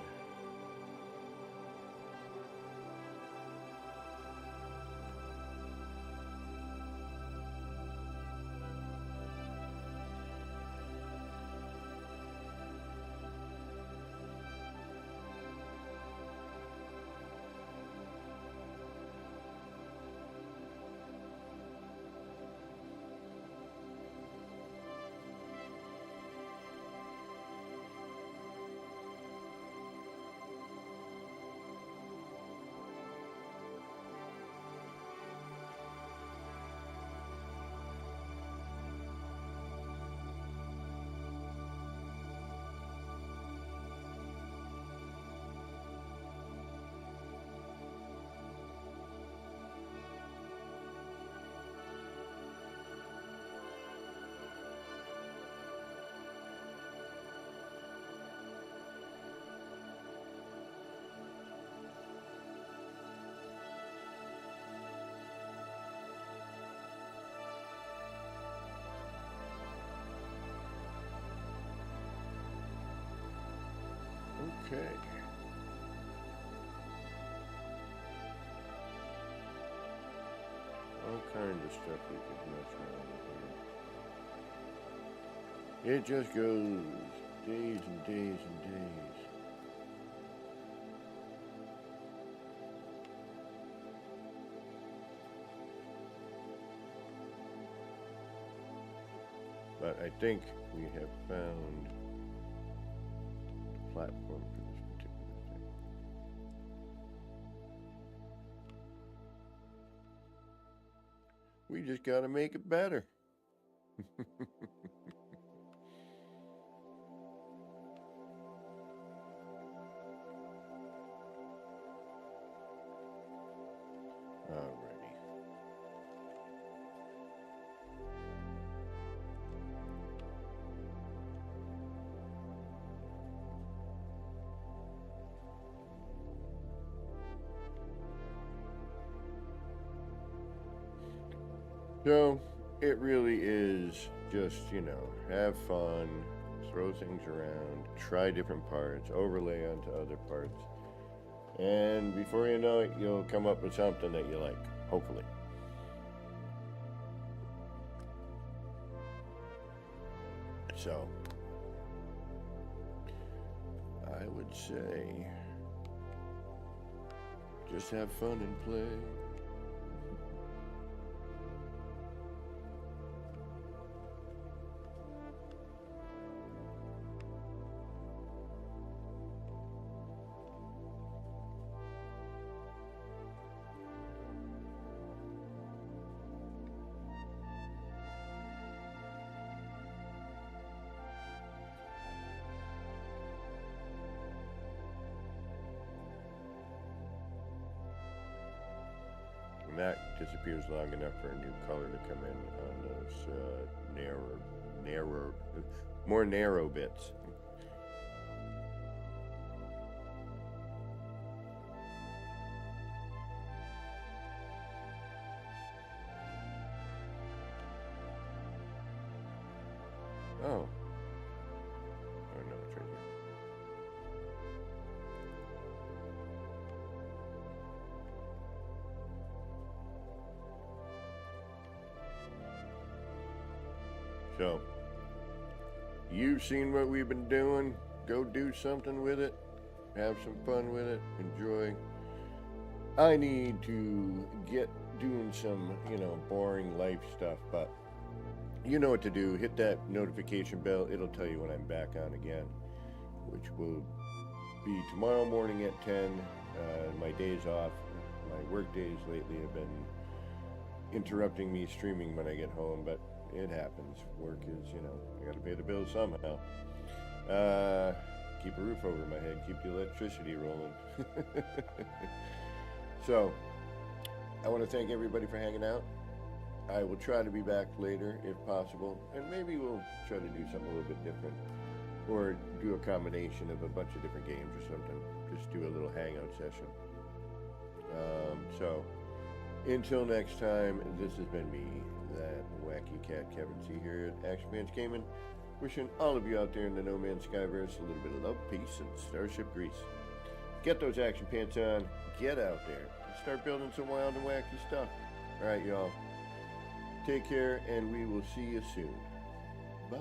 Okay. All kinds of stuff we could mess around with here. It just goes days and days and days. But I think we have found a platform for this particular thing. We just got to make it better. Alrighty. So, it really is just, have fun, throw things around, try different parts, overlay onto other parts. And before you know it, you'll come up with something that you like, hopefully. So, I would say, just have fun and play. And that disappears long enough for a new color to come in on those more narrow bits. Oh. Oh no, it's right here. So, you've seen what we've been doing. Go do something with it. Have some fun with it. Enjoy. I need to get doing some, boring life stuff, but you know what to do. Hit that notification bell. It'll tell you when I'm back on again, which will be tomorrow morning at 10. My days off, my work days lately have been interrupting me streaming when I get home, but it happens. Work is, I gotta pay the bills somehow. Keep a roof over my head, keep the electricity rolling. So, I want to thank everybody for hanging out. I will try to be back later if possible, and maybe we'll try to do something a little bit different, or do a combination of a bunch of different games or something. Just do a little hangout session. So, until next time, this has been me, that wacky cat Kevin C here at Action Pants Gaming, wishing all of you out there in the No Man's Skyverse a little bit of love, peace, and Starship grease. Get those action pants on, get out there, and start building some wild and wacky stuff. Alright, y'all. Take care, and we will see you soon. Bye.